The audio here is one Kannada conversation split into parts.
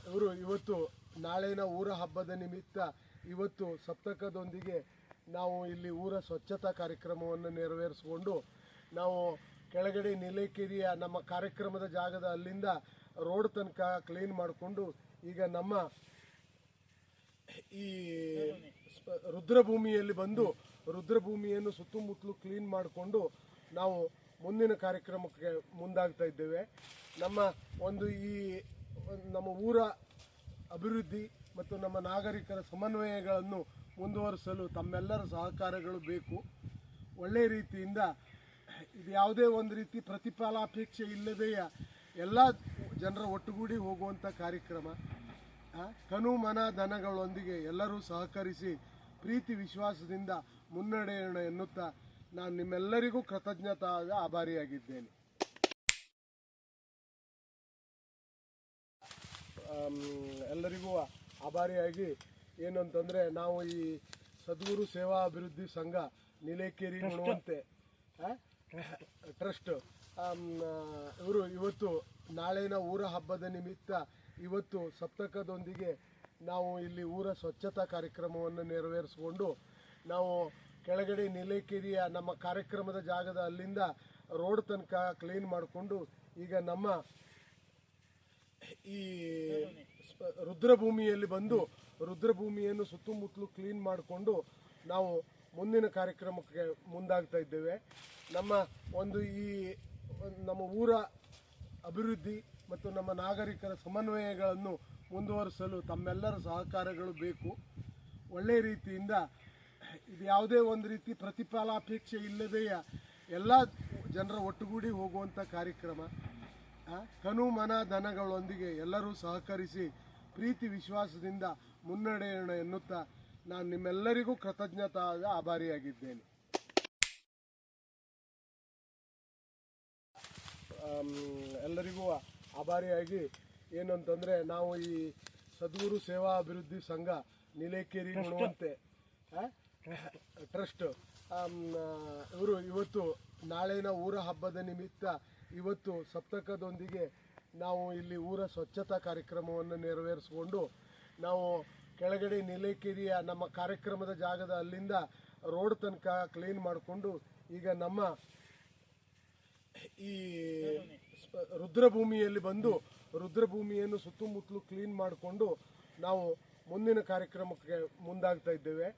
ಇವರು ಇವತ್ತು ನಾಳಿನ ಊರ ಹಬ್ಬದ ನಿಮಿತ್ತ ಇವತ್ತು ಸಪ್ತಕದೊಂದಿಗೆ ನಾವು ಇಲ್ಲಿ ಊರ ಸ್ವಚ್ಛತಾ ಕಾರ್ಯಕ್ರಮವನ್ನು ನೆರವೇರಿಸಿಕೊಂಡು ನಾವು ಕೆಳಗಡೆ ನೀಲೇಕೆರೆಯ ನಮ್ಮ ಕಾರ್ಯಕ್ರಮದ ಜಾಗದ ಅಲ್ಲಿಂದ ರೋಡ್ ತನಕ ಕ್ಲೀನ್ ಮಾಡಿಕೊಂಡು ಈಗ ನಮ್ಮ ಈ ರುದ್ರಭೂಮಿಯಲ್ಲಿ ಬಂದು ರುದ್ರಭೂಮಿಯನ್ನು ಸುತ್ತಮುತ್ತಲು ಕ್ಲೀನ್ ಮಾಡಿಕೊಂಡು ನಾವು ಮುಂದಿನ ಕಾರ್ಯಕ್ರಮಕ್ಕೆ ಮುಂದಾಗ್ತಾ ಇದ್ದೇವೆ. ನಮ್ಮ ಊರ ಅಭಿವೃದ್ಧಿ ಮತ್ತು ನಮ್ಮ ನಾಗರಿಕರ ಸಮನ್ವಯಗಳನ್ನು ಮುಂದುವರಿಸಲು ತಮ್ಮೆಲ್ಲರ ಸಹಕಾರಗಳು ಬೇಕು. ಒಳ್ಳೆಯ ರೀತಿಯಿಂದ ಇದು ಯಾವುದೇ ಒಂದು ರೀತಿ ಪ್ರತಿಫಲಾಪೇಕ್ಷೆ ಇಲ್ಲದೆಯ ಎಲ್ಲ ಜನರ ಒಟ್ಟುಗೂಡಿ ಹೋಗುವಂಥ ಕಾರ್ಯಕ್ರಮ. ಕನು ಮನ ಧನಗಳೊಂದಿಗೆ ಎಲ್ಲರೂ ಸಹಕರಿಸಿ ಪ್ರೀತಿ ವಿಶ್ವಾಸದಿಂದ ಮುನ್ನಡೆಯೋಣ ಎನ್ನುತ್ತಾ ನಾನು ನಿಮ್ಮೆಲ್ಲರಿಗೂ ಕೃತಜ್ಞತಾದ ಆಭಾರಿಯಾಗಿದ್ದೇನೆ. ಎಲ್ಲರಿಗೂ ಆಭಾರಿಯಾಗಿ ಏನು ಅಂತಂದರೆ, ನಾವು ಈ ಸದ್ಗುರು ಸೇವಾ ಅಭಿವೃದ್ಧಿ ಸಂಘ ನೀಲೇಕೆರೆ ಗುಣವಂತೆ ಟ್ರಸ್ಟ್ ಇವರು ಇವತ್ತು ನಾಳಿನ ಊರ ಹಬ್ಬದ ನಿಮಿತ್ತ ಇವತ್ತು ಸಪ್ತಕದೊಂದಿಗೆ ನಾವು ಇಲ್ಲಿ ಊರ ಸ್ವಚ್ಛತಾ ಕಾರ್ಯಕ್ರಮವನ್ನು ನೆರವೇರಿಸಿಕೊಂಡು ನಾವು ಕೆಳಗಡೆ ನೀಲೇಕೆರೆಯ ನಮ್ಮ ಕಾರ್ಯಕ್ರಮದ ಜಾಗದ ಅಲ್ಲಿಂದ ರೋಡ್ ತನಕ ಕ್ಲೀನ್ ಮಾಡಿಕೊಂಡು ಈಗ ನಮ್ಮ ಈ ರುದ್ರಭೂಮಿಯಲ್ಲಿ ಬಂದು ರುದ್ರಭೂಮಿಯನ್ನು ಸುತ್ತಮುತ್ತಲು ಕ್ಲೀನ್ ಮಾಡಿಕೊಂಡು ನಾವು ಮುಂದಿನ ಕಾರ್ಯಕ್ರಮಕ್ಕೆ ಮುಂದಾಗ್ತಾ ಇದ್ದೇವೆ. ನಮ್ಮ ಊರ ಅಭಿವೃದ್ಧಿ ಮತ್ತು ನಮ್ಮ ನಾಗರಿಕರ ಸಮನ್ವಯಗಳನ್ನು ಮುಂದುವರಿಸಲು ತಮ್ಮೆಲ್ಲರ ಸಹಕಾರಗಳು ಬೇಕು. ಒಳ್ಳೆಯ ರೀತಿಯಿಂದ ಇದು ಯಾವುದೇ ಒಂದು ರೀತಿ ಪ್ರತಿಫಲಾಪೇಕ್ಷೆ ಇಲ್ಲದೆಯ ಎಲ್ಲ ಜನರ ಒಟ್ಟುಗೂಡಿ ಹೋಗುವಂಥ ಕಾರ್ಯಕ್ರಮ. ಕನು ಮನ ಧನಗಳೊಂದಿಗೆ ಎಲ್ಲರೂ ಸಹಕರಿಸಿ ಪ್ರೀತಿ ವಿಶ್ವಾಸದಿಂದ ಮುನ್ನಡೆಯೋಣ ಎನ್ನುತ್ತಾ ನಾನು ನಿಮ್ಮೆಲ್ಲರಿಗೂ ಕೃತಜ್ಞತಾದ ಆಭಾರಿಯಾಗಿದ್ದೇನೆ. ಎಲ್ಲರಿಗೂ ಆಭಾರಿಯಾಗಿ ಏನು ಅಂತಂದರೆ, ನಾವು ಈ ಸದ್ಗುರು ಸೇವಾ ಅಭಿವೃದ್ಧಿ ಸಂಘ ನೀಲೇಕೆರೆ ಗುಣವಂತೆ ಟ್ರಸ್ಟ್ ಇವರು ಇವತ್ತು ನಾಳಿನ ಊರ ಹಬ್ಬದ ನಿಮಿತ್ತ ಇವತ್ತು ಸಪ್ತಕದೊಂದಿಗೆ ನಾವು ಇಲ್ಲಿ ಊರ ಸ್ವಚ್ಛತಾ ಕಾರ್ಯಕ್ರಮವನ್ನು ನೆರವೇರಿಸಿಕೊಂಡು ನಾವು ಕೆಳಗಡೆ ನೀಲೇಕೆರೆಯ ನಮ್ಮ ಕಾರ್ಯಕ್ರಮದ ಜಾಗದ ಅಲ್ಲಿಂದ ರೋಡ್ ತನಕ ಕ್ಲೀನ್ ಮಾಡಿಕೊಂಡು ಈಗ ನಮ್ಮ ಈ ರುದ್ರಭೂಮಿಯಲ್ಲಿ ಬಂದು ರುದ್ರಭೂಮಿಯನ್ನು ಸುತ್ತಮುತ್ತಲು ಕ್ಲೀನ್ ಮಾಡಿಕೊಂಡು ನಾವು ಮುಂದಿನ ಕಾರ್ಯಕ್ರಮಕ್ಕೆ ಮುಂದಾಗ್ತಾ ಇದ್ದೇವೆ.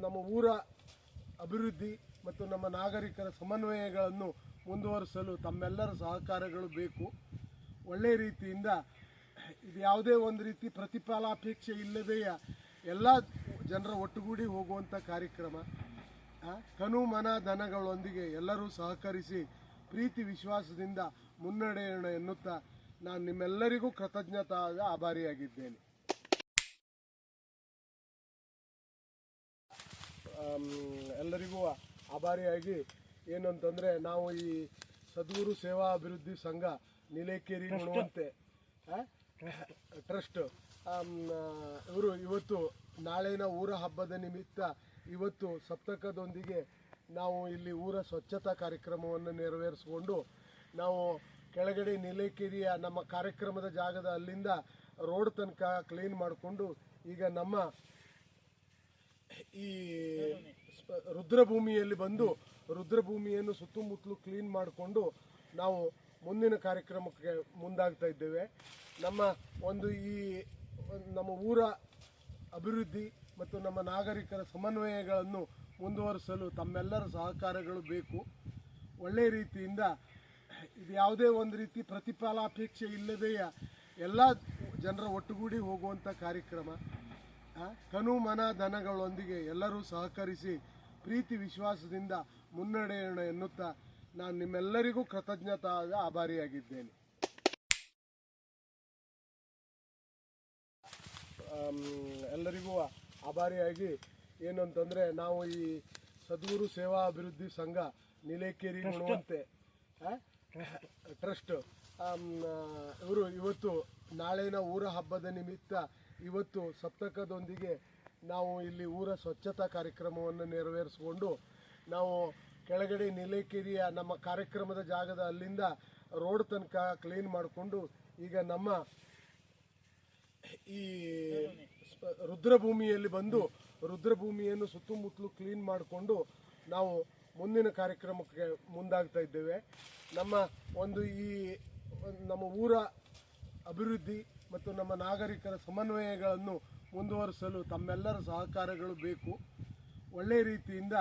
ನಮ್ಮ ಊರ ಅಭಿವೃದ್ಧಿ ಮತ್ತು ನಮ್ಮ ನಾಗರಿಕರ ಸಮನ್ವಯಗಳನ್ನು ಮುಂದುವರಿಸಲು ತಮ್ಮೆಲ್ಲರ ಸಹಕಾರಗಳು ಬೇಕು. ಒಳ್ಳೆಯ ರೀತಿಯಿಂದ ಇದು ಯಾವುದೇ ಒಂದು ರೀತಿ ಪ್ರತಿಫಲಾಪೇಕ್ಷೆ ಇಲ್ಲದೆಯ ಎಲ್ಲ ಜನರ ಒಟ್ಟುಗೂಡಿ ಹೋಗುವಂಥ ಕಾರ್ಯಕ್ರಮ. ಕನು ಮನ ಧನಗಳೊಂದಿಗೆ ಎಲ್ಲರೂ ಸಹಕರಿಸಿ ಪ್ರೀತಿ ವಿಶ್ವಾಸದಿಂದ ಮುನ್ನಡೆಯೋಣ ಎನ್ನುತ್ತಾ ನಾನು ನಿಮ್ಮೆಲ್ಲರಿಗೂ ಕೃತಜ್ಞತಾದ ಆಭಾರಿಯಾಗಿದ್ದೇನೆ. ಎಲ್ಲರಿಗೂ ಆಭಾರಿಯಾಗಿ ಏನು ಅಂತಂದರೆ, ನಾವು ಈ ಸದ್ಗುರು ಸೇವಾ ಅಭಿವೃದ್ಧಿ ಸಂಘ ನೀಲೇಕೆರೆ ಗುಣವಂತೆ ಟ್ರಸ್ಟ್ ಇವರು ಇವತ್ತು ನಾಳಿನ ಊರ ಹಬ್ಬದ ನಿಮಿತ್ತ ಇವತ್ತು ಸಪ್ತಕದೊಂದಿಗೆ ನಾವು ಇಲ್ಲಿ ಊರ ಸ್ವಚ್ಛತಾ ಕಾರ್ಯಕ್ರಮವನ್ನು ನೆರವೇರಿಸಿಕೊಂಡು ನಾವು ಕೆಳಗಡೆ ನೀಲೇಕೆರೆಯ ನಮ್ಮ ಕಾರ್ಯಕ್ರಮದ ಜಾಗದ ಅಲ್ಲಿಂದ ರೋಡ್ ತನಕ ಕ್ಲೀನ್ ಮಾಡಿಕೊಂಡು ಈಗ ನಮ್ಮ ಈ ರುದ್ರಭೂಮಿಯಲ್ಲಿ ಬಂದು ರುದ್ರಭೂಮಿಯನ್ನು ಸುತ್ತಮುತ್ತಲು ಕ್ಲೀನ್ ಮಾಡಿಕೊಂಡು ನಾವು ಮುಂದಿನ ಕಾರ್ಯಕ್ರಮಕ್ಕೆ ಮುಂದಾಗ್ತಾ ಇದ್ದೇವೆ. ನಮ್ಮ ಊರ ಅಭಿವೃದ್ಧಿ ಮತ್ತು ನಮ್ಮ ನಾಗರಿಕರ ಸಮನ್ವಯಗಳನ್ನು ಮುಂದುವರಿಸಲು ತಮ್ಮೆಲ್ಲರ ಸಹಕಾರಗಳು ಬೇಕು. ಒಳ್ಳೆಯ ರೀತಿಯಿಂದ ಇದು ಯಾವುದೇ ಒಂದು ರೀತಿ ಪ್ರತಿಫಲಾಪೇಕ್ಷೆ ಇಲ್ಲದೆಯ ಎಲ್ಲ ಜನರ ಒಟ್ಟುಗೂಡಿ ಹೋಗುವಂಥ ಕಾರ್ಯಕ್ರಮ. ಕನು ಮನ ಧನಗಳೊಂದಿಗೆ ಎಲ್ಲರೂ ಸಹಕರಿಸಿ ಪ್ರೀತಿ ವಿಶ್ವಾಸದಿಂದ ಮುನ್ನಡೆಯೋಣ ಎನ್ನುತ್ತಾ ನಾನು ನಿಮ್ಮೆಲ್ಲರಿಗೂ ಕೃತಜ್ಞತಾದ ಆಭಾರಿಯಾಗಿದ್ದೇನೆ. ಎಲ್ಲರಿಗೂ ಆಭಾರಿಯಾಗಿ ಏನು ಅಂತಂದರೆ, ನಾವು ಈ ಸದ್ಗುರು ಸೇವಾ ಅಭಿವೃದ್ಧಿ ಸಂಘ ನೀಲೇಕೆರೆ ಗುಣವಂತೆ ಟ್ರಸ್ಟ್ ಇವರು ಇವತ್ತು ನಾಳಿನ ಊರ ಹಬ್ಬದ ನಿಮಿತ್ತ ಇವತ್ತು ಸಪ್ತಕದೊಂದಿಗೆ ನಾವು ಇಲ್ಲಿ ಊರ ಸ್ವಚ್ಛತಾ ಕಾರ್ಯಕ್ರಮವನ್ನು ನೆರವೇರಿಸಿಕೊಂಡು ನಾವು ಕೆಳಗಡೆ ನೀಲೇಕೆರೆಯ ನಮ್ಮ ಕಾರ್ಯಕ್ರಮದ ಜಾಗದ ಅಲ್ಲಿಂದ ರೋಡ್ ತನಕ ಕ್ಲೀನ್ ಮಾಡಿಕೊಂಡು ಈಗ ನಮ್ಮ ಈ ರುದ್ರಭೂಮಿಯಲ್ಲಿ ಬಂದು ರುದ್ರಭೂಮಿಯನ್ನು ಸುತ್ತಮುತ್ತಲು ಕ್ಲೀನ್ ಮಾಡಿಕೊಂಡು ನಾವು ಮುಂದಿನ ಕಾರ್ಯಕ್ರಮಕ್ಕೆ ಮುಂದಾಗ್ತಾ ಇದ್ದೇವೆ. ನಮ್ಮ ಊರ ಅಭಿವೃದ್ಧಿ ಮತ್ತು ನಮ್ಮ ನಾಗರಿಕರ ಸಮನ್ವಯಗಳನ್ನು ಮುಂದುವರಿಸಲು ತಮ್ಮೆಲ್ಲರ ಸಹಕಾರಗಳು ಬೇಕು. ಒಳ್ಳೆಯ ರೀತಿಯಿಂದ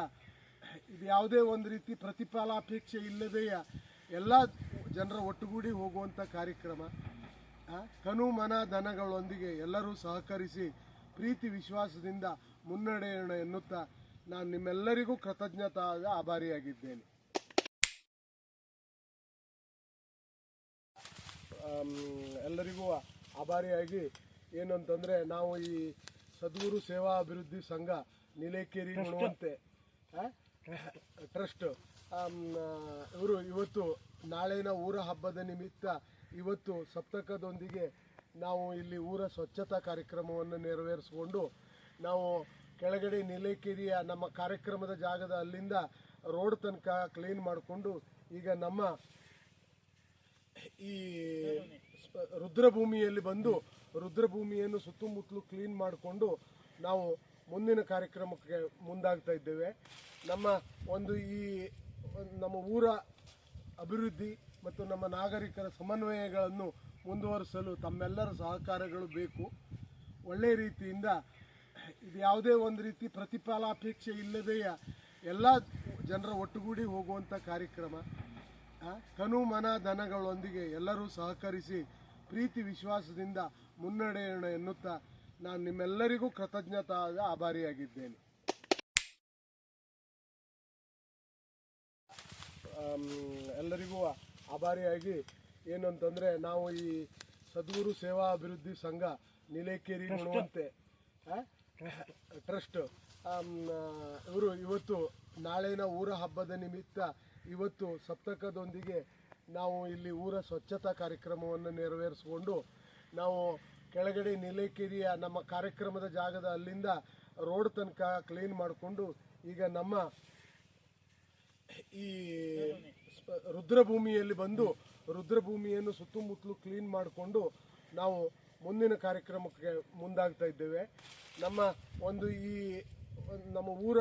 ಇದು ಯಾವುದೇ ಒಂದು ರೀತಿ ಪ್ರತಿಫಲಾಪೇಕ್ಷೆ ಇಲ್ಲದೆಯ ಎಲ್ಲ ಜನರ ಒಟ್ಟುಗೂಡಿ ಹೋಗುವಂಥ ಕಾರ್ಯಕ್ರಮ. ತನು ಮನ ಧನಗಳೊಂದಿಗೆ ಎಲ್ಲರೂ ಸಹಕರಿಸಿ ಪ್ರೀತಿ ವಿಶ್ವಾಸದಿಂದ ಮುನ್ನಡೆಯೋಣ ಎನ್ನುತ್ತಾ ನಾನು ನಿಮ್ಮೆಲ್ಲರಿಗೂ ಕೃತಜ್ಞತಾದ ಆಭಾರಿಯಾಗಿದ್ದೇನೆ. ಎಲ್ಲರಿಗೂ ಆಭಾರಿಯಾಗಿ ಏನು ಅಂತಂದರೆ, ನಾವು ಈ ಸದ್ಗುರು ಸೇವಾ ಅಭಿವೃದ್ಧಿ ಸಂಘ ನೀಲೇಕೇರಿ ಗುಣವಂತೆ ಟ್ರಸ್ಟ್ ಇವರು ಇವತ್ತು ನಾಳಿನ ಊರ ಹಬ್ಬದ ನಿಮಿತ್ತ ಇವತ್ತು ಸಪ್ತಕದೊಂದಿಗೆ ನಾವು ಇಲ್ಲಿ ಊರ ಸ್ವಚ್ಛತಾ ಕಾರ್ಯಕ್ರಮವನ್ನು ನೆರವೇರಿಸಿಕೊಂಡು ನಾವು ಕೆಳಗಡೆ ನೀಲೇಕೇರಿಯ ನಮ್ಮ ಕಾರ್ಯಕ್ರಮದ ಜಾಗದ ಅಲ್ಲಿಂದ ರೋಡ್ ತನಕ ಕ್ಲೀನ್ ಮಾಡಿಕೊಂಡು ಈಗ ನಮ್ಮ ಈ ರುದ್ರಭೂಮಿಯಲ್ಲಿ ಬಂದು ರುದ್ರಭೂಮಿಯನ್ನು ಸುತ್ತಮುತ್ತಲು ಕ್ಲೀನ್ ಮಾಡಿಕೊಂಡು ನಾವು ಮುಂದಿನ ಕಾರ್ಯಕ್ರಮಕ್ಕೆ ಮುಂದಾಗ್ತಾ ಇದ್ದೇವೆ. ನಮ್ಮ ಊರ ಅಭಿವೃದ್ಧಿ ಮತ್ತು ನಮ್ಮ ನಾಗರಿಕರ ಸಮನ್ವಯಗಳನ್ನು ಮುಂದುವರಿಸಲು ತಮ್ಮೆಲ್ಲರ ಸಹಕಾರಗಳು ಬೇಕು. ಒಳ್ಳೆಯ ರೀತಿಯಿಂದ ಇದು ಯಾವುದೇ ಒಂದು ರೀತಿ ಪ್ರತಿಫಲಾಪೇಕ್ಷೆ ಇಲ್ಲದೆಯ ಎಲ್ಲ ಜನರ ಒಟ್ಟುಗೂಡಿ ಹೋಗುವಂಥ ಕಾರ್ಯಕ್ರಮ. ತನು ಮನ ಧನಗಳೊಂದಿಗೆ ಎಲ್ಲರೂ ಸಹಕರಿಸಿ ಪ್ರೀತಿ ವಿಶ್ವಾಸದಿಂದ ಮುನ್ನಡೆಯೋಣ ಎನ್ನುತ್ತಾ ನಾನು ನಿಮ್ಮೆಲ್ಲರಿಗೂ ಕೃತಜ್ಞತಾದ ಆಭಾರಿಯಾಗಿದ್ದೇನೆ. ಎಲ್ಲರಿಗೂ ಆಭಾರಿಯಾಗಿ ಏನು ಅಂತಂದರೆ, ನಾವು ಈ ಸದ್ಗುರು ಸೇವಾ ಅಭಿವೃದ್ಧಿ ಸಂಘ ನೀಲೇಕೇರಿ ಗುಣವಂತೆ ಟ್ರಸ್ಟ್ ಇವರು ಇವತ್ತು ನಾಳಿನ ಊರ ಹಬ್ಬದ ನಿಮಿತ್ತ ಇವತ್ತು ಸಪ್ತಕದೊಂದಿಗೆ ನಾವು ಇಲ್ಲಿ ಊರ ಸ್ವಚ್ಛತಾ ಕಾರ್ಯಕ್ರಮವನ್ನು ನೆರವೇರಿಸಿಕೊಂಡು ನಾವು ಕೆಳಗಡೆ ನೀಲೇಕೇರಿಯ ನಮ್ಮ ಕಾರ್ಯಕ್ರಮದ ಜಾಗದ ಅಲ್ಲಿಂದ ರೋಡ್ ತನಕ ಕ್ಲೀನ್ ಮಾಡಿಕೊಂಡು ಈಗ ನಮ್ಮ ಈ ರುದ್ರಭೂಮಿಯಲ್ಲಿ ಬಂದು ರುದ್ರಭೂಮಿಯನ್ನು ಸುತ್ತಮುತ್ತಲು ಕ್ಲೀನ್ ಮಾಡಿಕೊಂಡು ನಾವು ಮುಂದಿನ ಕಾರ್ಯಕ್ರಮಕ್ಕೆ ಮುಂದಾಗ್ತಾ ಇದ್ದೇವೆ. ನಮ್ಮ ಊರ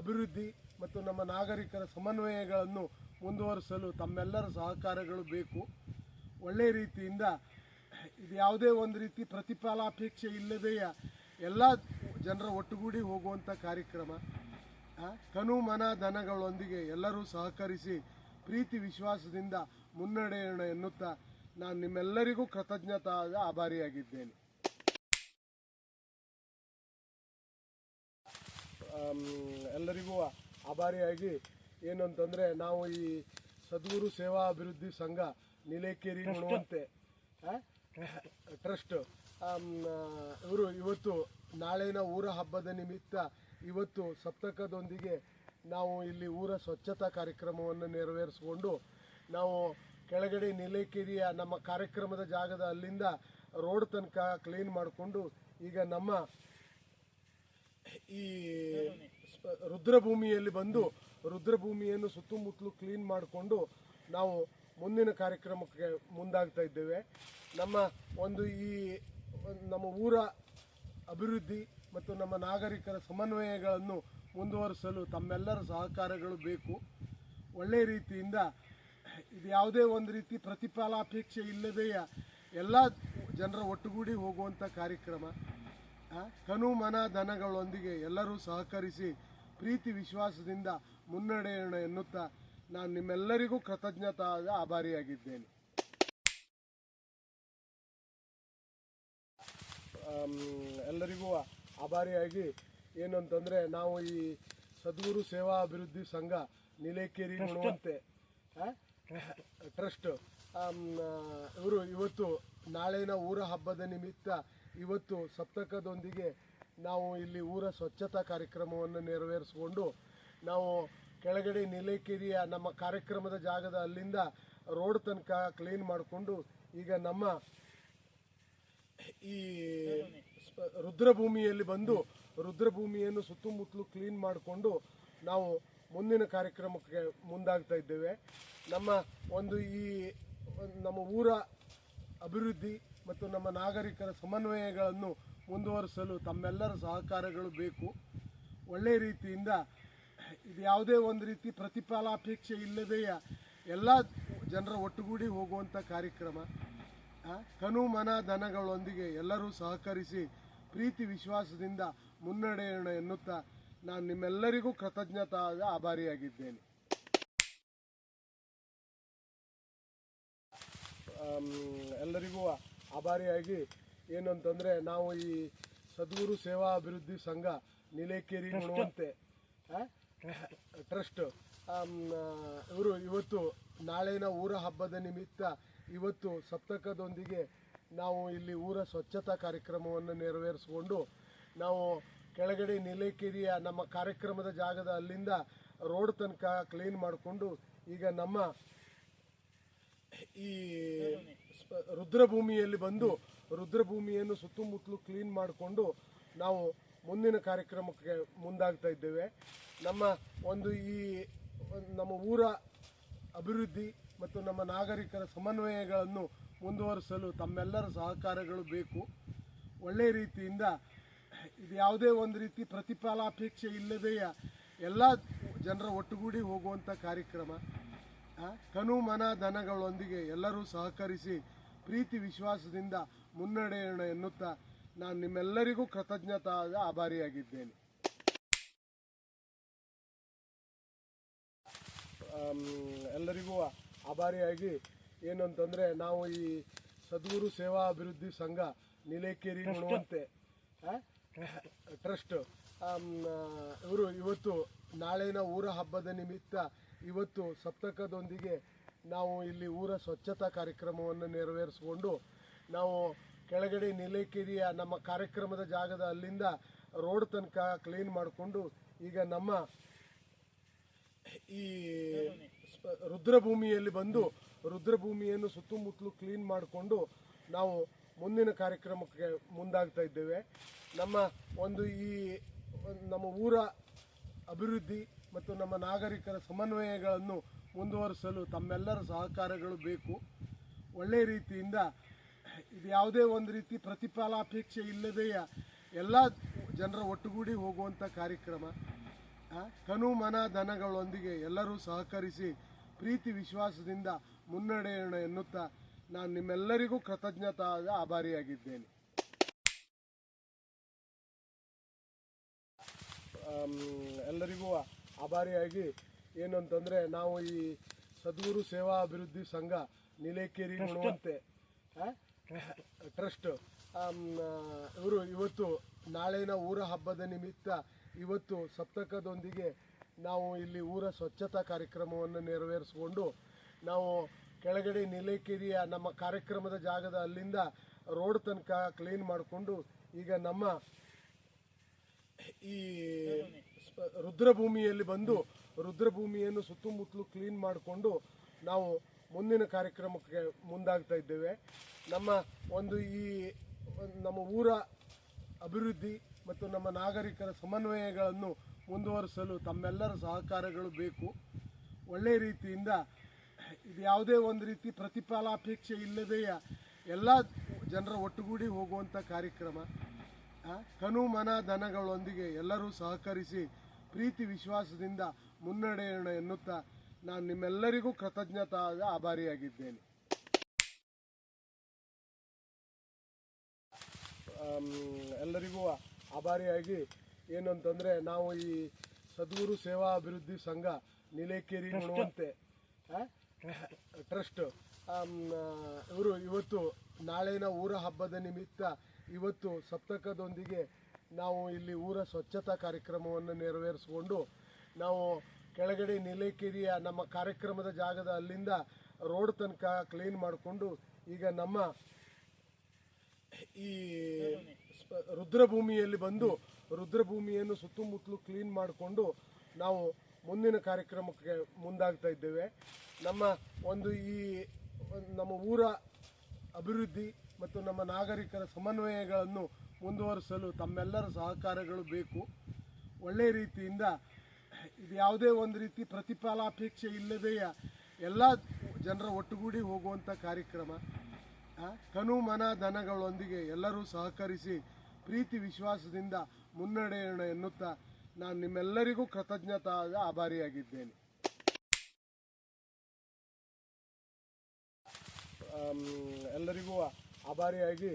ಅಭಿವೃದ್ಧಿ ಮತ್ತು ನಮ್ಮ ನಾಗರಿಕರ ಸಮನ್ವಯಗಳನ್ನು ಮುಂದುವರಿಸಲು ತಮ್ಮೆಲ್ಲರ ಸಹಕಾರಗಳು ಬೇಕು. ಒಳ್ಳೆಯ ರೀತಿಯಿಂದ ಇದು ಯಾವುದೇ ಒಂದು ರೀತಿ ಪ್ರತಿಫಲಾಪೇಕ್ಷೆ ಇಲ್ಲದೆಯ ಎಲ್ಲ ಜನರ ಒಟ್ಟುಗೂಡಿ ಹೋಗುವಂಥ ಕಾರ್ಯಕ್ರಮ. ತನು ಮನ ಧನಗಳೊಂದಿಗೆ ಎಲ್ಲರೂ ಸಹಕರಿಸಿ ಪ್ರೀತಿ ವಿಶ್ವಾಸದಿಂದ ಮುನ್ನಡೆಯೋಣ ಎನ್ನುತ್ತಾ ನಾನು ನಿಮ್ಮೆಲ್ಲರಿಗೂ ಕೃತಜ್ಞತಾದ ಆಭಾರಿಯಾಗಿದ್ದೇನೆ. ಎಲ್ಲರಿಗೂ ಆಭಾರಿಯಾಗಿ ಏನು ಅಂತಂದರೆ, ನಾವು ಈ ಸದ್ಗುರು ಸೇವಾ ಅಭಿವೃದ್ಧಿ ಸಂಘ ನೀಲೇಕೇರಿ ಗುಣವಂತೆ ಟ್ರಸ್ಟ್ ಇವರು ಇವತ್ತು ನಾಳಿನ ಊರ ಹಬ್ಬದ ನಿಮಿತ್ತ ಇವತ್ತು ಸಪ್ತಕದೊಂದಿಗೆ ನಾವು ಇಲ್ಲಿ ಊರ ಸ್ವಚ್ಛತಾ ಕಾರ್ಯಕ್ರಮವನ್ನು ನೆರವೇರಿಸಿಕೊಂಡು ನಾವು ಕೆಳಗಡೆ ನೀಲೇಕೇರಿಯ ನಮ್ಮ ಕಾರ್ಯಕ್ರಮದ ಜಾಗದ ಅಲ್ಲಿಂದ ರೋಡ್ ತನಕ ಕ್ಲೀನ್ ಮಾಡಿಕೊಂಡು ಈಗ ನಮ್ಮ ಈ ರುದ್ರಭೂಮಿಯಲ್ಲಿ ಬಂದು ರುದ್ರಭೂಮಿಯನ್ನು ಸುತ್ತಮುತ್ತಲು ಕ್ಲೀನ್ ಮಾಡಿಕೊಂಡು ನಾವು ಮುಂದಿನ ಕಾರ್ಯಕ್ರಮಕ್ಕೆ ಮುಂದಾಗ್ತಾ ಇದ್ದೇವೆ. ನಮ್ಮ ಊರ ಅಭಿವೃದ್ಧಿ ಮತ್ತು ನಮ್ಮ ನಾಗರಿಕರ ಸಮನ್ವಯಗಳನ್ನು ಮುಂದುವರಿಸಲು ತಮ್ಮೆಲ್ಲರ ಸಹಕಾರಗಳು ಬೇಕು. ಒಳ್ಳೆಯ ರೀತಿಯಿಂದ ಇದು ಯಾವುದೇ ಒಂದು ರೀತಿ ಪ್ರತಿಫಲಾಪೇಕ್ಷೆ ಇಲ್ಲದೆಯ ಎಲ್ಲ ಜನರ ಒಟ್ಟುಗೂಡಿ ಹೋಗುವಂಥ ಕಾರ್ಯಕ್ರಮ. ತನು ಮನ ಧನಗಳೊಂದಿಗೆ ಎಲ್ಲರೂ ಸಹಕರಿಸಿ ಪ್ರೀತಿ ವಿಶ್ವಾಸದಿಂದ ಮುನ್ನಡೆಯೋಣ ಎನ್ನುತ್ತಾ ನಾನು ನಿಮ್ಮೆಲ್ಲರಿಗೂ ಕೃತಜ್ಞತಾದ ಆಭಾರಿಯಾಗಿದ್ದೇನೆ. ಎಲ್ಲರಿಗೂ ಆಭಾರಿಯಾಗಿ ಏನು ಅಂತಂದರೆ, ನಾವು ಈ ಸದ್ಗುರು ಸೇವಾ ಅಭಿವೃದ್ಧಿ ಸಂಘ ನೀಲೇಕೇರಿ ಗುಣವಂತೆ ಟ್ರಸ್ಟ್ ಇವರು ಇವತ್ತು ನಾಳಿನ ಊರ ಹಬ್ಬದ ನಿಮಿತ್ತ ಇವತ್ತು ಸಪ್ತಕದೊಂದಿಗೆ ನಾವು ಇಲ್ಲಿ ಊರ ಸ್ವಚ್ಛತಾ ಕಾರ್ಯಕ್ರಮವನ್ನು ನೆರವೇರಿಸಿಕೊಂಡು ನಾವು ಕೆಳಗಡೆ ನೀಲೇಕೇರಿಯ ನಮ್ಮ ಕಾರ್ಯಕ್ರಮದ ಜಾಗದ ಅಲ್ಲಿಂದ ರೋಡ್ ತನಕ ಕ್ಲೀನ್ ಮಾಡಿಕೊಂಡು ಈಗ ನಮ್ಮ ಈ ರುದ್ರಭೂಮಿಯಲ್ಲಿ ಬಂದು ರುದ್ರಭೂಮಿಯನ್ನು ಸುತ್ತಮುತ್ತಲು ಕ್ಲೀನ್ ಮಾಡಿಕೊಂಡು ನಾವು ಮುಂದಿನ ಕಾರ್ಯಕ್ರಮಕ್ಕೆ ಮುಂದಾಗ್ತಾ ಇದ್ದೇವೆ. ನಮ್ಮ ಒಂದು ನಮ್ಮ ಊರ ಅಭಿವೃದ್ಧಿ ಮತ್ತು ನಮ್ಮ ನಾಗರಿಕರ ಸಮನ್ವಯಗಳನ್ನು ಮುಂದುವರಿಸಲು ತಮ್ಮೆಲ್ಲರ ಸಹಕಾರಗಳು ಬೇಕು. ಒಳ್ಳೆಯ ರೀತಿಯಿಂದ ಇದು ಯಾವುದೇ ಒಂದು ರೀತಿ ಪ್ರತಿಫಲಾಪೇಕ್ಷೆ ಇಲ್ಲದೆಯ ಎಲ್ಲ ಜನರ ಒಟ್ಟುಗೂಡಿ ಹೋಗುವಂಥ ಕಾರ್ಯಕ್ರಮ. ತನು ಮನ ಧನಗಳೊಂದಿಗೆ ಎಲ್ಲರೂ ಸಹಕರಿಸಿ ಪ್ರೀತಿ ವಿಶ್ವಾಸದಿಂದ ಮುನ್ನಡೆಯೋಣ ಎನ್ನುತ್ತಾ ನಾನು ನಿಮ್ಮೆಲ್ಲರಿಗೂ ಕೃತಜ್ಞತಾದ ಆಭಾರಿಯಾಗಿದ್ದೇನೆ. ಎಲ್ಲರಿಗೂ ಆಭಾರಿಯಾಗಿ ಏನು ಅಂತಂದರೆ, ನಾವು ಈ ಸದ್ಗುರು ಸೇವಾ ಅಭಿವೃದ್ಧಿ ಸಂಘ ನೀಲೇಕೇರಿ ಗುಣವಂತೆ ಟ್ರಸ್ಟ್ ಇವರು ಇವತ್ತು ನಾಳಿನ ಊರ ಹಬ್ಬದ ನಿಮಿತ್ತ ಇವತ್ತು ಸಪ್ತಕದೊಂದಿಗೆ ನಾವು ಇಲ್ಲಿ ಊರ ಸ್ವಚ್ಛತಾ ಕಾರ್ಯಕ್ರಮವನ್ನು ನೆರವೇರಿಸಿಕೊಂಡು ನಾವು ಕೆಳಗಡೆ ನೀಲೇಕೇರಿಯ ನಮ್ಮ ಕಾರ್ಯಕ್ರಮದ ಜಾಗದ ಅಲ್ಲಿಂದ ರೋಡ್ ತನಕ ಕ್ಲೀನ್ ಮಾಡಿಕೊಂಡು ಈಗ ನಮ್ಮ ಈ ರುದ್ರಭೂಮಿಯಲ್ಲಿ ಬಂದು ರುದ್ರಭೂಮಿಯನ್ನು ಸುತ್ತಮುತ್ತಲು ಕ್ಲೀನ್ ಮಾಡಿಕೊಂಡು ನಾವು ಮುಂದಿನ ಕಾರ್ಯಕ್ರಮಕ್ಕೆ ಮುಂದಾಗ್ತಾ ಇದ್ದೇವೆ. ನಮ್ಮ ಒಂದು ನಮ್ಮ ಊರ ಅಭಿವೃದ್ಧಿ ಮತ್ತು ನಮ್ಮ ನಾಗರಿಕರ ಸಮನ್ವಯಗಳನ್ನು ಮುಂದುವರಿಸಲು ತಮ್ಮೆಲ್ಲರ ಸಹಕಾರಗಳು ಬೇಕು. ಒಳ್ಳೆಯ ರೀತಿಯಿಂದ ಇದು ಯಾವುದೇ ಒಂದು ರೀತಿ ಪ್ರತಿಫಲಾಪೇಕ್ಷೆ ಇಲ್ಲದೆಯ ಎಲ್ಲ ಜನರ ಒಟ್ಟುಗೂಡಿ ಹೋಗುವಂಥ ಕಾರ್ಯಕ್ರಮ. ತನು ಮನ ಧನಗಳೊಂದಿಗೆ ಎಲ್ಲರೂ ಸಹಕರಿಸಿ ಪ್ರೀತಿ ವಿಶ್ವಾಸದಿಂದ ಮುನ್ನಡೆಯೋಣ ಎನ್ನುತ್ತಾ ನಾನು ನಿಮ್ಮೆಲ್ಲರಿಗೂ ಕೃತಜ್ಞತಾದ ಆಭಾರಿಯಾಗಿದ್ದೇನೆ. ಎಲ್ಲರಿಗೂ ಆಭಾರಿಯಾಗಿ ಏನು ಅಂತಂದರೆ, ನಾವು ಈ ಸದ್ಗುರು ಸೇವಾ ಅಭಿವೃದ್ಧಿ ಸಂಘ ನೀಲೇಕೇರಿ ಗುಣವಂತೆ ಟ್ರಸ್ಟ್ ಇವರು ಇವತ್ತು ನಾಳಿನ ಊರ ಹಬ್ಬದ ನಿಮಿತ್ತ ಇವತ್ತು ಸಪ್ತಕದೊಂದಿಗೆ ನಾವು ಇಲ್ಲಿ ಊರ ಸ್ವಚ್ಛತಾ ಕಾರ್ಯಕ್ರಮವನ್ನು ನೆರವೇರಿಸಿಕೊಂಡು ನಾವು ಕೆಳಗಡೆ ನೀಲೇಕೇರಿಯ ನಮ್ಮ ಕಾರ್ಯಕ್ರಮದ ಜಾಗದ ಅಲ್ಲಿಂದ ರೋಡ್ ತನಕ ಕ್ಲೀನ್ ಮಾಡಿಕೊಂಡು ಈಗ ನಮ್ಮ ಈ ರುದ್ರಭೂಮಿಯಲ್ಲಿ ಬಂದು ರುದ್ರಭೂಮಿಯನ್ನು ಸುತ್ತಮುತ್ತಲು ಕ್ಲೀನ್ ಮಾಡಿಕೊಂಡು ನಾವು ಮುಂದಿನ ಕಾರ್ಯಕ್ರಮಕ್ಕೆ ಮುಂದಾಗ್ತಾ ಇದ್ದೇವೆ. ನಮ್ಮ ಒಂದು ನಮ್ಮ ಊರ ಅಭಿವೃದ್ಧಿ ಮತ್ತು ನಮ್ಮ ನಾಗರಿಕರ ಸಮನ್ವಯಗಳನ್ನು ಮುಂದುವರಿಸಲು ತಮ್ಮೆಲ್ಲರ ಸಹಕಾರಗಳು ಬೇಕು. ಒಳ್ಳೆಯ ರೀತಿಯಿಂದ ಇದು ಯಾವುದೇ ಒಂದು ರೀತಿ ಪ್ರತಿಫಲಾಪೇಕ್ಷೆ ಇಲ್ಲದೆಯ ಎಲ್ಲ ಜನರ ಒಟ್ಟುಗೂಡಿ ಹೋಗುವಂಥ ಕಾರ್ಯಕ್ರಮ. ತನು ಮನ ಧನಗಳೊಂದಿಗೆ ಎಲ್ಲರೂ ಸಹಕರಿಸಿ ಪ್ರೀತಿ ವಿಶ್ವಾಸದಿಂದ ಮುನ್ನಡೆಯೋಣ ಎನ್ನುತ್ತಾ ನಾನು ನಿಮ್ಮೆಲ್ಲರಿಗೂ ಕೃತಜ್ಞತಾದ ಆಭಾರಿಯಾಗಿದ್ದೇನೆ. ಎಲ್ಲರಿಗೂ ಆಭಾರಿಯಾಗಿ ಏನು ಅಂತಂದರೆ, ನಾವು ಈ ಸದ್ಗುರು ಸೇವಾ ಅಭಿವೃದ್ಧಿ ಸಂಘ ನೀಲೇಕೇರಿ ಗುಣವಂತೆ ಟ್ರಸ್ಟ್ ಇವರು ಇವತ್ತು ನಾಳಿನ ಊರ ಹಬ್ಬದ ನಿಮಿತ್ತ ಇವತ್ತು ಸಪ್ತಕದೊಂದಿಗೆ ನಾವು ಇಲ್ಲಿ ಊರ ಸ್ವಚ್ಛತಾ ಕಾರ್ಯಕ್ರಮವನ್ನು ನೆರವೇರಿಸಿಕೊಂಡು ನಾವು ಕೆಳಗಡೆ ನೀಲೇಕೇರಿಯ ನಮ್ಮ ಕಾರ್ಯಕ್ರಮದ ಜಾಗದ ಅಲ್ಲಿಂದ ರೋಡ್ ತನಕ ಕ್ಲೀನ್ ಮಾಡಿಕೊಂಡು ಈಗ ನಮ್ಮ ಈ ರುದ್ರಭೂಮಿಯಲ್ಲಿ ಬಂದು ರುದ್ರಭೂಮಿಯನ್ನು ಸುತ್ತಮುತ್ತಲು ಕ್ಲೀನ್ ಮಾಡಿಕೊಂಡು ನಾವು ಮುಂದಿನ ಕಾರ್ಯಕ್ರಮಕ್ಕೆ ಮುಂದಾಗ್ತಾ ಇದ್ದೇವೆ. ನಮ್ಮ ಒಂದು ನಮ್ಮ ಊರ ಅಭಿವೃದ್ಧಿ ಮತ್ತು ನಮ್ಮ ನಾಗರಿಕರ ಸಮನ್ವಯಗಳನ್ನು ಮುಂದುವರಿಸಲು ತಮ್ಮೆಲ್ಲರ ಸಹಕಾರಗಳು ಬೇಕು. ಒಳ್ಳೆಯ ರೀತಿಯಿಂದ ಇದು ಯಾವುದೇ ಒಂದು ರೀತಿ ಪ್ರತಿಫಲಾಪೇಕ್ಷೆ ಇಲ್ಲದೆಯ ಎಲ್ಲ ಜನರ ಒಟ್ಟುಗೂಡಿ ಹೋಗುವಂಥ ಕಾರ್ಯಕ್ರಮ. ತನು ಮನ ಧನಗಳೊಂದಿಗೆ ಎಲ್ಲರೂ ಸಹಕರಿಸಿ ಪ್ರೀತಿ ವಿಶ್ವಾಸದಿಂದ ಮುನ್ನಡೆಯೋಣ ಎನ್ನುತ್ತಾ ನಾನು ನಿಮ್ಮೆಲ್ಲರಿಗೂ ಕೃತಜ್ಞತಾದ ಆಭಾರಿಯಾಗಿದ್ದೇನೆ. ಎಲ್ಲರಿಗೂ ಆಭಾರಿಯಾಗಿ ಏನು ಅಂತಂದರೆ, ನಾವು ಈ ಸದ್ಗುರು ಸೇವಾ ಅಭಿವೃದ್ಧಿ ಸಂಘ ನೀಲೇಕೇರಿ ಗುಣವಂತೆ ಟ್ರಸ್ಟ್ ಇವರು ಇವತ್ತು ನಾಳಿನ ಊರ ಹಬ್ಬದ ನಿಮಿತ್ತ ಇವತ್ತು ಸಪ್ತಕದೊಂದಿಗೆ ನಾವು ಇಲ್ಲಿ ಊರ ಸ್ವಚ್ಛತಾ ಕಾರ್ಯಕ್ರಮವನ್ನು ನೆರವೇರಿಸಿಕೊಂಡು ನಾವು ಕೆಳಗಡೆ ನೀಲೇಕೇರಿಯ ನಮ್ಮ ಕಾರ್ಯಕ್ರಮದ ಜಾಗದ ಅಲ್ಲಿಂದ ರೋಡ್ ತನಕ ಕ್ಲೀನ್ ಮಾಡಿಕೊಂಡು ಈಗ ನಮ್ಮ ಈ ರುದ್ರಭೂಮಿಯಲ್ಲಿ ಬಂದು ರುದ್ರಭೂಮಿಯನ್ನು ಸುತ್ತಮುತ್ತಲು ಕ್ಲೀನ್ ಮಾಡಿಕೊಂಡು ನಾವು ಮುಂದಿನ ಕಾರ್ಯಕ್ರಮಕ್ಕೆ ಮುಂದಾಗ್ತಾ ಇದ್ದೇವೆ. ನಮ್ಮ ಒಂದು ನಮ್ಮ ಊರ ಅಭಿವೃದ್ಧಿ ಮತ್ತು ನಮ್ಮ ನಾಗರಿಕರ ಸಮನ್ವಯಗಳನ್ನು ಮುಂದುವರಿಸಲು ತಮ್ಮೆಲ್ಲರ ಸಹಕಾರಗಳು ಬೇಕು. ಒಳ್ಳೆಯ ರೀತಿಯಿಂದ ಇದು ಯಾವುದೇ ಒಂದು ರೀತಿ ಪ್ರತಿಫಲಾಪೇಕ್ಷೆ ಇಲ್ಲದೆಯ ಎಲ್ಲ ಜನರ ಒಟ್ಟುಗೂಡಿ ಹೋಗುವಂಥ ಕಾರ್ಯಕ್ರಮ. ತನು ಮನ ಧನಗಳೊಂದಿಗೆ ಎಲ್ಲರೂ ಸಹಕರಿಸಿ ಪ್ರೀತಿ ವಿಶ್ವಾಸದಿಂದ ಮುನ್ನಡೆಯೋಣ ಎನ್ನುತ್ತಾ ನಾನು ನಿಮ್ಮೆಲ್ಲರಿಗೂ ಕೃತಜ್ಞತಾದ ಆಭಾರಿಯಾಗಿದ್ದೇನೆ. ಎಲ್ಲರಿಗೂ ಆಭಾರಿಯಾಗಿ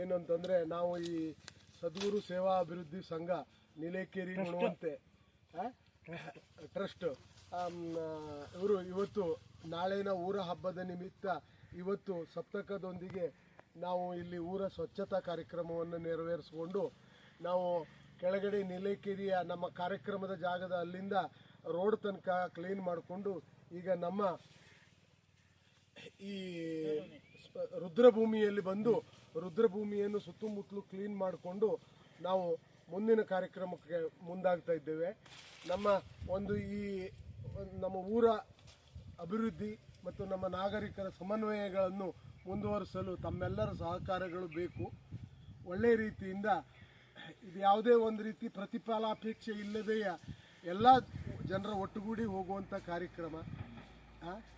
ಏನು ಅಂತಂದರೆ, ನಾವು ಈ ಸದ್ಗುರು ಸೇವಾ ಅಭಿವೃದ್ಧಿ ಸಂಘ ನೀಲೇಕೇರಿ ಗುಣವಂತೆ ಟ್ರಸ್ಟ್ ಇವರು ಇವತ್ತು ನಾಳಿನ ಊರ ಹಬ್ಬದ ನಿಮಿತ್ತ ಇವತ್ತು ಸಪ್ತಕದೊಂದಿಗೆ ನಾವು ಇಲ್ಲಿ ಊರ ಸ್ವಚ್ಛತಾ ಕಾರ್ಯಕ್ರಮವನ್ನು ನೆರವೇರಿಸಿಕೊಂಡು ನಾವು ಕೆಳಗಡೆ ನೀಲೇಕೇರಿಯ ನಮ್ಮ ಕಾರ್ಯಕ್ರಮದ ಜಾಗದ ಅಲ್ಲಿಂದ ರೋಡ್ ತನಕ ಕ್ಲೀನ್ ಮಾಡಿಕೊಂಡು ಈಗ ನಮ್ಮ ಈ ರುದ್ರಭೂಮಿಯಲ್ಲಿ ಬಂದು ರುದ್ರಭೂಮಿಯನ್ನು ಸುತ್ತಮುತ್ತಲು ಕ್ಲೀನ್ ಮಾಡಿಕೊಂಡು ನಾವು ಮುಂದಿನ ಕಾರ್ಯಕ್ರಮಕ್ಕೆ ಮುಂದಾಗ್ತಾ ಇದ್ದೇವೆ. ನಮ್ಮ ಊರ ಅಭಿವೃದ್ಧಿ ಮತ್ತು ನಮ್ಮ ನಾಗರಿಕರ ಸಮನ್ವಯಗಳನ್ನು ಮುಂದುವರಿಸಲು ತಮ್ಮೆಲ್ಲರ ಸಹಕಾರಗಳು ಬೇಕು. ಒಳ್ಳೆಯ ರೀತಿಯಿಂದ ಇದು ಯಾವುದೇ ಒಂದು ರೀತಿ ಪ್ರತಿಫಲಾಪೇಕ್ಷೆ ಇಲ್ಲದೆಯ ಎಲ್ಲ ಜನರ ಒಟ್ಟುಗೂಡಿ ಹೋಗುವಂಥ ಕಾರ್ಯಕ್ರಮ.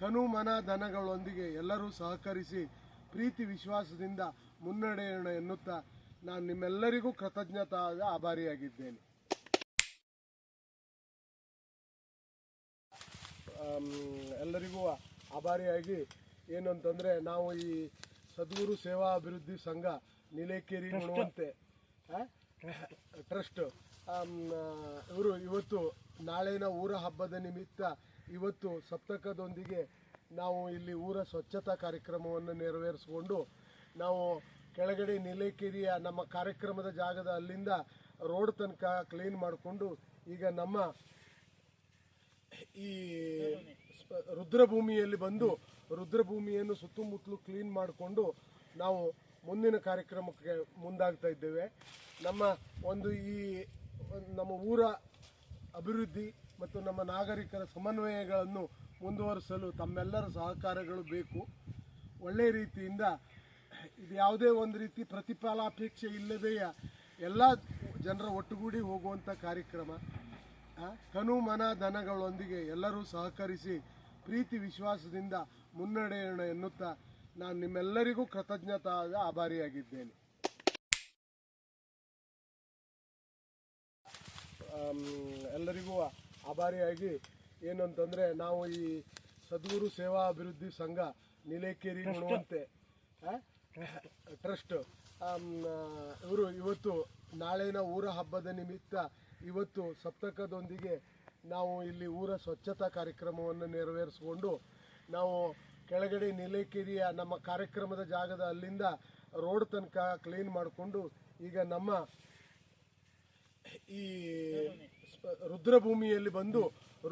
ತನು ಮನ ಧನಗಳೊಂದಿಗೆ ಎಲ್ಲರೂ ಸಹಕರಿಸಿ ಪ್ರೀತಿ ವಿಶ್ವಾಸದಿಂದ ಮುನ್ನಡೆಯೋಣ ಎನ್ನುತ್ತಾ ನಾನು ನಿಮ್ಮೆಲ್ಲರಿಗೂ ಕೃತಜ್ಞತಾದ ಆಭಾರಿಯಾಗಿದ್ದೇನೆ. ಎಲ್ಲರಿಗೂ ಆಭಾರಿಯಾಗಿ ಏನು ಅಂತಂದರೆ, ನಾವು ಈ ಸದ್ಗುರು ಸೇವಾ ಅಭಿವೃದ್ಧಿ ಸಂಘ ನೀಲೇಕೇರಿ ಗುಣವಂತೆ ಟ್ರಸ್ಟ್ ಇವರು ಇವತ್ತು ನಾಳಿನ ಊರ ಹಬ್ಬದ ನಿಮಿತ್ತ ಇವತ್ತು ಸಪ್ತಕದೊಂದಿಗೆ ನಾವು ಇಲ್ಲಿ ಊರ ಸ್ವಚ್ಛತಾ ಕಾರ್ಯಕ್ರಮವನ್ನು ನೆರವೇರಿಸಿಕೊಂಡು ನಾವು ಕೆಳಗಡೆ ನೀಲೇಕೇರಿಯ ನಮ್ಮ ಕಾರ್ಯಕ್ರಮದ ಜಾಗದ ಅಲ್ಲಿಂದ ರೋಡ್ ತನಕ ಕ್ಲೀನ್ ಮಾಡಿಕೊಂಡು ಈಗ ನಮ್ಮ ಈ ರುದ್ರಭೂಮಿಯಲ್ಲಿ ಬಂದು ರುದ್ರಭೂಮಿಯನ್ನು ಸುತ್ತಮುತ್ತಲು ಕ್ಲೀನ್ ಮಾಡಿಕೊಂಡು ನಾವು ಮುಂದಿನ ಕಾರ್ಯಕ್ರಮಕ್ಕೆ ಮುಂದಾಗ್ತಾ ಇದ್ದೇವೆ. ನಮ್ಮ ಊರ ಅಭಿವೃದ್ಧಿ ಮತ್ತು ನಮ್ಮ ನಾಗರಿಕರ ಸಮನ್ವಯಗಳನ್ನು ಮುಂದುವರಿಸಲು ತಮ್ಮೆಲ್ಲರ ಸಹಕಾರಗಳು ಬೇಕು. ಒಳ್ಳೆಯ ರೀತಿಯಿಂದ ಇದು ಯಾವುದೇ ಒಂದು ರೀತಿ ಪ್ರತಿಫಲಾಪೇಕ್ಷೆ ಇಲ್ಲದೆಯ ಎಲ್ಲ ಜನರ ಒಟ್ಟುಗೂಡಿ ಹೋಗುವಂಥ ಕಾರ್ಯಕ್ರಮ. ತನು ಮನ ಧನಗಳೊಂದಿಗೆ ಎಲ್ಲರೂ ಸಹಕರಿಸಿ ಪ್ರೀತಿ ವಿಶ್ವಾಸದಿಂದ ಮುನ್ನಡೆಯೋಣ ಎನ್ನುತ್ತಾ ನಾನು ನಿಮ್ಮೆಲ್ಲರಿಗೂ ಕೃತಜ್ಞತಾದ ಆಭಾರಿಯಾಗಿದ್ದೇನೆ. ಎಲ್ಲರಿಗೂ ಆಭಾರಿಯಾಗಿ ಏನು ಅಂತಂದರೆ, ನಾವು ಈ ಸದ್ಗುರು ಸೇವಾ ಅಭಿವೃದ್ಧಿ ಸಂಘ ನೀಲೇಕೇರಿ ಗುಣವಂತೆ ಟ್ರಸ್ಟ್ ಇವರು ಇವತ್ತು ನಾಳಿನ ಊರ ಹಬ್ಬದ ನಿಮಿತ್ತ ಇವತ್ತು ಸಪ್ತಕದೊಂದಿಗೆ ನಾವು ಇಲ್ಲಿ ಊರ ಸ್ವಚ್ಛತಾ ಕಾರ್ಯಕ್ರಮವನ್ನು ನೆರವೇರಿಸಿಕೊಂಡು ನಾವು ಕೆಳಗಡೆ ನೀಲೇಕೇರಿಯ ನಮ್ಮ ಕಾರ್ಯಕ್ರಮದ ಜಾಗದ ಅಲ್ಲಿಂದ ರೋಡ್ ತನಕ ಕ್ಲೀನ್ ಮಾಡಿಕೊಂಡು ಈಗ ನಮ್ಮ ಈ ರುದ್ರಭೂಮಿಯಲ್ಲಿ ಬಂದು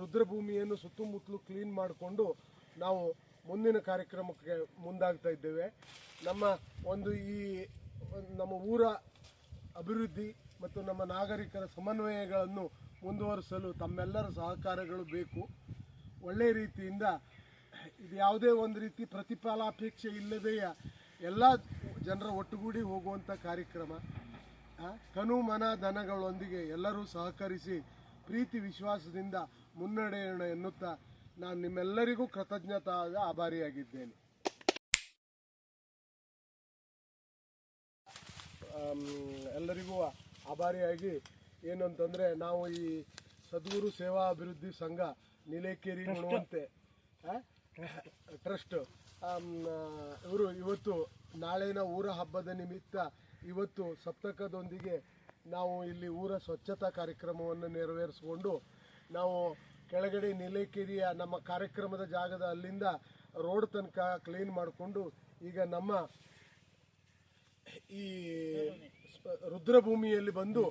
ರುದ್ರಭೂಮಿಯನ್ನು ಸುತ್ತಮುತ್ತಲು ಕ್ಲೀನ್ ಮಾಡಿಕೊಂಡು ನಾವು ಮುಂದಿನ ಕಾರ್ಯಕ್ರಮಕ್ಕೆ ಮುಂದಾಗ್ತಾ ಇದ್ದೇವೆ. ನಮ್ಮ ಊರ ಅಭಿವೃದ್ಧಿ ಮತ್ತು ನಮ್ಮ ನಾಗರಿಕರ ಸಮನ್ವಯಗಳನ್ನು ಮುಂದುವರಿಸಲು ತಮ್ಮೆಲ್ಲರ ಸಹಕಾರಗಳು ಬೇಕು. ಒಳ್ಳೆಯ ರೀತಿಯಿಂದ ಇದು ಯಾವುದೇ ಒಂದು ರೀತಿ ಪ್ರತಿಫಲಾಪೇಕ್ಷೆ ಇಲ್ಲದೆಯ ಎಲ್ಲ ಜನರ ಒಟ್ಟುಗೂಡಿ ಹೋಗುವಂಥ ಕಾರ್ಯಕ್ರಮ. ತನು ಮನ ಧನಗಳೊಂದಿಗೆ ಎಲ್ಲರೂ ಸಹಕರಿಸಿ ಪ್ರೀತಿ ವಿಶ್ವಾಸದಿಂದ ಮುನ್ನಡೆಯೋಣ ಎನ್ನುತ್ತಾ ನಾನು ನಿಮ್ಮೆಲ್ಲರಿಗೂ ಕೃತಜ್ಞತಾದ ಆಭಾರಿಯಾಗಿದ್ದೇನೆ. ಎಲ್ಲರಿಗೂ ಆಭಾರಿಯಾಗಿ ಏನು ಅಂತಂದರೆ, ನಾವು ಈ ಸದ್ಗುರು ಸೇವಾ ಅಭಿವೃದ್ಧಿ ಸಂಘ ನೀಲೇಕೇರಿ ಗುಣವಂತೆ ಟ್ರಸ್ಟ್ ಇವರು ಇವತ್ತು ನಾಳಿನ ಊರ ಹಬ್ಬದ ನಿಮಿತ್ತ ಇವತ್ತು ಸಪ್ತಕದೊಂದಿಗೆ ನಾವು ಇಲ್ಲಿ ಊರ ಸ್ವಚ್ಛತಾ ಕಾರ್ಯಕ್ರಮವನ್ನು ನೆರವೇರಿಸಿಕೊಂಡು ನಾವು ಕೆಳಗಡೆ ನೀಲೇಕೇರಿಯ ನಮ್ಮ ಕಾರ್ಯಕ್ರಮದ ಜಾಗದ ಅಲ್ಲಿಂದ ರೋಡ್ ತನಕ ಕ್ಲೀನ್ ಮಾಡಿಕೊಂಡು ಈಗ ನಮ್ಮ ಈ ರುದ್ರಭೂಮಿಯಲ್ಲಿ ಬಂದು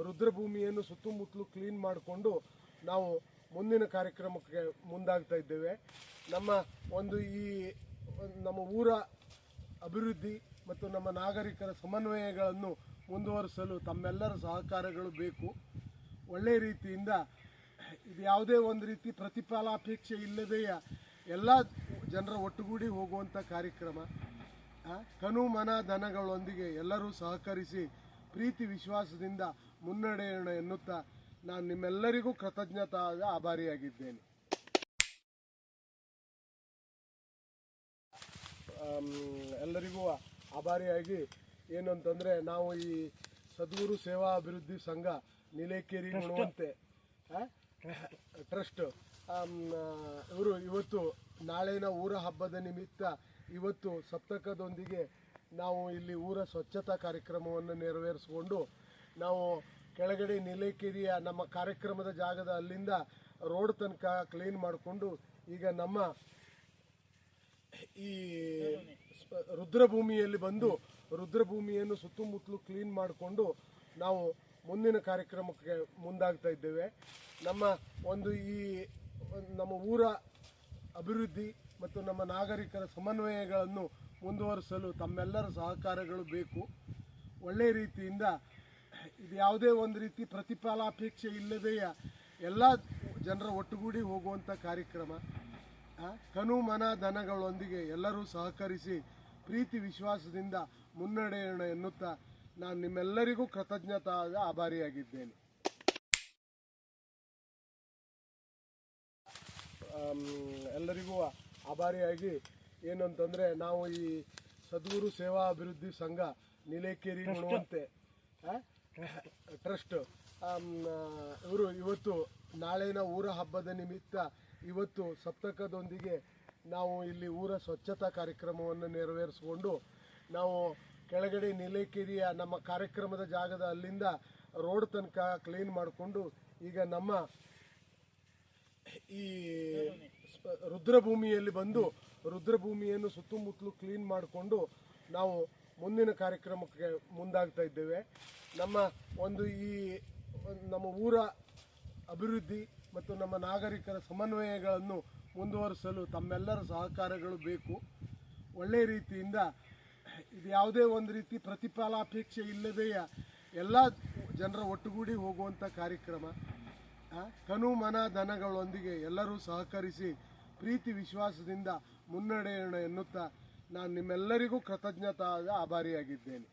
ರುದ್ರಭೂಮಿಯನ್ನು ಸುತ್ತಮುತ್ತಲು ಕ್ಲೀನ್ ಮಾಡಿಕೊಂಡು ನಾವು ಮುಂದಿನ ಕಾರ್ಯಕ್ರಮಕ್ಕೆ ಮುಂದಾಗ್ತಾ ಇದ್ದೇವೆ. ನಮ್ಮ ಊರ ಅಭಿವೃದ್ಧಿ ಮತ್ತು ನಮ್ಮ ನಾಗರಿಕರ ಸಮನ್ವಯಗಳನ್ನು ಮುಂದುವರಿಸಲು ತಮ್ಮೆಲ್ಲರ ಸಹಕಾರಗಳು ಬೇಕು. ಒಳ್ಳೆಯ ರೀತಿಯಿಂದ ಇದು ಯಾವುದೇ ಒಂದು ರೀತಿ ಪ್ರತಿಫಲಾಪೇಕ್ಷೆ ಇಲ್ಲದೆಯ ಎಲ್ಲ ಜನರ ಒಟ್ಟುಗೂಡಿ ಹೋಗುವಂಥ ಕಾರ್ಯಕ್ರಮ. ತನು ಮನ ಧನಗಳೊಂದಿಗೆ ಎಲ್ಲರೂ ಸಹಕರಿಸಿ ಪ್ರೀತಿ ವಿಶ್ವಾಸದಿಂದ ಮುನ್ನಡೆಯೋಣ ಎನ್ನುತ್ತಾ ನಾನು ನಿಮ್ಮೆಲ್ಲರಿಗೂ ಕೃತಜ್ಞತಾ ಆಭಾರಿಯಾಗಿದ್ದೇನೆ. ಎಲ್ಲರಿಗೂ ಆಭಾರಿಯಾಗಿ ಏನು ಅಂತಂದರೆ, ನಾವು ಈ ಸದ್ಗುರು ಸೇವಾ ಅಭಿವೃದ್ಧಿ ಸಂಘ ನೀಲೇಕೇರಿ ಗುಣವಂತೆ ಟ್ರಸ್ಟ್ ಇವರು ಇವತ್ತು ನಾಳಿನ ಊರ ಹಬ್ಬದ ನಿಮಿತ್ತ ಇವತ್ತು ಸಪ್ತಕದೊಂದಿಗೆ ನಾವು ಇಲ್ಲಿ ಊರ ಸ್ವಚ್ಛತಾ ಕಾರ್ಯಕ್ರಮವನ್ನು ನೆರವೇರಿಸಿಕೊಂಡು ನಾವು ಕೆಳಗಡೆ ನೀಲೇಕೇರಿಯ ನಮ್ಮ ಕಾರ್ಯಕ್ರಮದ ಜಾಗದ ಅಲ್ಲಿಂದ ರೋಡ್ ತನಕ ಕ್ಲೀನ್ ಮಾಡಿಕೊಂಡು ಈಗ ನಮ್ಮ ಈ ರುದ್ರಭೂಮಿಯಲ್ಲಿ ಬಂದು ರುದ್ರಭೂಮಿಯನ್ನು ಸುತ್ತಮುತ್ತಲು ಕ್ಲೀನ್ ಮಾಡಿಕೊಂಡು ನಾವು ಮುಂದಿನ ಕಾರ್ಯಕ್ರಮಕ್ಕೆ ಮುಂದಾಗ್ತಾ ಇದ್ದೇವೆ. ನಮ್ಮ ಊರ ಅಭಿವೃದ್ಧಿ ಮತ್ತು ನಮ್ಮ ನಾಗರಿಕರ ಸಮನ್ವಯಗಳನ್ನು ಮುಂದುವರಿಸಲು ತಮ್ಮೆಲ್ಲರ ಸಹಕಾರಗಳು ಬೇಕು. ಒಳ್ಳೆಯ ರೀತಿಯಿಂದ ಇದು ಯಾವುದೇ ಒಂದು ರೀತಿ ಪ್ರತಿಫಲಾಪೇಕ್ಷೆ ಇಲ್ಲದೆಯ ಎಲ್ಲ ಜನರ ಒಟ್ಟುಗೂಡಿ ಹೋಗುವಂಥ ಕಾರ್ಯಕ್ರಮ. ಕನು ಮನ ಧನಗಳೊಂದಿಗೆ ಎಲ್ಲರೂ ಸಹಕರಿಸಿ ಪ್ರೀತಿ ವಿಶ್ವಾಸದಿಂದ ಮುನ್ನಡೆಯೋಣ ಎನ್ನುತ್ತಾ ನಾನು ನಿಮ್ಮೆಲ್ಲರಿಗೂ ಕೃತಜ್ಞತಾ ಆಭಾರಿಯಾಗಿದ್ದೇನೆ. ಎಲ್ಲರಿಗೂ ಆಭಾರಿಯಾಗಿ ಏನು ಅಂತಂದರೆ, ನಾವು ಈ ಸದ್ಗುರು ಸೇವಾ ಅಭಿವೃದ್ಧಿ ಸಂಘ ನೀಲೇಕೇರಿ ಗುಣವಂತೆ ಟ್ರಸ್ಟ್ ಇವರು ಇವತ್ತು ನಾಳಿನ ಊರ ಹಬ್ಬದ ನಿಮಿತ್ತ ಇವತ್ತು ಸಪ್ತಕದೊಂದಿಗೆ ನಾವು ಇಲ್ಲಿ ಊರ ಸ್ವಚ್ಛತಾ ಕಾರ್ಯಕ್ರಮವನ್ನು ನೆರವೇರಿಸಿಕೊಂಡು ನಾವು ಕೆಳಗಡೆ ನೀಲೇಕೇರಿಯ ನಮ್ಮ ಕಾರ್ಯಕ್ರಮದ ಜಾಗದ ಅಲ್ಲಿಂದ ರೋಡ್ ತನಕ ಕ್ಲೀನ್ ಮಾಡಿಕೊಂಡು ಈಗ ನಮ್ಮ ಈ ರುದ್ರಭೂಮಿಯಲ್ಲಿ ಬಂದು ರುದ್ರಭೂಮಿಯನ್ನು ಸುತ್ತಮುತ್ತಲು ಕ್ಲೀನ್ ಮಾಡಿಕೊಂಡು ನಾವು ಮುಂದಿನ ಕಾರ್ಯಕ್ರಮಕ್ಕೆ ಮುಂದಾಗ್ತಾ ಇದ್ದೇವೆ. ನಮ್ಮ ಊರ ಅಭಿವೃದ್ಧಿ ಮತ್ತು ನಮ್ಮ ನಾಗರಿಕರ ಸಮನ್ವಯಗಳನ್ನು ಮುಂದುವರಿಸಲು ತಮ್ಮೆಲ್ಲರ ಸಹಕಾರಗಳು ಬೇಕು. ಒಳ್ಳೆಯ ರೀತಿಯಿಂದ ಇದು ಯಾವುದೇ ಒಂದು ರೀತಿ ಪ್ರತಿಫಲಾಪೇಕ್ಷೆ ಇಲ್ಲದೆಯ ಎಲ್ಲ ಜನರ ಒಟ್ಟುಗೂಡಿ ಹೋಗುವಂಥ ಕಾರ್ಯಕ್ರಮ. ಕನು ಮನ ಧನಗಳೊಂದಿಗೆ ಎಲ್ಲರೂ ಸಹಕರಿಸಿ ಪ್ರೀತಿ ವಿಶ್ವಾಸದಿಂದ ಮುನ್ನಡೆಯೋಣ ಎನ್ನುತ್ತಾ ನಾನು ನಿಮ್ಮೆಲ್ಲರಿಗೂ ಕೃತಜ್ಞತಾ ಆಭಾರಿಯಾಗಿದ್ದೇನೆ.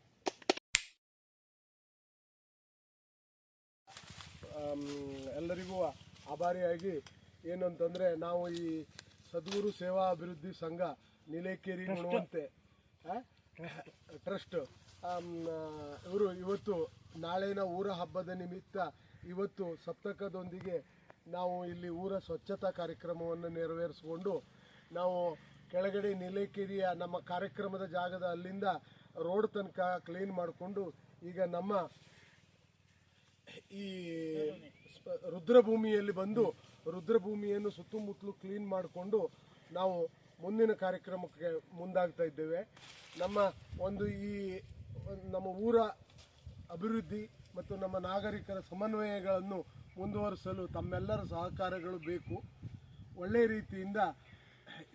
ಎಲ್ಲರಿಗೂ ಆಭಾರಿಯಾಗಿ ಏನು ಅಂತಂದರೆ, ನಾವು ಈ ಸದ್ಗುರು ಸೇವಾ ಅಭಿವೃದ್ಧಿ ಸಂಘ ನೀಲೇಕೇರಿ ಗುಣವಂತೆ ಟ್ರಸ್ಟ್ ಇವರು ಇವತ್ತು ನಾಳಿನ ಊರ ಹಬ್ಬದ ನಿಮಿತ್ತ ಇವತ್ತು ಸಪ್ತಕದೊಂದಿಗೆ ನಾವು ಇಲ್ಲಿ ಊರ ಸ್ವಚ್ಛತಾ ಕಾರ್ಯಕ್ರಮವನ್ನು ನೆರವೇರಿಸಿಕೊಂಡು ನಾವು ಕೆಳಗಡೆ ನೀಲೇಕೇರಿಯ ನಮ್ಮ ಕಾರ್ಯಕ್ರಮದ ಜಾಗದ ಅಲ್ಲಿಂದ ರೋಡ್ ತನಕ ಕ್ಲೀನ್ ಮಾಡಿಕೊಂಡು ಈಗ ನಮ್ಮ ಈ ರುದ್ರಭೂಮಿಯಲ್ಲಿ ಬಂದು ರುದ್ರಭೂಮಿಯನ್ನು ಸುತ್ತಮುತ್ತಲು ಕ್ಲೀನ್ ಮಾಡಿಕೊಂಡು ನಾವು ಮುಂದಿನ ಕಾರ್ಯಕ್ರಮಕ್ಕೆ ಮುಂದಾಗ್ತಾ ಇದ್ದೇವೆ. ನಮ್ಮ ಊರ ಅಭಿವೃದ್ಧಿ ಮತ್ತು ನಮ್ಮ ನಾಗರಿಕರ ಸಮನ್ವಯಗಳನ್ನು ಮುಂದುವರಿಸಲು ತಮ್ಮೆಲ್ಲರ ಸಹಕಾರಗಳು ಬೇಕು. ಒಳ್ಳೆಯ ರೀತಿಯಿಂದ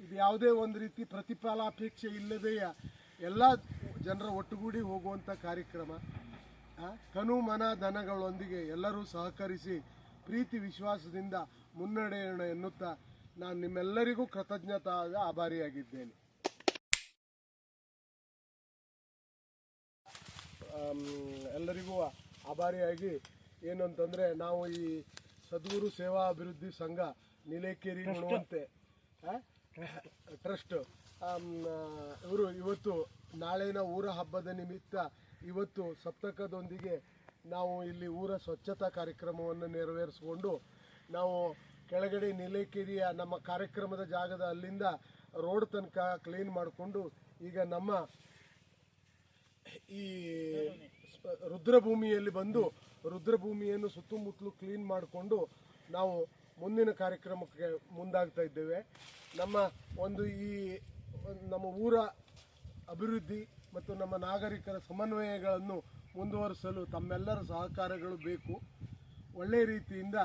ಇದು ಯಾವುದೇ ಒಂದು ರೀತಿ ಪ್ರತಿಫಲಾಪೇಕ್ಷೆ ಇಲ್ಲದೆಯ ಎಲ್ಲ ಜನರ ಒಟ್ಟುಗೂಡಿ ಹೋಗುವಂಥ ಕಾರ್ಯಕ್ರಮ. ಕನು ಮನ ಧನಗಳೊಂದಿಗೆ ಎಲ್ಲರೂ ಸಹಕರಿಸಿ ಪ್ರೀತಿ ವಿಶ್ವಾಸದಿಂದ ಮುನ್ನಡೆಯೋಣ ಎನ್ನುತ್ತಾ ನಾನು ನಿಮ್ಮೆಲ್ಲರಿಗೂ ಕೃತಜ್ಞತಾ ಆಭಾರಿಯಾಗಿದ್ದೇನೆ. ಎಲ್ಲರಿಗೂ ಆಭಾರಿಯಾಗಿ ಏನು ಅಂತಂದರೆ, ನಾವು ಈ ಸದ್ಗುರು ಸೇವಾ ಅಭಿವೃದ್ಧಿ ಸಂಘ ನೀಲೇಕೇರಿ ಗುಣವಂತೆ ಟ್ರಸ್ಟ್ ಇವರು ಇವತ್ತು ನಾಳಿನ ಊರ ಹಬ್ಬದ ನಿಮಿತ್ತ ಇವತ್ತು ಸಪ್ತಕದೊಂದಿಗೆ ನಾವು ಇಲ್ಲಿ ಊರ ಸ್ವಚ್ಛತಾ ಕಾರ್ಯಕ್ರಮವನ್ನು ನೆರವೇರಿಸಿಕೊಂಡು ನಾವು ಕೆಳಗಡೆ ನೀಲೇಕೇರಿಯ ನಮ್ಮ ಕಾರ್ಯಕ್ರಮದ ಜಾಗದ ಅಲ್ಲಿಂದ ರೋಡ್ ತನಕ ಕ್ಲೀನ್ ಮಾಡಿಕೊಂಡು ಈಗ ನಮ್ಮ ಈ ರುದ್ರಭೂಮಿಯಲ್ಲಿ ಬಂದು ರುದ್ರಭೂಮಿಯನ್ನು ಸುತ್ತಮುತ್ತಲು ಕ್ಲೀನ್ ಮಾಡಿಕೊಂಡು ನಾವು ಮುಂದಿನ ಕಾರ್ಯಕ್ರಮಕ್ಕೆ ಮುಂದಾಗ್ತಾ ಇದ್ದೇವೆ. ನಮ್ಮ ಊರ ಅಭಿವೃದ್ಧಿ ಮತ್ತು ನಮ್ಮ ನಾಗರಿಕರ ಸಮನ್ವಯಗಳನ್ನು ಮುಂದುವರಿಸಲು ತಮ್ಮೆಲ್ಲರ ಸಹಕಾರಗಳು ಬೇಕು. ಒಳ್ಳೆಯ ರೀತಿಯಿಂದ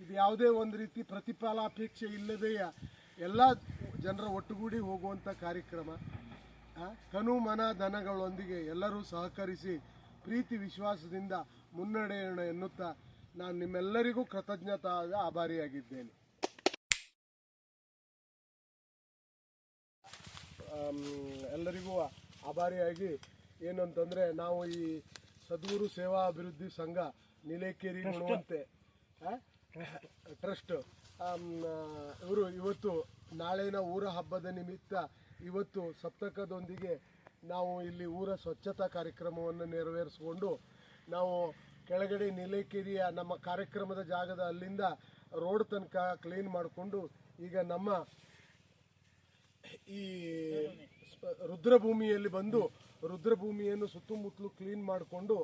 ಇದು ಯಾವುದೇ ಒಂದು ರೀತಿ ಪ್ರತಿಫಲಾಪೇಕ್ಷೆ ಇಲ್ಲದೆಯ ಎಲ್ಲ ಜನರ ಒಟ್ಟುಗೂಡಿ ಹೋಗುವಂಥ ಕಾರ್ಯಕ್ರಮ. ಕನು ಮನ ಧನಗಳೊಂದಿಗೆ ಎಲ್ಲರೂ ಸಹಕರಿಸಿ ಪ್ರೀತಿ ವಿಶ್ವಾಸದಿಂದ ಮುನ್ನಡೆಯೋಣ ಎನ್ನುತ್ತಾ ನಾನು ನಿಮ್ಮೆಲ್ಲರಿಗೂ ಕೃತಜ್ಞತಾ ಆಭಾರಿಯಾಗಿದ್ದೇನೆ. ಎಲ್ಲರಿಗೂ ಆಭಾರಿಯಾಗಿ ಏನು ಅಂತಂದರೆ, ನಾವು ಈ ಸದ್ಗುರು ಸೇವಾ ಅಭಿವೃದ್ಧಿ ಸಂಘ ನೀಲೇಕೇರಿ ಗುಣವಂತೆ ಟ್ರಸ್ಟ್ ಇವರು ಇವತ್ತು ನಾಳಿನ ಊರ ಹಬ್ಬದ ನಿಮಿತ್ತ ಇವತ್ತು ಸಪ್ತಕದೊಂದಿಗೆ ನಾವು ಇಲ್ಲಿ ಊರ ಸ್ವಚ್ಛತಾ ಕಾರ್ಯಕ್ರಮವನ್ನು ನೆರವೇರಿಸಿಕೊಂಡು ನಾವು ಕೆಳಗಡೆ ನೀಲೇಕೇರಿಯ ನಮ್ಮ ಕಾರ್ಯಕ್ರಮದ ಜಾಗದ ಅಲ್ಲಿಂದ ರೋಡ್ ತನಕ ಕ್ಲೀನ್ ಮಾಡಿಕೊಂಡು ಈಗ ನಮ್ಮ ಈ ರುದ್ರಭೂಮಿಯಲ್ಲಿ ಬಂದು ರುದ್ರಭೂಮಿಯನ್ನು ಸುತ್ತಮುತ್ತಲು ಕ್ಲೀನ್ ಮಾಡಿಕೊಂಡು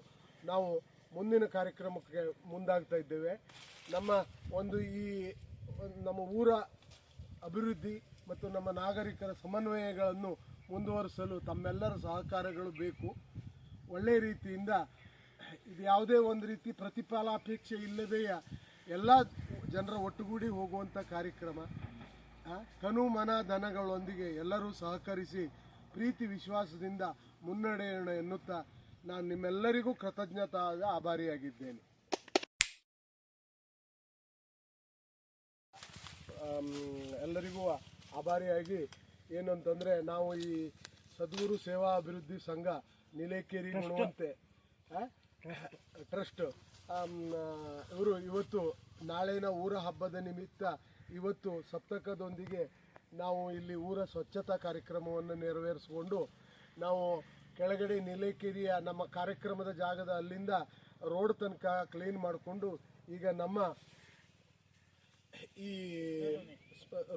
ನಾವು ಮುಂದಿನ ಕಾರ್ಯಕ್ರಮಕ್ಕೆ ಮುಂದಾಗ್ತಾ ಇದ್ದೇವೆ. ನಮ್ಮ ನಮ್ಮ ಊರ ಅಭಿವೃದ್ಧಿ ಮತ್ತು ನಮ್ಮ ನಾಗರಿಕರ ಸಮನ್ವಯಗಳನ್ನು ಮುಂದುವರಿಸಲು ತಮ್ಮೆಲ್ಲರ ಸಹಕಾರಗಳು ಬೇಕು. ಒಳ್ಳೆಯ ರೀತಿಯಿಂದ ಇದು ಯಾವುದೇ ಒಂದು ರೀತಿ ಪ್ರತಿಫಲಾಪೇಕ್ಷೆ ಇಲ್ಲದೆಯ ಎಲ್ಲ ಜನರ ಒಟ್ಟುಗೂಡಿ ಹೋಗುವಂಥ ಕಾರ್ಯಕ್ರಮ. ಕನು ಮನ ಧನಗಳೊಂದಿಗೆ ಎಲ್ಲರೂ ಸಹಕರಿಸಿ ಪ್ರೀತಿ ವಿಶ್ವಾಸದಿಂದ ಮುನ್ನಡೆಯೋಣ ಎನ್ನುತ್ತಾ ನಾನು ನಿಮ್ಮೆಲ್ಲರಿಗೂ ಕೃತಜ್ಞತಾದ ಆಭಾರಿಯಾಗಿದ್ದೇನೆ. ಎಲ್ಲರಿಗೂ ಆಭಾರಿಯಾಗಿ ಏನು ಅಂತಂದರೆ ನಾವು ಈ ಸದ್ಗುರು ಸೇವಾ ಅಭಿವೃದ್ಧಿ ಸಂಘ ನೀಲೇಕೇರಿ ಗುಣವಂತೆ ಟ್ರಸ್ಟ್ ಇವರು ಇವತ್ತು ನಾಳಿನ ಊರ ಹಬ್ಬದ ನಿಮಿತ್ತ ಇವತ್ತು ಸಪ್ತಕದೊಂದಿಗೆ ನಾವು ಇಲ್ಲಿ ಊರ ಸ್ವಚ್ಛತಾ ಕಾರ್ಯಕ್ರಮವನ್ನು ನೆರವೇರಿಸಿಕೊಂಡು ನಾವು ಕೆಳಗಡೆ ನೀಲೇಕೇರಿಯ ನಮ್ಮ ಕಾರ್ಯಕ್ರಮದ ಜಾಗದ ಅಲ್ಲಿಂದ ರೋಡ್ ತನಕ ಕ್ಲೀನ್ ಮಾಡಿಕೊಂಡು ಈಗ ನಮ್ಮ ಈ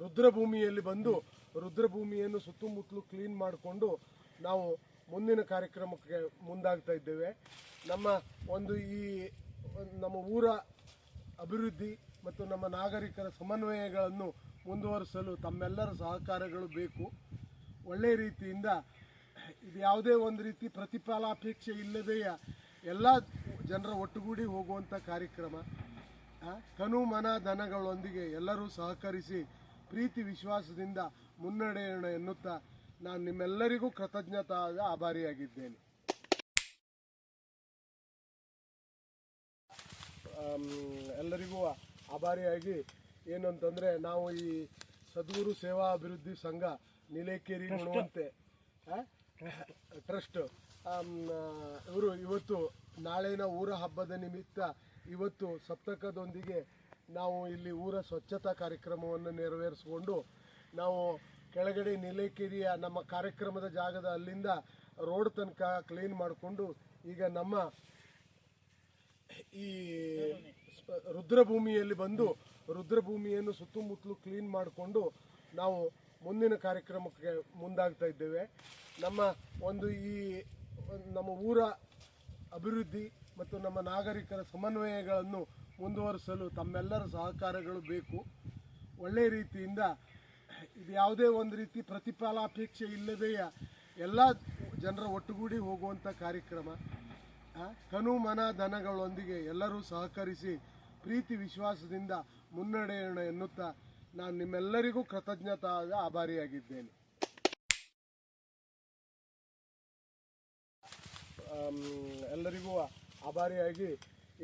ರುದ್ರಭೂಮಿಯಲ್ಲಿ ಬಂದು ರುದ್ರಭೂಮಿಯನ್ನು ಸುತ್ತಮುತ್ತಲು ಕ್ಲೀನ್ ಮಾಡಿಕೊಂಡು ನಾವು ಮುಂದಿನ ಕಾರ್ಯಕ್ರಮಕ್ಕೆ ಮುಂದಾಗ್ತಾ ಇದ್ದೇವೆ. ನಮ್ಮ ಊರ ಅಭಿವೃದ್ಧಿ ಮತ್ತು ನಮ್ಮ ನಾಗರಿಕರ ಸಮನ್ವಯಗಳನ್ನು ಮುಂದುವರಿಸಲು ತಮ್ಮೆಲ್ಲರ ಸಹಕಾರಗಳು ಬೇಕು. ಒಳ್ಳೆಯ ರೀತಿಯಿಂದ ಇದು ಯಾವುದೇ ಒಂದು ರೀತಿ ಪ್ರತಿಫಲಾಪೇಕ್ಷೆ ಇಲ್ಲದೆಯ ಎಲ್ಲ ಜನರ ಒಟ್ಟುಗೂಡಿ ಹೋಗುವಂಥ ಕಾರ್ಯಕ್ರಮ. ಕನು ಮನ ಧನಗಳೊಂದಿಗೆ ಎಲ್ಲರೂ ಸಹಕರಿಸಿ ಪ್ರೀತಿ ವಿಶ್ವಾಸದಿಂದ ಮುನ್ನಡೆಯೋಣ ಎನ್ನುತ್ತಾ ನಾನು ನಿಮ್ಮೆಲ್ಲರಿಗೂ ಕೃತಜ್ಞತಾದ ಆಭಾರಿಯಾಗಿದ್ದೇನೆ. ಎಲ್ಲರಿಗೂ ಆಭಾರಿಯಾಗಿ ಏನು ಅಂತಂದರೆ ನಾವು ಈ ಸದ್ಗುರು ಸೇವಾ ಅಭಿವೃದ್ಧಿ ಸಂಘ ನೀಲೇಕೇರಿ ಗುಣವಂತೆ ಟ್ರಸ್ಟ್ ಇವರು ಇವತ್ತು ನಾಳಿನ ಊರ ಹಬ್ಬದ ನಿಮಿತ್ತ ಇವತ್ತು ಸಪ್ತಕದೊಂದಿಗೆ ನಾವು ಇಲ್ಲಿ ಊರ ಸ್ವಚ್ಛತಾ ಕಾರ್ಯಕ್ರಮವನ್ನು ನೆರವೇರಿಸಿಕೊಂಡು ನಾವು ಕೆಳಗಡೆ ನೀಲೇಕೇರಿಯ ನಮ್ಮ ಕಾರ್ಯಕ್ರಮದ ಜಾಗದ ಅಲ್ಲಿಂದ ರೋಡ್ ತನಕ ಕ್ಲೀನ್ ಮಾಡಿಕೊಂಡು ಈಗ ನಮ್ಮ ಈ ರುದ್ರಭೂಮಿಯಲ್ಲಿ ಬಂದು ರುದ್ರಭೂಮಿಯನ್ನು ಸುತ್ತಮುತ್ತಲು ಕ್ಲೀನ್ ಮಾಡಿಕೊಂಡು ನಾವು ಮುಂದಿನ ಕಾರ್ಯಕ್ರಮಕ್ಕೆ ಮುಂದಾಗ್ತಾ ಇದ್ದೇವೆ. ನಮ್ಮ ಊರ ಅಭಿವೃದ್ಧಿ ಮತ್ತು ನಮ್ಮ ನಾಗರಿಕರ ಸಮನ್ವಯಗಳನ್ನು ಮುಂದುವರಿಸಲು ತಮ್ಮೆಲ್ಲರ ಸಹಕಾರಗಳು ಬೇಕು. ಒಳ್ಳೆಯ ರೀತಿಯಿಂದ ಇದು ಯಾವುದೇ ಒಂದು ರೀತಿ ಪ್ರತಿಫಲಾಪೇಕ್ಷೆ ಇಲ್ಲದೆಯ ಎಲ್ಲ ಜನರ ಒಟ್ಟುಗೂಡಿ ಹೋಗುವಂಥ ಕಾರ್ಯಕ್ರಮ. ಕನು ಮನ ಧನಗಳೊಂದಿಗೆ ಎಲ್ಲರೂ ಸಹಕರಿಸಿ ಪ್ರೀತಿ ವಿಶ್ವಾಸದಿಂದ ಮುನ್ನಡೆಯೋಣ ಎನ್ನುತ್ತಾ ನಾನು ನಿಮ್ಮೆಲ್ಲರಿಗೂ ಕೃತಜ್ಞತಾದ ಆಭಾರಿಯಾಗಿದ್ದೇನೆ. ಎಲ್ಲರಿಗೂ ಆಭಾರಿಯಾಗಿ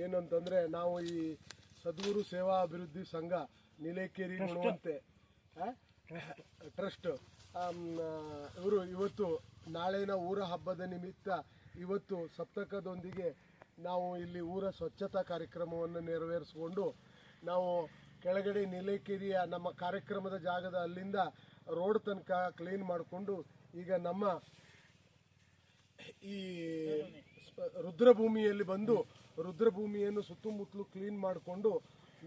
ಏನು ಅಂತಂದರೆ ನಾವು ಈ ಸದ್ಗುರು ಸೇವಾ ಅಭಿವೃದ್ಧಿ ಸಂಘ ನೀಲೇಕೇರಿ ಗುಣವಂತೆ ಟ್ರಸ್ಟ್ ಇವರು ಇವತ್ತು ನಾಳಿನ ಊರ ಹಬ್ಬದ ನಿಮಿತ್ತ ಇವತ್ತು ಸಪ್ತಕದೊಂದಿಗೆ ನಾವು ಇಲ್ಲಿ ಊರ ಸ್ವಚ್ಛತಾ ಕಾರ್ಯಕ್ರಮವನ್ನು ನೆರವೇರಿಸಿಕೊಂಡು ನಾವು ಕೆಳಗಡೆ ನೀಲೇಕೇರಿಯ ನಮ್ಮ ಕಾರ್ಯಕ್ರಮದ ಜಾಗದ ಅಲ್ಲಿಂದ ರೋಡ್ ತನಕ ಕ್ಲೀನ್ ಮಾಡಿಕೊಂಡು ಈಗ ನಮ್ಮ ಈ ರುದ್ರಭೂಮಿಯಲ್ಲಿ ಬಂದು ರುದ್ರಭೂಮಿಯನ್ನು ಸುತ್ತಮುತ್ತಲು ಕ್ಲೀನ್ ಮಾಡಿಕೊಂಡು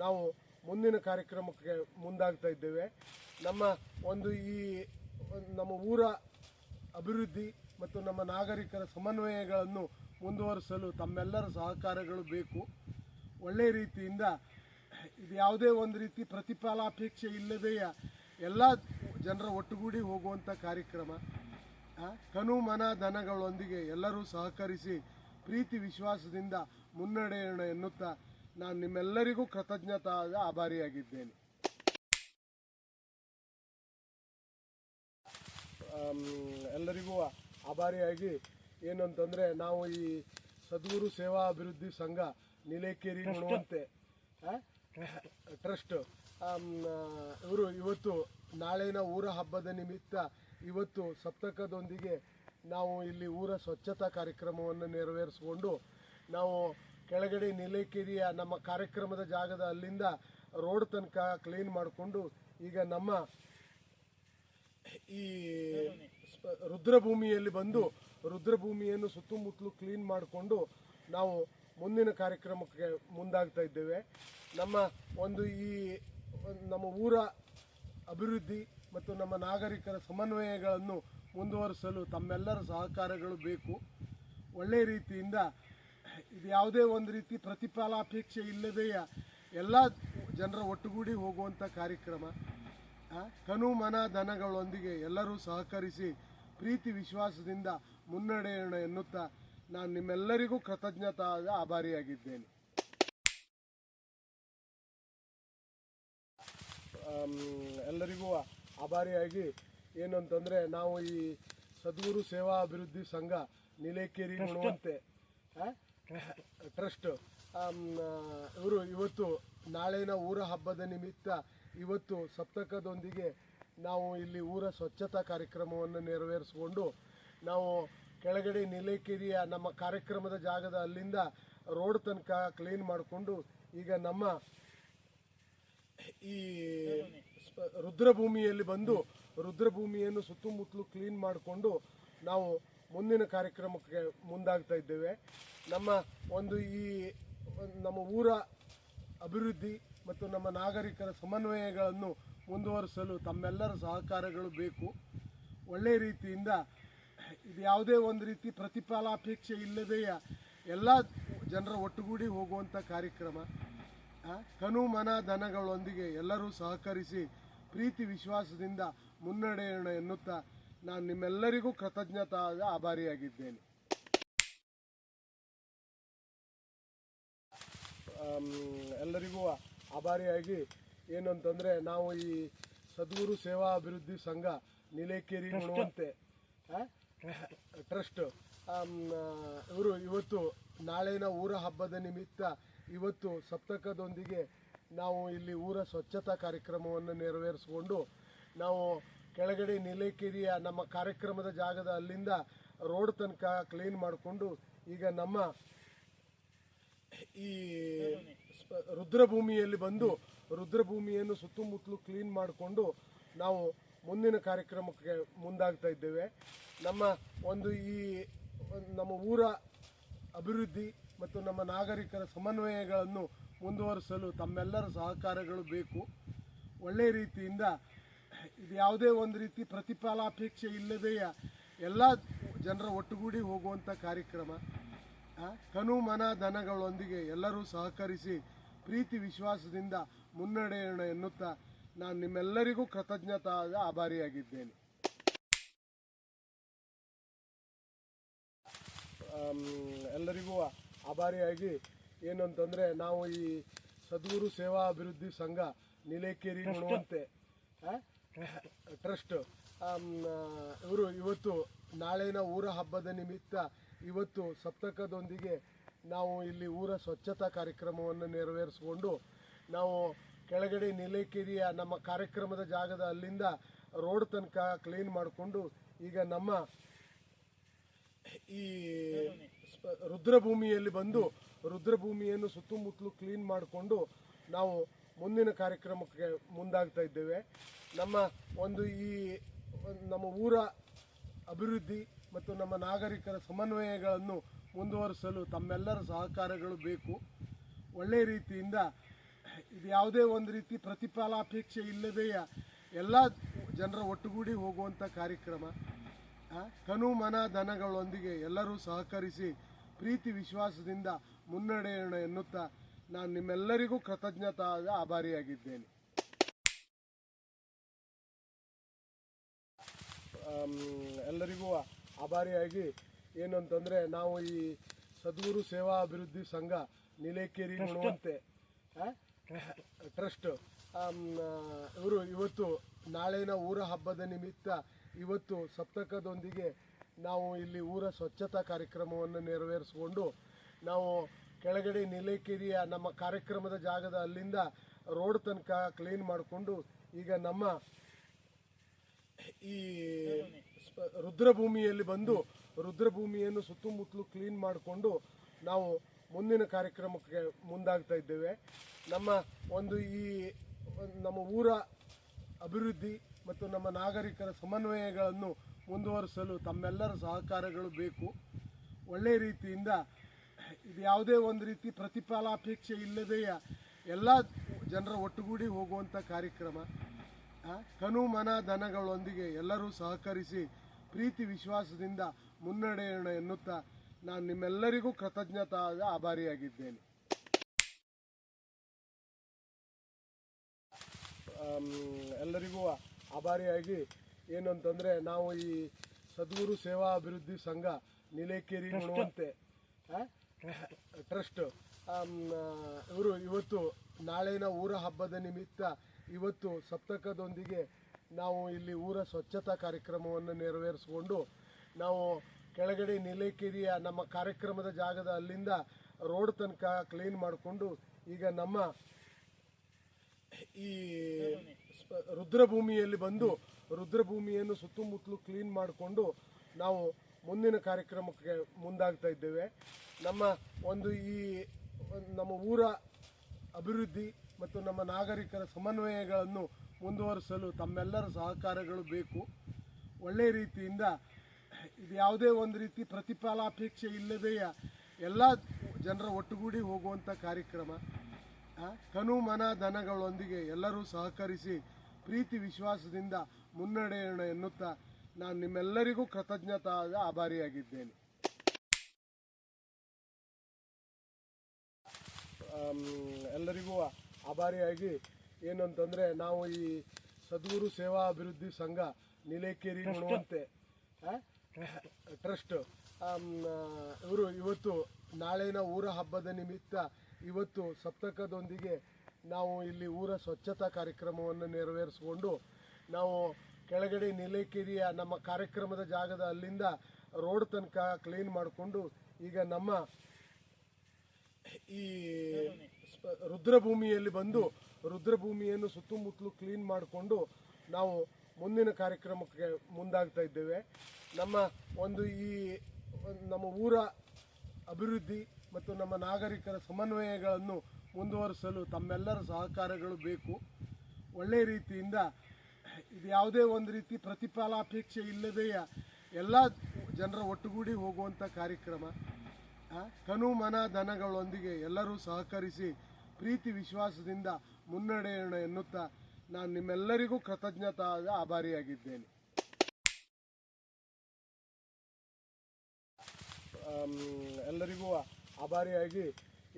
ನಾವು ಮುಂದಿನ ಕಾರ್ಯಕ್ರಮಕ್ಕೆ ಮುಂದಾಗ್ತಾ ಇದ್ದೇವೆ. ನಮ್ಮ ಊರ ಅಭಿವೃದ್ಧಿ ಮತ್ತು ನಮ್ಮ ನಾಗರಿಕರ ಸಮನ್ವಯಗಳನ್ನು ಮುಂದುವರಿಸಲು ತಮ್ಮೆಲ್ಲರ ಸಹಕಾರಗಳು ಬೇಕು. ಒಳ್ಳೆಯ ರೀತಿಯಿಂದ ಇದು ಯಾವುದೇ ಒಂದು ರೀತಿ ಪ್ರತಿಫಲಾಪೇಕ್ಷೆ ಇಲ್ಲದೆಯ ಎಲ್ಲ ಜನರ ಒಟ್ಟುಗೂಡಿ ಹೋಗುವಂಥ ಕಾರ್ಯಕ್ರಮ. ಕನು ಮನ ಧನಗಳೊಂದಿಗೆ ಎಲ್ಲರೂ ಸಹಕರಿಸಿ ಪ್ರೀತಿ ವಿಶ್ವಾಸದಿಂದ ಮುನ್ನಡೆಯೋಣ ಎನ್ನುತ್ತಾ ನಾನು ನಿಮ್ಮೆಲ್ಲರಿಗೂ ಕೃತಜ್ಞತಾದ ಆಭಾರಿಯಾಗಿದ್ದೇನೆ. ಎಲ್ಲರಿಗೂ ಆಭಾರಿಯಾಗಿ ಏನು ಅಂತಂದರೆ ನಾವು ಈ ಸದ್ಗುರು ಸೇವಾ ಅಭಿವೃದ್ಧಿ ಸಂಘ ನೀಲೇಕೇರಿ ಗುಣವಂತೆ ಟ್ರಸ್ಟ್ ಇವರು ಇವತ್ತು ನಾಳಿನ ಊರ ಹಬ್ಬದ ನಿಮಿತ್ತ ಇವತ್ತು ಸಪ್ತಕದೊಂದಿಗೆ ನಾವು ಇಲ್ಲಿ ಊರ ಸ್ವಚ್ಛತಾ ಕಾರ್ಯಕ್ರಮವನ್ನು ನೆರವೇರಿಸಿಕೊಂಡು ನಾವು ಕೆಳಗಡೆ ನೀಲೇಕೆರಿಯ ನಮ್ಮ ಕಾರ್ಯಕ್ರಮದ ಜಾಗದ ಅಲ್ಲಿಂದ ರೋಡ್ ತನಕ ಕ್ಲೀನ್ ಮಾಡಿಕೊಂಡು ಈಗ ನಮ್ಮ ಈ ರುದ್ರಭೂಮಿಯಲ್ಲಿ ಬಂದು ರುದ್ರಭೂಮಿಯನ್ನು ಸುತ್ತಮುತ್ತಲು ಕ್ಲೀನ್ ಮಾಡಿಕೊಂಡು ನಾವು ಮುಂದಿನ ಕಾರ್ಯಕ್ರಮಕ್ಕೆ ಮುಂದಾಗ್ತಾ ಇದ್ದೇವೆ. ನಮ್ಮ ಊರ ಅಭಿವೃದ್ಧಿ ಮತ್ತು ನಮ್ಮ ನಾಗರಿಕರ ಸಮನ್ವಯಗಳನ್ನು ಮುಂದುವರಿಸಲು ತಮ್ಮೆಲ್ಲರ ಸಹಕಾರಗಳು ಬೇಕು. ಒಳ್ಳೆಯ ರೀತಿಯಿಂದ ಇದು ಯಾವುದೇ ಒಂದು ರೀತಿ ಪ್ರತಿಫಲಾಪೇಕ್ಷೆ ಇಲ್ಲದೆಯ ಎಲ್ಲ ಜನರ ಒಟ್ಟುಗೂಡಿ ಹೋಗುವಂಥ ಕಾರ್ಯಕ್ರಮ. ತನು ಮನ ಧನಗಳೊಂದಿಗೆ ಎಲ್ಲರೂ ಸಹಕರಿಸಿ ಪ್ರೀತಿ ವಿಶ್ವಾಸದಿಂದ ಮುನ್ನಡೆಯೋಣ ಎನ್ನುತ್ತಾ ನಾನು ನಿಮ್ಮೆಲ್ಲರಿಗೂ ಕೃತಜ್ಞತಾದ ಆಭಾರಿಯಾಗಿದ್ದೇನೆ. ಎಲ್ಲರಿಗೂ ಆಭಾರಿಯಾಗಿ ಏನು ಅಂತಂದರೆ, ನಾವು ಈ ಸದ್ಗುರು ಸೇವಾ ಅಭಿವೃದ್ಧಿ ಸಂಘ ನೀಲೇಕೆರಿ ಗುಣವಂತೆ ಟ್ರಸ್ಟ್ ಇವರು ಇವತ್ತು ನಾಳಿನ ಊರ ಹಬ್ಬದ ನಿಮಿತ್ತ ಇವತ್ತು ಸಪ್ತಕದೊಂದಿಗೆ ನಾವು ಇಲ್ಲಿ ಊರ ಸ್ವಚ್ಛತಾ ಕಾರ್ಯಕ್ರಮವನ್ನು ನೆರವೇರಿಸಿಕೊಂಡು ನಾವು ಕೆಳಗಡೆ ನೀಲೇಕೆರಿಯ ನಮ್ಮ ಕಾರ್ಯಕ್ರಮದ ಜಾಗದ ಅಲ್ಲಿಂದ ರೋಡ್ ತನಕ ಕ್ಲೀನ್ ಮಾಡಿಕೊಂಡು ಈಗ ನಮ್ಮ ಈ ರುದ್ರಭೂಮಿಯಲ್ಲಿ ಬಂದು ರುದ್ರಭೂಮಿಯನ್ನು ಸುತ್ತಮುತ್ತಲು ಕ್ಲೀನ್ ಮಾಡಿಕೊಂಡು ನಾವು ಮುಂದಿನ ಕಾರ್ಯಕ್ರಮಕ್ಕೆ ಮುಂದಾಗ್ತಾ ಇದ್ದೇವೆ. ನಮ್ಮ ಊರ ಅಭಿವೃದ್ಧಿ ಮತ್ತು ನಮ್ಮ ನಾಗರಿಕರ ಸಮನ್ವಯಗಳನ್ನು ಮುಂದುವರಿಸಲು ತಮ್ಮೆಲ್ಲರ ಸಹಕಾರಗಳು ಬೇಕು. ಒಳ್ಳೆಯ ರೀತಿಯಿಂದ ಇದು ಯಾವುದೇ ಒಂದು ರೀತಿ ಪ್ರತಿಫಲಾಪೇಕ್ಷೆ ಇಲ್ಲದೆಯ ಎಲ್ಲ ಜನರ ಒಟ್ಟುಗೂಡಿ ಹೋಗುವಂಥ ಕಾರ್ಯಕ್ರಮ. ತನು ಮನ ಧನಗಳೊಂದಿಗೆ ಎಲ್ಲರೂ ಸಹಕರಿಸಿ ಪ್ರೀತಿ ವಿಶ್ವಾಸದಿಂದ ಮುನ್ನಡೆಯೋಣ ಎನ್ನುತ್ತಾ ನಾನು ನಿಮ್ಮೆಲ್ಲರಿಗೂ ಕೃತಜ್ಞತಾದ ಆಭಾರಿಯಾಗಿದ್ದೇನೆ. ಎಲ್ಲರಿಗೂ ಆಭಾರಿಯಾಗಿ ಏನು ಅಂತಂದರೆ, ನಾವು ಈ ಸದ್ಗುರು ಸೇವಾ ಅಭಿವೃದ್ಧಿ ಸಂಘ ನೀಲೇಕೆರಿ ಗುಣವಂತೆ ಟ್ರಸ್ಟ್ ಇವರು ಇವತ್ತು ನಾಳಿನ ಊರ ಹಬ್ಬದ ನಿಮಿತ್ತ ಇವತ್ತು ಸಪ್ತಕದೊಂದಿಗೆ ನಾವು ಇಲ್ಲಿ ಊರ ಸ್ವಚ್ಛತಾ ಕಾರ್ಯಕ್ರಮವನ್ನು ನೆರವೇರಿಸಿಕೊಂಡು ನಾವು ಕೆಳಗಡೆ ನೀಲೇಕೆರಿಯ ನಮ್ಮ ಕಾರ್ಯಕ್ರಮದ ಜಾಗದ ಅಲ್ಲಿಂದ ರೋಡ್ ತನಕ ಕ್ಲೀನ್ ಮಾಡಿಕೊಂಡು ಈಗ ನಮ್ಮ ಈ ರುದ್ರಭೂಮಿಯಲ್ಲಿ ಬಂದು ರುದ್ರಭೂಮಿಯನ್ನು ಸುತ್ತಮುತ್ತಲು ಕ್ಲೀನ್ ಮಾಡಿಕೊಂಡು ನಾವು ಮುಂದಿನ ಕಾರ್ಯಕ್ರಮಕ್ಕೆ ಮುಂದಾಗ್ತಾ ಇದ್ದೇವೆ. ನಮ್ಮ ಊರ ಅಭಿವೃದ್ಧಿ ಮತ್ತು ನಮ್ಮ ನಾಗರಿಕರ ಸಮನ್ವಯಗಳನ್ನು ಮುಂದುವರಿಸಲು ತಮ್ಮೆಲ್ಲರ ಸಹಕಾರಗಳು ಬೇಕು. ಒಳ್ಳೆಯ ರೀತಿಯಿಂದ ಇದು ಯಾವುದೇ ಒಂದು ರೀತಿ ಪ್ರತಿಫಲಾಪೇಕ್ಷೆ ಇಲ್ಲದೆಯ ಎಲ್ಲ ಜನರ ಒಟ್ಟುಗೂಡಿ ಹೋಗುವಂಥ ಕಾರ್ಯಕ್ರಮ. ತನು ಮನ ಧನಗಳೊಂದಿಗೆ ಎಲ್ಲರೂ ಸಹಕರಿಸಿ ಪ್ರೀತಿ ವಿಶ್ವಾಸದಿಂದ ಮುನ್ನಡೆಯೋಣ ಎನ್ನುತ್ತಾ ನಾನು ನಿಮ್ಮೆಲ್ಲರಿಗೂ ಕೃತಜ್ಞತಾದ ಆಭಾರಿಯಾಗಿದ್ದೇನೆ. ಎಲ್ಲರಿಗೂ ಆಭಾರಿಯಾಗಿ ಏನು ಅಂತಂದರೆ, ನಾವು ಈ ಸದ್ಗುರು ಸೇವಾ ಅಭಿವೃದ್ಧಿ ಸಂಘ ನೀಲೇಕೆರಿ ಗುಣವಂತೆ ಟ್ರಸ್ಟ್ ಇವರು ಇವತ್ತು ನಾಳಿನ ಊರ ಹಬ್ಬದ ನಿಮಿತ್ತ ಇವತ್ತು ಸಪ್ತಕದೊಂದಿಗೆ ನಾವು ಇಲ್ಲಿ ಊರ ಸ್ವಚ್ಛತಾ ಕಾರ್ಯಕ್ರಮವನ್ನು ನೆರವೇರಿಸಿಕೊಂಡು ನಾವು ಕೆಳಗಡೆ ನೀಲೇಕೆರಿಯ ನಮ್ಮ ಕಾರ್ಯಕ್ರಮದ ಜಾಗದ ಅಲ್ಲಿಂದ ರೋಡ್ ತನಕ ಕ್ಲೀನ್ ಮಾಡಿಕೊಂಡು ಈಗ ನಮ್ಮ ಈ ರುದ್ರಭೂಮಿಯಲ್ಲಿ ಬಂದು ರುದ್ರಭೂಮಿಯನ್ನು ಸುತ್ತಮುತ್ತಲು ಕ್ಲೀನ್ ಮಾಡಿಕೊಂಡು ನಾವು ಮುಂದಿನ ಕಾರ್ಯಕ್ರಮಕ್ಕೆ ಮುಂದಾಗ್ತಾ ಇದ್ದೇವೆ. ನಮ್ಮ ಊರ ಅಭಿವೃದ್ಧಿ ಮತ್ತು ನಮ್ಮ ನಾಗರಿಕರ ಸಮನ್ವಯಗಳನ್ನು ಮುಂದುವರಿಸಲು ತಮ್ಮೆಲ್ಲರ ಸಹಕಾರಗಳು ಬೇಕು. ಒಳ್ಳೆಯ ರೀತಿಯಿಂದ ಇದು ಯಾವುದೇ ಒಂದು ರೀತಿ ಪ್ರತಿಫಲಾಪೇಕ್ಷೆ ಇಲ್ಲದೆಯ ಎಲ್ಲ ಜನರ ಒಟ್ಟುಗೂಡಿ ಹೋಗುವಂಥ ಕಾರ್ಯಕ್ರಮ. ತನು ಮನ ಧನಗಳೊಂದಿಗೆ ಎಲ್ಲರೂ ಸಹಕರಿಸಿ ಪ್ರೀತಿ ವಿಶ್ವಾಸದಿಂದ ಮುನ್ನಡೆಯೋಣ ಎನ್ನುತ್ತಾ ನಾನು ನಿಮ್ಮೆಲ್ಲರಿಗೂ ಕೃತಜ್ಞತಾದ ಆಭಾರಿಯಾಗಿದ್ದೇನೆ. ಎಲ್ಲರಿಗೂ ಆಭಾರಿಯಾಗಿ ಏನು ಅಂತಂದರೆ, ನಾವು ಈ ಸದ್ಗುರು ಸೇವಾ ಅಭಿವೃದ್ಧಿ ಸಂಘ ನೀಲೇಕೆರಿ ಗುಣವಂತೆ ಟ್ರಸ್ಟ್ ಇವರು ಇವತ್ತು ನಾಳಿನ ಊರ ಹಬ್ಬದ ನಿಮಿತ್ತ ಇವತ್ತು ಸಪ್ತಕದೊಂದಿಗೆ ನಾವು ಇಲ್ಲಿ ಊರ ಸ್ವಚ್ಛತಾ ಕಾರ್ಯಕ್ರಮವನ್ನು ನೆರವೇರಿಸಿಕೊಂಡು ನಾವು ಕೆಳಗಡೆ ನೀಲೇಕೆರಿಯ ನಮ್ಮ ಕಾರ್ಯಕ್ರಮದ ಜಾಗದ ಅಲ್ಲಿಂದ ರೋಡ್ ತನಕ ಕ್ಲೀನ್ ಮಾಡಿಕೊಂಡು ಈಗ ನಮ್ಮ ಈ ರುದ್ರಭೂಮಿಯಲ್ಲಿ ಬಂದು ರುದ್ರಭೂಮಿಯನ್ನು ಸುತ್ತಮುತ್ತಲು ಕ್ಲೀನ್ ಮಾಡಿಕೊಂಡು ನಾವು ಮುಂದಿನ ಕಾರ್ಯಕ್ರಮಕ್ಕೆ ಮುಂದಾಗ್ತಾ ಇದ್ದೇವೆ. ನಮ್ಮ ಊರ ಅಭಿವೃದ್ಧಿ ಮತ್ತು ನಮ್ಮ ನಾಗರಿಕರ ಸಮನ್ವಯಗಳನ್ನು ಮುಂದುವರಿಸಲು ತಮ್ಮೆಲ್ಲರ ಸಹಕಾರಗಳು ಬೇಕು. ಒಳ್ಳೆಯ ರೀತಿಯಿಂದ ಇದು ಯಾವುದೇ ಒಂದು ರೀತಿ ಪ್ರತಿಫಲಾಪೇಕ್ಷೆ ಇಲ್ಲದೆಯ ಎಲ್ಲ ಜನರ ಒಟ್ಟುಗೂಡಿ ಹೋಗುವಂಥ ಕಾರ್ಯಕ್ರಮ. ತನು ಮನ ಧನಗಳೊಂದಿಗೆ ಎಲ್ಲರೂ ಸಹಕರಿಸಿ ಪ್ರೀತಿ ವಿಶ್ವಾಸದಿಂದ ಮುನ್ನಡೆಯೋಣ ಎನ್ನುತ್ತಾ ನಾನು ನಿಮ್ಮೆಲ್ಲರಿಗೂ ಕೃತಜ್ಞತಾದ ಆಭಾರಿಯಾಗಿದ್ದೇನೆ. ಎಲ್ಲರಿಗೂ ಆಭಾರಿಯಾಗಿ ಏನು ಅಂತಂದರೆ, ನಾವು ಈ ಸದ್ಗುರು ಸೇವಾ ಅಭಿವೃದ್ಧಿ ಸಂಘ ನೀಲೇಕೇರಿ ಗುಣವಂತೆ ಟ್ರಸ್ಟ್ ಇವರು ಇವತ್ತು ನಾಳಿನ ಊರ ಹಬ್ಬದ ನಿಮಿತ್ತ ಇವತ್ತು ಸಪ್ತಕದೊಂದಿಗೆ ನಾವು ಇಲ್ಲಿ ಊರ ಸ್ವಚ್ಛತಾ ಕಾರ್ಯಕ್ರಮವನ್ನು ನೆರವೇರಿಸಿಕೊಂಡು ನಾವು ಕೆಳಗಡೆ ನೀಲೇಕೇರಿಯ ನಮ್ಮ ಕಾರ್ಯಕ್ರಮದ ಜಾಗದ ಅಲ್ಲಿಂದ ರೋಡ್ ತನಕ ಕ್ಲೀನ್ ಮಾಡಿಕೊಂಡು ಈಗ ನಮ್ಮ ಈ ರುದ್ರಭೂಮಿಯಲ್ಲಿ ಬಂದು ರುದ್ರಭೂಮಿಯನ್ನು ಸುತ್ತಮುತ್ತಲು ಕ್ಲೀನ್ ಮಾಡಿಕೊಂಡು ನಾವು ಮುಂದಿನ ಕಾರ್ಯಕ್ರಮಕ್ಕೆ ಮುಂದಾಗ್ತಾ ಇದ್ದೇವೆ. ನಮ್ಮ ಊರ ಅಭಿವೃದ್ಧಿ ಮತ್ತು ನಮ್ಮ ನಾಗರಿಕರ ಸಮನ್ವಯಗಳನ್ನು ಮುಂದುವರಿಸಲು ತಮ್ಮೆಲ್ಲರ ಸಹಕಾರಗಳು ಬೇಕು. ಒಳ್ಳೆಯ ರೀತಿಯಿಂದ ಇದು ಯಾವುದೇ ಒಂದು ರೀತಿ ಪ್ರತಿಫಲಾಪೇಕ್ಷೆ ಇಲ್ಲದೆಯ ಎಲ್ಲ ಜನರ ಒಟ್ಟುಗೂಡಿ ಹೋಗುವಂಥ ಕಾರ್ಯಕ್ರಮ. ತನು ಮನ ಧನಗಳೊಂದಿಗೆ ಎಲ್ಲರೂ ಸಹಕರಿಸಿ ಪ್ರೀತಿ ವಿಶ್ವಾಸದಿಂದ ಮುನ್ನಡೆಯೋಣ ಎನ್ನುತ್ತಾ ನಾನು ನಿಮ್ಮೆಲ್ಲರಿಗೂ ಕೃತಜ್ಞತಾದ ಆಭಾರಿಯಾಗಿದ್ದೇನೆ. ಎಲ್ಲರಿಗೂ ಆಭಾರಿಯಾಗಿ ಏನು ಅಂತಂದರೆ, ನಾವು ಈ ಸದ್ಗುರು ಸೇವಾ ಅಭಿವೃದ್ಧಿ ಸಂಘ ನೀಲೇಕೇರಿ ಗುಣವಂತೆ ಟ್ರಸ್ಟ್ ಇವರು ಇವತ್ತು ನಾಳಿನ ಊರ ಹಬ್ಬದ ನಿಮಿತ್ತ ಇವತ್ತು ಸಪ್ತಕದೊಂದಿಗೆ ನಾವು ಇಲ್ಲಿ ಊರ ಸ್ವಚ್ಛತಾ ಕಾರ್ಯಕ್ರಮವನ್ನು ನೆರವೇರಿಸಿಕೊಂಡು ನಾವು ಕೆಳಗಡೆ ನೀಲೇಕೇರಿಯ ನಮ್ಮ ಕಾರ್ಯಕ್ರಮದ ಜಾಗದ ಅಲ್ಲಿಂದ ರೋಡ್ ತನಕ ಕ್ಲೀನ್ ಮಾಡಿಕೊಂಡು ಈಗ ನಮ್ಮ ಈ ರುದ್ರಭೂಮಿಯಲ್ಲಿ ಬಂದು ರುದ್ರಭೂಮಿಯನ್ನು ಸುತ್ತಮುತ್ತಲು ಕ್ಲೀನ್ ಮಾಡಿಕೊಂಡು ನಾವು ಮುಂದಿನ ಕಾರ್ಯಕ್ರಮಕ್ಕೆ ಮುಂದಾಗ್ತಾ ಇದ್ದೇವೆ. ನಮ್ಮ ಊರ ಅಭಿವೃದ್ಧಿ ಮತ್ತು ನಮ್ಮ ನಾಗರಿಕರ ಸಮನ್ವಯಗಳನ್ನು ಮುಂದುವರಿಸಲು ತಮ್ಮೆಲ್ಲರ ಸಹಕಾರಗಳು ಬೇಕು. ಒಳ್ಳೆಯ ರೀತಿಯಿಂದ ಇದು ಯಾವುದೇ ಒಂದು ರೀತಿ ಪ್ರತಿಫಲಾಪೇಕ್ಷೆ ಇಲ್ಲದೆಯ ಎಲ್ಲ ಜನರ ಒಟ್ಟುಗೂಡಿ ಹೋಗುವಂಥ ಕಾರ್ಯಕ್ರಮ. ತನು ಮನ ಧನಗಳೊಂದಿಗೆ ಎಲ್ಲರೂ ಸಹಕರಿಸಿ ಪ್ರೀತಿ ವಿಶ್ವಾಸದಿಂದ ಮುನ್ನಡೆಯೋಣ ಎನ್ನುತ್ತಾ ನಾನು ನಿಮ್ಮೆಲ್ಲರಿಗೂ ಕೃತಜ್ಞತಾದ ಆಭಾರಿಯಾಗಿದ್ದೇನೆ. ಎಲ್ಲರಿಗೂ ಆಭಾರಿಯಾಗಿ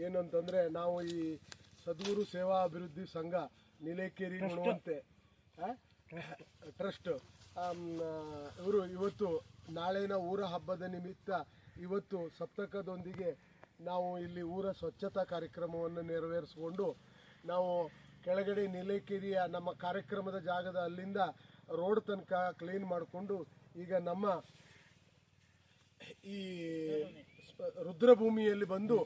ಏನು ಅಂತಂದರೆ, ನಾವು ಈ ಸದ್ಗುರು ಸೇವಾ ಅಭಿವೃದ್ಧಿ ಸಂಘ ನೀಲೇಕೇರಿ ಗುಣವಂತೆ ಟ್ರಸ್ಟ್ ಇವರು ಇವತ್ತು ನಾಳಿನ ಊರ ಹಬ್ಬದ ನಿಮಿತ್ತ ಇವತ್ತು ಸಪ್ತಕದೊಂದಿಗೆ ನಾವು ಇಲ್ಲಿ ಊರ ಸ್ವಚ್ಛತಾ ಕಾರ್ಯಕ್ರಮವನ್ನು ನೆರವೇರಿಸಿಕೊಂಡು ನಾವು ಕೆಳಗಡೆ ನೀಲೇಕೇರಿಯ ನಮ್ಮ ಕಾರ್ಯಕ್ರಮದ ಜಾಗದ ಅಲ್ಲಿಂದ ರೋಡ್ ತನಕ ಕ್ಲೀನ್ ಮಾಡಿಕೊಂಡು ಈಗ ನಮ್ಮ ಈ ರುದ್ರಭೂಮಿಯಲ್ಲಿ ಬಂದು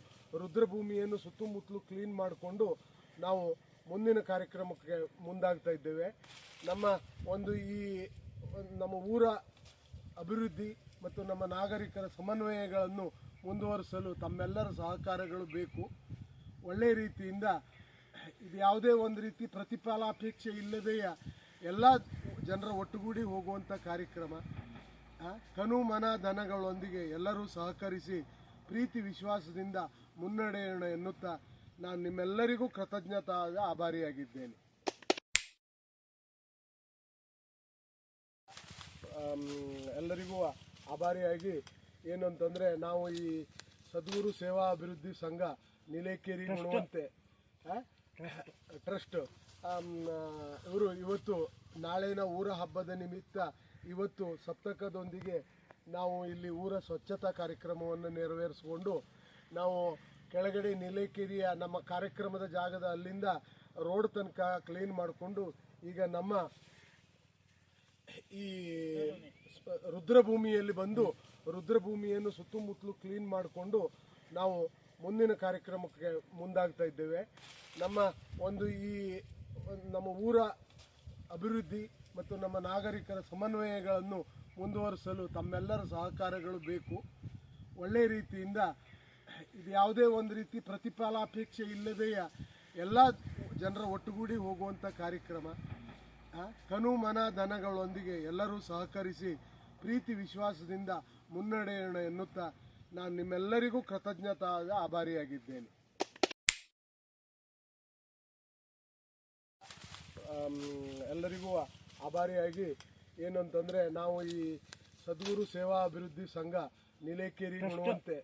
ರುದ್ರಭೂಮಿಯನ್ನು ಸುತ್ತಮುತ್ತಲು ಕ್ಲೀನ್ ಮಾಡಿಕೊಂಡು ನಾವು ಮುಂದಿನ ಕಾರ್ಯಕ್ರಮಕ್ಕೆ ಮುಂದಾಗ್ತಾ ಇದ್ದೇವೆ. ನಮ್ಮ ಊರ ಅಭಿವೃದ್ಧಿ ಮತ್ತು ನಮ್ಮ ನಾಗರಿಕರ ಸಮನ್ವಯಗಳನ್ನು ಮುಂದುವರಿಸಲು ತಮ್ಮೆಲ್ಲರ ಸಹಕಾರಗಳು ಬೇಕು. ಒಳ್ಳೆಯ ರೀತಿಯಿಂದ ಇದು ಯಾವುದೇ ಒಂದು ರೀತಿ ಪ್ರತಿಫಲಾಪೇಕ್ಷೆ ಇಲ್ಲದೆಯ ಎಲ್ಲ ಜನರ ಒಟ್ಟುಗೂಡಿ ಹೋಗುವಂಥ ಕಾರ್ಯಕ್ರಮ. ತನು ಮನ ಧನಗಳೊಂದಿಗೆ ಎಲ್ಲರೂ ಸಹಕರಿಸಿ ಪ್ರೀತಿ ವಿಶ್ವಾಸದಿಂದ ಮುನ್ನಡೆಯೋಣ ಎನ್ನುತ್ತಾ ನಾನು ನಿಮ್ಮೆಲ್ಲರಿಗೂ ಕೃತಜ್ಞತಾದ ಆಭಾರಿಯಾಗಿದ್ದೇನೆ. ಎಲ್ಲರಿಗೂ ಆಭಾರಿಯಾಗಿ ಏನು ಅಂತಂದರೆ, ನಾವು ಈ ಸದ್ಗುರು ಸೇವಾ ಅಭಿವೃದ್ಧಿ ಸಂಘ ನೀಲೇಕೇರಿ ಗುಣವಂತೆ ಟ್ರಸ್ಟ್ ಇವರು ಇವತ್ತು ನಾಳಿನ ಊರ ಹಬ್ಬದ ನಿಮಿತ್ತ ಇವತ್ತು ಸಪ್ತಕದೊಂದಿಗೆ ನಾವು ಇಲ್ಲಿ ಊರ ಸ್ವಚ್ಛತಾ ಕಾರ್ಯಕ್ರಮವನ್ನು ನೆರವೇರಿಸಿಕೊಂಡು ನಾವು ಕೆಳಗಡೆ ನೀಲೇಕೇರಿಯ ನಮ್ಮ ಕಾರ್ಯಕ್ರಮದ ಜಾಗದ ಅಲ್ಲಿಂದ ರೋಡ್ ತನಕ ಕ್ಲೀನ್ ಮಾಡಿಕೊಂಡು ಈಗ ನಮ್ಮ ಈ ರುದ್ರಭೂಮಿಯಲ್ಲಿ ಬಂದು ರುದ್ರಭೂಮಿಯನ್ನು ಸುತ್ತಮುತ್ತಲು ಕ್ಲೀನ್ ಮಾಡಿಕೊಂಡು ನಾವು ಮುಂದಿನ ಕಾರ್ಯಕ್ರಮಕ್ಕೆ ಮುಂದಾಗ್ತಾ ಇದ್ದೇವೆ. ನಮ್ಮ ಊರ ಅಭಿವೃದ್ಧಿ ಮತ್ತು ನಮ್ಮ ನಾಗರಿಕರ ಸಮನ್ವಯಗಳನ್ನು ಮುಂದುವರಿಸಲು ತಮ್ಮೆಲ್ಲರ ಸಹಕಾರಗಳು ಬೇಕು. ಒಳ್ಳೆಯ ರೀತಿಯಿಂದ ಇದು ಯಾವುದೇ ಒಂದು ರೀತಿ ಪ್ರತಿಫಲಾಪೇಕ್ಷೆ ಇಲ್ಲದೆಯ ಎಲ್ಲ ಜನರ ಒಟ್ಟುಗೂಡಿ ಹೋಗುವಂಥ ಕಾರ್ಯಕ್ರಮ. ತನು ಮನ ಧನಗಳೊಂದಿಗೆ ಎಲ್ಲರೂ ಸಹಕರಿಸಿ ಪ್ರೀತಿ ವಿಶ್ವಾಸದಿಂದ ಮುನ್ನಡೆಯೋಣ ಎನ್ನುತ್ತಾ ನಾನು ನಿಮ್ಮೆಲ್ಲರಿಗೂ ಕೃತಜ್ಞತಾದ ಆಭಾರಿಯಾಗಿದ್ದೇನೆ. ಎಲ್ಲರಿಗೂ ಆಭಾರಿಯಾಗಿ ಏನು ಅಂತಂದರೆ, ನಾವು ಈ ಸದ್ಗುರು ಸೇವಾ ಅಭಿವೃದ್ಧಿ ಸಂಘ ನೀಲೇಕೇರಿ ಗುಣವಂತೆ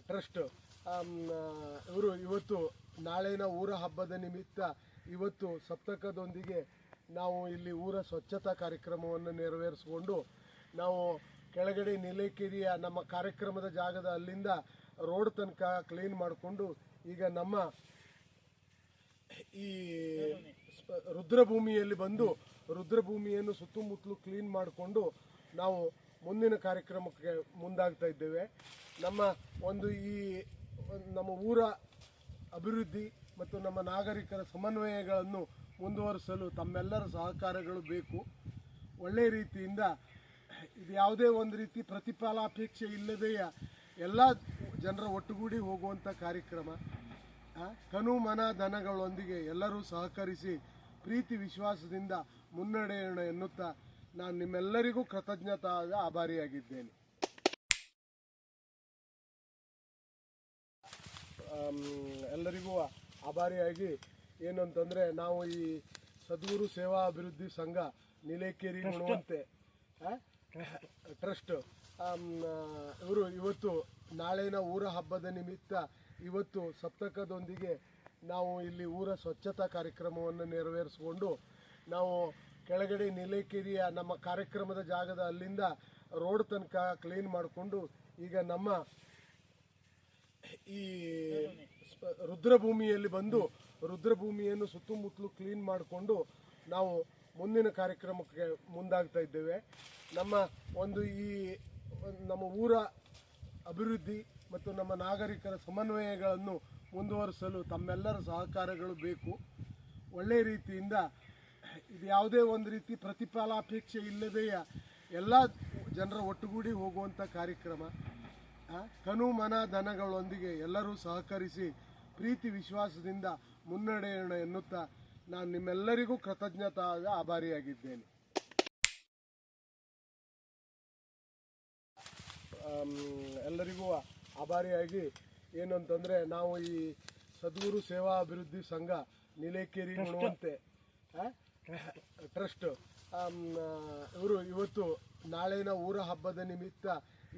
ಟ್ರಸ್ಟ್ ಇವರು ಇವತ್ತು ನಾಳಿನ ಊರ ಹಬ್ಬದ ನಿಮಿತ್ತ ಇವತ್ತು ಸಪ್ತಕದೊಂದಿಗೆ ನಾವು ಇಲ್ಲಿ ಊರ ಸ್ವಚ್ಛತಾ ಕಾರ್ಯಕ್ರಮವನ್ನು ನೆರವೇರಿಸಿಕೊಂಡು ನಾವು ಕೆಳಗಡೆ ನೀಲೇಕೇರಿಯ ನಮ್ಮ ಕಾರ್ಯಕ್ರಮದ ಜಾಗದ ಅಲ್ಲಿಂದ ರೋಡ್ ತನಕ ಕ್ಲೀನ್ ಮಾಡಿಕೊಂಡು ಈಗ ನಮ್ಮ ಈ ರುದ್ರಭೂಮಿಯಲ್ಲಿ ಬಂದು ರುದ್ರಭೂಮಿಯನ್ನು ಸುತ್ತಮುತ್ತಲು ಕ್ಲೀನ್ ಮಾಡಿಕೊಂಡು ನಾವು ಮುಂದಿನ ಕಾರ್ಯಕ್ರಮಕ್ಕೆ ಮುಂದಾಗ್ತಾ ಇದ್ದೇವೆ. ನಮ್ಮ ಊರ ಅಭಿವೃದ್ಧಿ ಮತ್ತು ನಮ್ಮ ನಾಗರಿಕರ ಸಮನ್ವಯಗಳನ್ನು ಮುಂದುವರಿಸಲು ತಮ್ಮೆಲ್ಲರ ಸಹಕಾರಗಳು ಬೇಕು. ಒಳ್ಳೆಯ ರೀತಿಯಿಂದ ಇದು ಯಾವುದೇ ಒಂದು ರೀತಿ ಪ್ರತಿಫಲಾಪೇಕ್ಷೆ ಇಲ್ಲದೆಯ ಎಲ್ಲ ಜನರ ಒಟ್ಟುಗೂಡಿ ಹೋಗುವಂಥ ಕಾರ್ಯಕ್ರಮ. ತನು ಮನ ಧನಗಳೊಂದಿಗೆ ಎಲ್ಲರೂ ಸಹಕರಿಸಿ ಪ್ರೀತಿ ವಿಶ್ವಾಸದಿಂದ ಮುನ್ನಡೆಯೋಣ ಎನ್ನುತ್ತಾ ನಾನು ನಿಮ್ಮೆಲ್ಲರಿಗೂ ಕೃತಜ್ಞತಾದ ಆಭಾರಿಯಾಗಿದ್ದೇನೆ. ಎಲ್ಲರಿಗೂ ಆಭಾರಿಯಾಗಿ ಏನು ಅಂತಂದರೆ, ನಾವು ಈ ಸದ್ಗುರು ಸೇವಾ ಅಭಿವೃದ್ಧಿ ಸಂಘ ನೀಲೇಕೇರಿ ಗುಣವಂತೆ ಟ್ರಸ್ಟ್ ಇವರು ಇವತ್ತು ನಾಳಿನ ಊರ ಹಬ್ಬದ ನಿಮಿತ್ತ ಇವತ್ತು ಸಪ್ತಕದೊಂದಿಗೆ ನಾವು ಇಲ್ಲಿ ಊರ ಸ್ವಚ್ಛತಾ ಕಾರ್ಯಕ್ರಮವನ್ನು ನೆರವೇರಿಸಿಕೊಂಡು ನಾವು ಕೆಳಗಡೆ ನೀಲೇಕೇರಿಯ ನಮ್ಮ ಕಾರ್ಯಕ್ರಮದ ಜಾಗದ ಅಲ್ಲಿಂದ ರೋಡ್ ತನಕ ಕ್ಲೀನ್ ಮಾಡಿಕೊಂಡು ಈಗ ನಮ್ಮ ಈ ರುದ್ರಭೂಮಿಯಲ್ಲಿ ಬಂದು ರುದ್ರಭೂಮಿಯನ್ನು ಸುತ್ತಮುತ್ತಲು ಕ್ಲೀನ್ ಮಾಡಿಕೊಂಡು ನಾವು ಮುಂದಿನ ಕಾರ್ಯಕ್ರಮಕ್ಕೆ ಮುಂದಾಗ್ತಾ ಇದ್ದೇವೆ. ನಮ್ಮ ಊರ ಅಭಿವೃದ್ಧಿ ಮತ್ತು ನಮ್ಮ ನಾಗರಿಕರ ಸಮನ್ವಯಗಳನ್ನು ಮುಂದುವರಿಸಲು ತಮ್ಮೆಲ್ಲರ ಸಹಕಾರಗಳು ಬೇಕು. ಒಳ್ಳೆಯ ರೀತಿಯಿಂದ ಇದು ಯಾವುದೇ ಒಂದು ರೀತಿ ಪ್ರತಿಫಲಾಪೇಕ್ಷೆ ಇಲ್ಲದೆಯ ಎಲ್ಲ ಜನರ ಒಟ್ಟುಗೂಡಿ ಹೋಗುವಂಥ ಕಾರ್ಯಕ್ರಮ. ತನು ಮನ ಧನಗಳೊಂದಿಗೆ ಎಲ್ಲರೂ ಸಹಕರಿಸಿ ಪ್ರೀತಿ ವಿಶ್ವಾಸದಿಂದ ಮುನ್ನಡೆಯೋಣ ಎನ್ನುತ್ತಾ ನಾನು ನಿಮ್ಮೆಲ್ಲರಿಗೂ ಕೃತಜ್ಞತಾದ ಆಭಾರಿಯಾಗಿದ್ದೇನೆ. ಎಲ್ಲರಿಗೂ ಆಭಾರಿಯಾಗಿ ಏನು ಅಂತಂದರೆ, ನಾವು ಈ ಸದ್ಗುರು ಸೇವಾ ಅಭಿವೃದ್ಧಿ ಸಂಘ ನೀಲೇಕೇರಿ ಗುಣವಂತೆ ಟ್ರಸ್ಟ್ ಇವರು ಇವತ್ತು ನಾಳಿನ ಊರ ಹಬ್ಬದ ನಿಮಿತ್ತ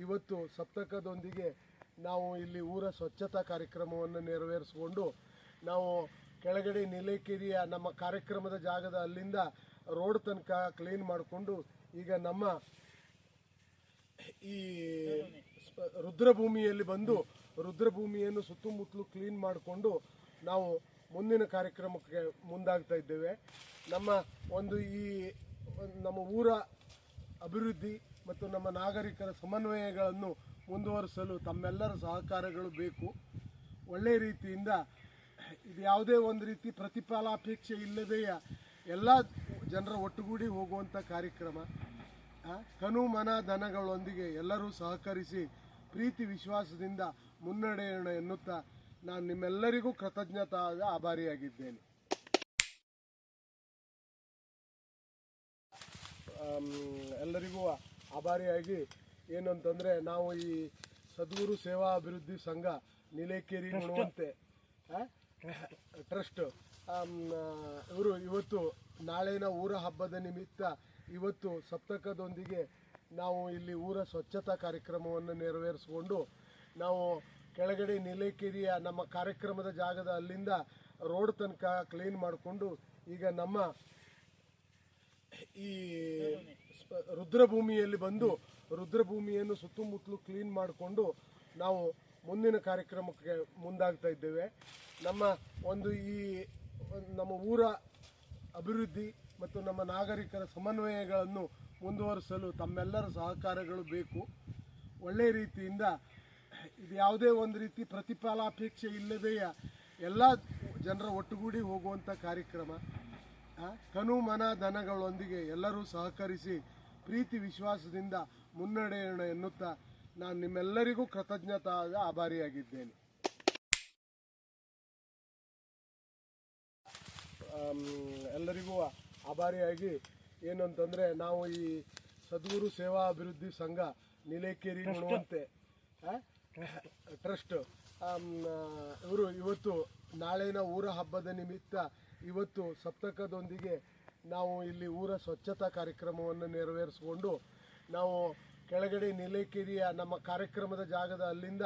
ಇವತ್ತು ಸಪ್ತಕದೊಂದಿಗೆ ನಾವು ಇಲ್ಲಿ ಊರ ಸ್ವಚ್ಛತಾ ಕಾರ್ಯಕ್ರಮವನ್ನು ನೆರವೇರಿಸಿಕೊಂಡು ನಾವು ಕೆಳಗಡೆ ನೀಲೇಕೇರಿಯ ನಮ್ಮ ಕಾರ್ಯಕ್ರಮದ ಜಾಗದ ಅಲ್ಲಿಂದ ರೋಡ್ ತನಕ ಕ್ಲೀನ್ ಮಾಡಿಕೊಂಡು ಈಗ ನಮ್ಮ ಈ ರುದ್ರಭೂಮಿಯಲ್ಲಿ ಬಂದು ರುದ್ರಭೂಮಿಯನ್ನು ಸುತ್ತಮುತ್ತಲು ಕ್ಲೀನ್ ಮಾಡಿಕೊಂಡು ನಾವು ಮುಂದಿನ ಕಾರ್ಯಕ್ರಮಕ್ಕೆ ಮುಂದಾಗ್ತಾ ಇದ್ದೇವೆ. ನಮ್ಮ ಊರ ಅಭಿವೃದ್ಧಿ ಮತ್ತು ನಮ್ಮ ನಾಗರಿಕರ ಸಮನ್ವಯಗಳನ್ನು ಮುಂದುವರಿಸಲು ತಮ್ಮೆಲ್ಲರ ಸಹಕಾರಗಳು ಬೇಕು. ಒಳ್ಳೆಯ ರೀತಿಯಿಂದ ಇದು ಯಾವುದೇ ಒಂದು ರೀತಿ ಪ್ರತಿಫಲಾಪೇಕ್ಷೆ ಇಲ್ಲದೆಯ ಎಲ್ಲ ಜನರ ಒಟ್ಟುಗೂಡಿ ಹೋಗುವಂಥ ಕಾರ್ಯಕ್ರಮ. ತನು ಮನ ಧನಗಳೊಂದಿಗೆ ಎಲ್ಲರೂ ಸಹಕರಿಸಿ ಪ್ರೀತಿ ವಿಶ್ವಾಸದಿಂದ ಮುನ್ನಡೆಯೋಣ ಎನ್ನುತ್ತಾ ನಾನು ನಿಮ್ಮೆಲ್ಲರಿಗೂ ಕೃತಜ್ಞತಾದ ಆಭಾರಿಯಾಗಿದ್ದೇನೆ. ಎಲ್ಲರಿಗೂ ಆಭಾರಿಯಾಗಿ ಏನು ಅಂತಂದರೆ, ನಾವು ಈ ಸದ್ಗುರು ಸೇವಾ ಅಭಿವೃದ್ಧಿ ಸಂಘ ನೀಲೇಕೇರಿ ಗುಣವಂತೆ ಟ್ರಸ್ಟ್ ಇವರು ಇವತ್ತು ನಾಳಿನ ಊರ ಹಬ್ಬದ ನಿಮಿತ್ತ ಇವತ್ತು ಸಪ್ತಕದೊಂದಿಗೆ ನಾವು ಇಲ್ಲಿ ಊರ ಸ್ವಚ್ಛತಾ ಕಾರ್ಯಕ್ರಮವನ್ನು ನೆರವೇರಿಸಿಕೊಂಡು ನಾವು ಕೆಳಗಡೆ ನೀಲೇಕೇರಿಯ ನಮ್ಮ ಕಾರ್ಯಕ್ರಮದ ಜಾಗದ ಅಲ್ಲಿಂದ ರೋಡ್ ತನಕ ಕ್ಲೀನ್ ಮಾಡಿಕೊಂಡು ಈಗ ನಮ್ಮ ಈ ರುದ್ರಭೂಮಿಯಲ್ಲಿ ಬಂದು ರುದ್ರಭೂಮಿಯನ್ನು ಸುತ್ತಮುತ್ತಲು ಕ್ಲೀನ್ ಮಾಡಿಕೊಂಡು ನಾವು ಮುಂದಿನ ಕಾರ್ಯಕ್ರಮಕ್ಕೆ ಮುಂದಾಗ್ತಾ ಇದ್ದೇವೆ. ನಮ್ಮ ಊರ ಅಭಿವೃದ್ಧಿ ಮತ್ತು ನಮ್ಮ ನಾಗರಿಕರ ಸಮನ್ವಯಗಳನ್ನು ಮುಂದುವರಿಸಲು ತಮ್ಮೆಲ್ಲರ ಸಹಕಾರಗಳು ಬೇಕು. ಒಳ್ಳೆಯ ರೀತಿಯಿಂದ ಇದು ಯಾವುದೇ ಒಂದು ರೀತಿ ಪ್ರತಿಫಲಾಪೇಕ್ಷೆ ಇಲ್ಲದೆಯ ಎಲ್ಲ ಜನರ ಒಟ್ಟುಗೂಡಿ ಹೋಗುವಂಥ ಕಾರ್ಯಕ್ರಮ. ತನು ಮನ ಧನಗಳೊಂದಿಗೆ ಎಲ್ಲರೂ ಸಹಕರಿಸಿ ಪ್ರೀತಿ ವಿಶ್ವಾಸದಿಂದ ಮುನ್ನಡೆಯೋಣ ಎನ್ನುತ್ತಾ ನಾನು ನಿಮ್ಮೆಲ್ಲರಿಗೂ ಕೃತಜ್ಞತಾ ಆಭಾರಿಯಾಗಿದ್ದೇನೆ. ಎಲ್ಲರಿಗೂ ಆಭಾರಿಯಾಗಿ ಏನು ಅಂತಂದರೆ, ನಾವು ಈ ಸದ್ಗುರು ಸೇವಾ ಅಭಿವೃದ್ಧಿ ಸಂಘ ನೀಲೇಕೇರಿ ಗುಣವಂತೆ ಟ್ರಸ್ಟ್ ಇವರು ಇವತ್ತು ನಾಳಿನ ಊರ ಹಬ್ಬದ ನಿಮಿತ್ತ ಇವತ್ತು ಸಪ್ತಕದೊಂದಿಗೆ ನಾವು ಇಲ್ಲಿ ಊರ ಸ್ವಚ್ಛತಾ ಕಾರ್ಯಕ್ರಮವನ್ನು ನೆರವೇರಿಸಿಕೊಂಡು ನಾವು ಕೆಳಗಡೆ ನೀಲೇಕೇರಿಯ ನಮ್ಮ ಕಾರ್ಯಕ್ರಮದ ಜಾಗದ ಅಲ್ಲಿಂದ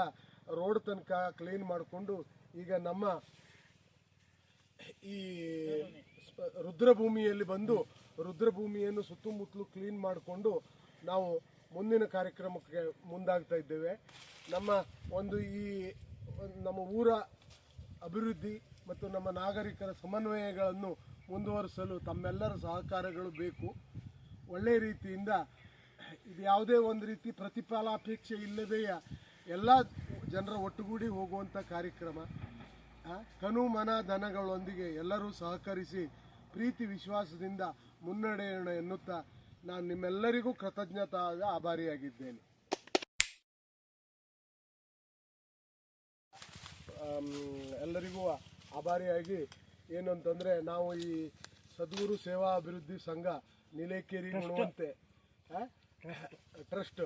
ರೋಡ್ ತನಕ ಕ್ಲೀನ್ ಮಾಡಿಕೊಂಡು ಈಗ ನಮ್ಮ ಈ ರುದ್ರಭೂಮಿಯಲ್ಲಿ ಬಂದು ರುದ್ರಭೂಮಿಯನ್ನು ಸುತ್ತಮುತ್ತಲು ಕ್ಲೀನ್ ಮಾಡಿಕೊಂಡು ನಾವು ಮುಂದಿನ ಕಾರ್ಯಕ್ರಮಕ್ಕೆ ಮುಂದಾಗ್ತಾ ಇದ್ದೇವೆ. ನಮ್ಮ ನಮ್ಮ ಊರ ಅಭಿವೃದ್ಧಿ ಮತ್ತು ನಮ್ಮ ನಾಗರಿಕರ ಸಮನ್ವಯಗಳನ್ನು ಮುಂದುವರಿಸಲು ತಮ್ಮೆಲ್ಲರ ಸಹಕಾರಗಳು ಬೇಕು. ಒಳ್ಳೆಯ ರೀತಿಯಿಂದ ಇದು ಯಾವುದೇ ಒಂದು ರೀತಿ ಪ್ರತಿಫಲಾಪೇಕ್ಷೆ ಇಲ್ಲದೆಯ ಎಲ್ಲ ಜನರ ಒಟ್ಟುಗೂಡಿ ಹೋಗುವಂಥ ಕಾರ್ಯಕ್ರಮ. ಕನು ಮನ ಧನಗಳೊಂದಿಗೆ ಎಲ್ಲರೂ ಸಹಕರಿಸಿ ಪ್ರೀತಿ ವಿಶ್ವಾಸದಿಂದ ಮುನ್ನಡೆಯೋಣ ಎನ್ನುತ್ತಾ ನಾನು ನಿಮ್ಮೆಲ್ಲರಿಗೂ ಕೃತಜ್ಞತಾ ಆಭಾರಿಯಾಗಿದ್ದೇನೆ. ಎಲ್ಲರಿಗೂ ಆಭಾರಿಯಾಗಿ ಏನು ಅಂತಂದರೆ, ನಾವು ಈ ಸದ್ಗುರು ಸೇವಾ ಅಭಿವೃದ್ಧಿ ಸಂಘ ನೀಲೇಕೇರಿ ಗುಣವಂತೆ ಟ್ರಸ್ಟ್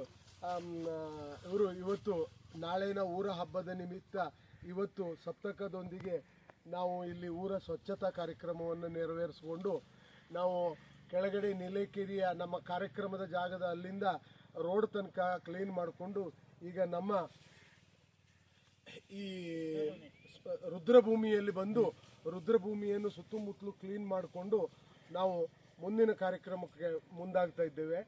ಇವರು ಇವತ್ತು ನಾಳಿನ ಊರ ಹಬ್ಬದ ನಿಮಿತ್ತ ಇವತ್ತು ಸಪ್ತಕದೊಂದಿಗೆ ನಾವು ಇಲ್ಲಿ ಊರ ಸ್ವಚ್ಛತಾ ಕಾರ್ಯಕ್ರಮವನ್ನು ನೆರವೇರಿಸಿಕೊಂಡು ನಾವು ಕೆಳಗಡೆ ನೀಲೇಕೇರಿಯ ನಮ್ಮ ಕಾರ್ಯಕ್ರಮದ ಜಾಗದ ಅಲ್ಲಿಂದ ರೋಡ್ ತನಕ ಕ್ಲೀನ್ ಮಾಡಿಕೊಂಡು ಈಗ ನಮ್ಮ ಈ ರುದ್ರಭೂಮಿಯಲ್ಲಿ ಬಂದು ರುದ್ರಭೂಮಿಯನ್ನು ಸುತ್ತಮುತ್ತಲು ಕ್ಲೀನ್ ಮಾಡಿಕೊಂಡು ನಾವು ಮುಂದಿನ ಕಾರ್ಯಕ್ರಮಕ್ಕೆ ಮುಂದಾಗ್ತಾ ಇದ್ದೇವೆ.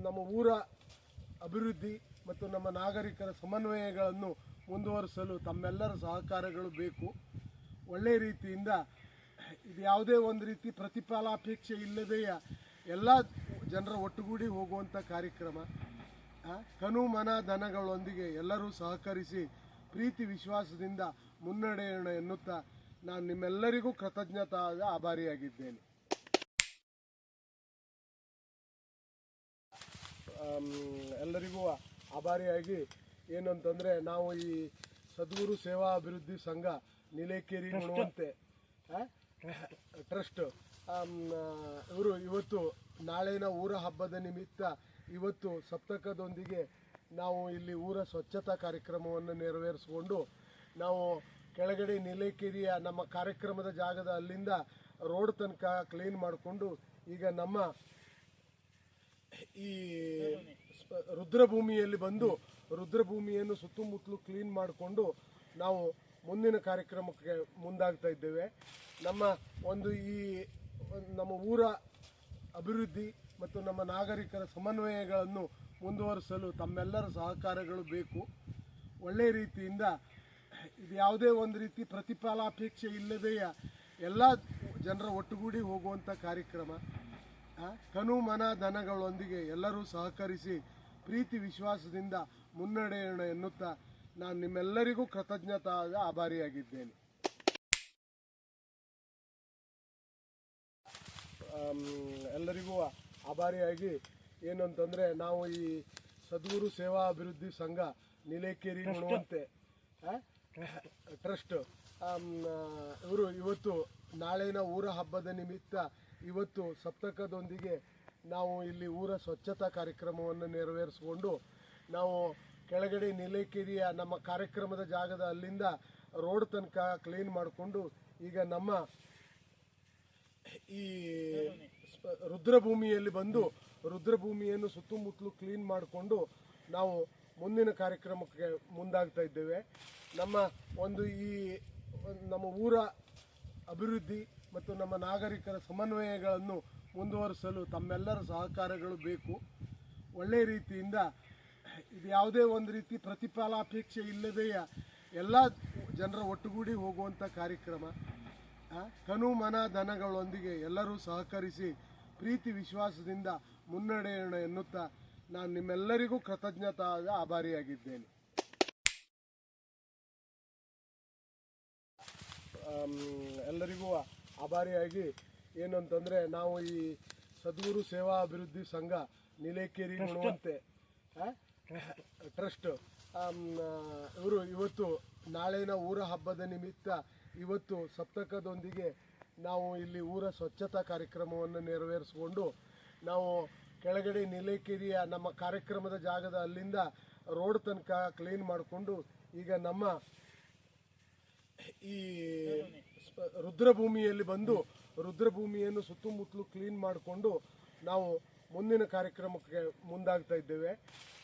ನಮ್ಮ ಊರ ಅಭಿವೃದ್ಧಿ ಮತ್ತು ನಮ್ಮ ನಾಗರಿಕರ ಸಮನ್ವಯಗಳನ್ನು ಮುಂದುವರಿಸಲು ತಮ್ಮೆಲ್ಲರ ಸಹಕಾರಗಳು ಬೇಕು. ಒಳ್ಳೆಯ ರೀತಿಯಿಂದ ಇದು ಯಾವುದೇ ಒಂದು ರೀತಿ ಪ್ರತಿಫಲಾಪೇಕ್ಷೆ ಇಲ್ಲದೆಯ ಎಲ್ಲ ಜನರ ಒಟ್ಟುಗೂಡಿ ಹೋಗುವಂಥ ಕಾರ್ಯಕ್ರಮ. ಕನು ಮನ ಧನಗಳೊಂದಿಗೆ ಎಲ್ಲರೂ ಸಹಕರಿಸಿ ಪ್ರೀತಿ ವಿಶ್ವಾಸದಿಂದ ಮುನ್ನಡೆಯೋಣ ಎನ್ನುತ್ತಾ ನಾನು ನಿಮ್ಮೆಲ್ಲರಿಗೂ ಕೃತಜ್ಞತಾ ಆಭಾರಿಯಾಗಿದ್ದೇನೆ. ಎಲ್ಲರಿಗೂ ಆಭಾರಿಯಾಗಿ ಏನು ಅಂತಂದರೆ, ನಾವು ಈ ಸದ್ಗುರು ಸೇವಾ ಅಭಿವೃದ್ಧಿ ಸಂಘ ನೀಲೇಕೇರಿ ಗುಣವಂತೆ ಟ್ರಸ್ಟ್ ಇವರು ಇವತ್ತು ನಾಳಿನ ಊರ ಹಬ್ಬದ ನಿಮಿತ್ತ ಇವತ್ತು ಸಪ್ತಕದೊಂದಿಗೆ ನಾವು ಇಲ್ಲಿ ಊರ ಸ್ವಚ್ಛತಾ ಕಾರ್ಯಕ್ರಮವನ್ನು ನೆರವೇರಿಸಿಕೊಂಡು ನಾವು ಕೆಳಗಡೆ ನೀಲೇಕೇರಿಯ ನಮ್ಮ ಕಾರ್ಯಕ್ರಮದ ಜಾಗದ ಅಲ್ಲಿಂದ ರೋಡ್ ತನಕ ಕ್ಲೀನ್ ಮಾಡಿಕೊಂಡು ಈಗ ನಮ್ಮ ಈ ರುದ್ರಭೂಮಿಯಲ್ಲಿ ಬಂದು ರುದ್ರಭೂಮಿಯನ್ನು ಸುತ್ತಮುತ್ತಲು ಕ್ಲೀನ್ ಮಾಡಿಕೊಂಡು ನಾವು ಮುಂದಿನ ಕಾರ್ಯಕ್ರಮಕ್ಕೆ ಮುಂದಾಗ್ತಾ ಇದ್ದೇವೆ. ನಮ್ಮ ಊರ ಅಭಿವೃದ್ಧಿ ಮತ್ತು ನಮ್ಮ ನಾಗರಿಕರ ಸಮನ್ವಯಗಳನ್ನು ಮುಂದುವರಿಸಲು ತಮ್ಮೆಲ್ಲರ ಸಹಕಾರಗಳು ಬೇಕು. ಒಳ್ಳೆಯ ರೀತಿಯಿಂದ ಇದು ಯಾವುದೇ ಒಂದು ರೀತಿ ಪ್ರತಿಫಲಾಪೇಕ್ಷೆ ಇಲ್ಲದೆಯ ಎಲ್ಲ ಜನರ ಒಟ್ಟುಗೂಡಿ ಹೋಗುವಂಥ ಕಾರ್ಯಕ್ರಮ. ಕನು ಮನ ಧನಗಳೊಂದಿಗೆ ಎಲ್ಲರೂ ಸಹಕರಿಸಿ ಪ್ರೀತಿ ವಿಶ್ವಾಸದಿಂದ ಮುನ್ನಡೆಯೋಣ ಎನ್ನುತ್ತಾ ನಾನು ನಿಮ್ಮೆಲ್ಲರಿಗೂ ಕೃತಜ್ಞತಾ ಆಭಾರಿಯಾಗಿದ್ದೇನೆ. ಎಲ್ಲರಿಗೂ ಆಭಾರಿಯಾಗಿ ಏನು ಅಂತಂದರೆ, ನಾವು ಈ ಸದ್ಗುರು ಸೇವಾ ಅಭಿವೃದ್ಧಿ ಸಂಘ ನೀಲೇಕೇರಿ ಗುಣವಂತೆ ಟ್ರಸ್ಟ್ ಇವರು ಇವತ್ತು ನಾಳಿನ ಊರ ಹಬ್ಬದ ನಿಮಿತ್ತ ಇವತ್ತು ಸಪ್ತಕದೊಂದಿಗೆ ನಾವು ಇಲ್ಲಿ ಊರ ಸ್ವಚ್ಛತಾ ಕಾರ್ಯಕ್ರಮವನ್ನು ನೆರವೇರಿಸಿಕೊಂಡು ನಾವು ಕೆಳಗಡೆ ನೀಲೇಕೇರಿಯ ನಮ್ಮ ಕಾರ್ಯಕ್ರಮದ ಜಾಗದ ಅಲ್ಲಿಂದ ರೋಡ್ ತನಕ ಕ್ಲೀನ್ ಮಾಡಿಕೊಂಡು ಈಗ ನಮ್ಮ ಈ ರುದ್ರಭೂಮಿಯಲ್ಲಿ ಬಂದು ರುದ್ರಭೂಮಿಯನ್ನು ಸುತ್ತಮುತ್ತಲು ಕ್ಲೀನ್ ಮಾಡಿಕೊಂಡು ನಾವು ಮುಂದಿನ ಕಾರ್ಯಕ್ರಮಕ್ಕೆ ಮುಂದಾಗ್ತಾ ಇದ್ದೇವೆ. ನಮ್ಮ ಊರ ಅಭಿವೃದ್ಧಿ ಮತ್ತು ನಮ್ಮ ನಾಗರಿಕರ ಸಮನ್ವಯಗಳನ್ನು ಮುಂದುವರಿಸಲು ತಮ್ಮೆಲ್ಲರ ಸಹಕಾರಗಳು ಬೇಕು. ಒಳ್ಳೆಯ ರೀತಿಯಿಂದ ಇದು ಯಾವುದೇ ಒಂದು ರೀತಿ ಪ್ರತಿಫಲಾಪೇಕ್ಷೆ ಇಲ್ಲದೆಯ ಎಲ್ಲ ಜನರ ಒಟ್ಟುಗೂಡಿ ಹೋಗುವಂಥ ಕಾರ್ಯಕ್ರಮ. ಕನು ಮನ ಧನಗಳೊಂದಿಗೆ ಎಲ್ಲರೂ ಸಹಕರಿಸಿ ಪ್ರೀತಿ ವಿಶ್ವಾಸದಿಂದ ಮುನ್ನಡೆಯೋಣ ಎನ್ನುತ್ತಾ ನಾನು ನಿಮ್ಮೆಲ್ಲರಿಗೂ ಕೃತಜ್ಞತಾ ಆಭಾರಿಯಾಗಿದ್ದೇನೆ. ಎಲ್ಲರಿಗೂ ಆಭಾರಿಯಾಗಿ ಏನು ಅಂತಂದರೆ, ನಾವು ಈ ಸದ್ಗುರು ಸೇವಾ ಅಭಿವೃದ್ಧಿ ಸಂಘ ನಿಲೇಕೇರಿ ಗುಣವಂತೆ ಟ್ರಸ್ಟ್ ಇವರು ಇವತ್ತು ನಾಳಿನ ಊರ ಹಬ್ಬದ ನಿಮಿತ್ತ ಇವತ್ತು ಸಪ್ತಕದೊಂದಿಗೆ ನಾವು ಇಲ್ಲಿ ಊರ ಸ್ವಚ್ಛತಾ ಕಾರ್ಯಕ್ರಮವನ್ನು ನೆರವೇರಿಸಿಕೊಂಡು ನಾವು ಕೆಳಗಡೆ ನಿಲೇಕೇರಿಯ ನಮ್ಮ ಕಾರ್ಯಕ್ರಮದ ಜಾಗದ ಅಲ್ಲಿಂದ ರೋಡ್ ತನಕ ಕ್ಲೀನ್ ಮಾಡಿಕೊಂಡು ಈಗ ನಮ್ಮ ಈ ರುದ್ರಭೂಮಿಯಲ್ಲಿ ಬಂದು ರುದ್ರಭೂಮಿಯನ್ನು ಸುತ್ತಮುತ್ತಲು ಕ್ಲೀನ್ ಮಾಡಿಕೊಂಡು ನಾವು ಮುಂದಿನ ಕಾರ್ಯಕ್ರಮಕ್ಕೆ ಮುಂದಾಗ್ತಾ ಇದ್ದೇವೆ.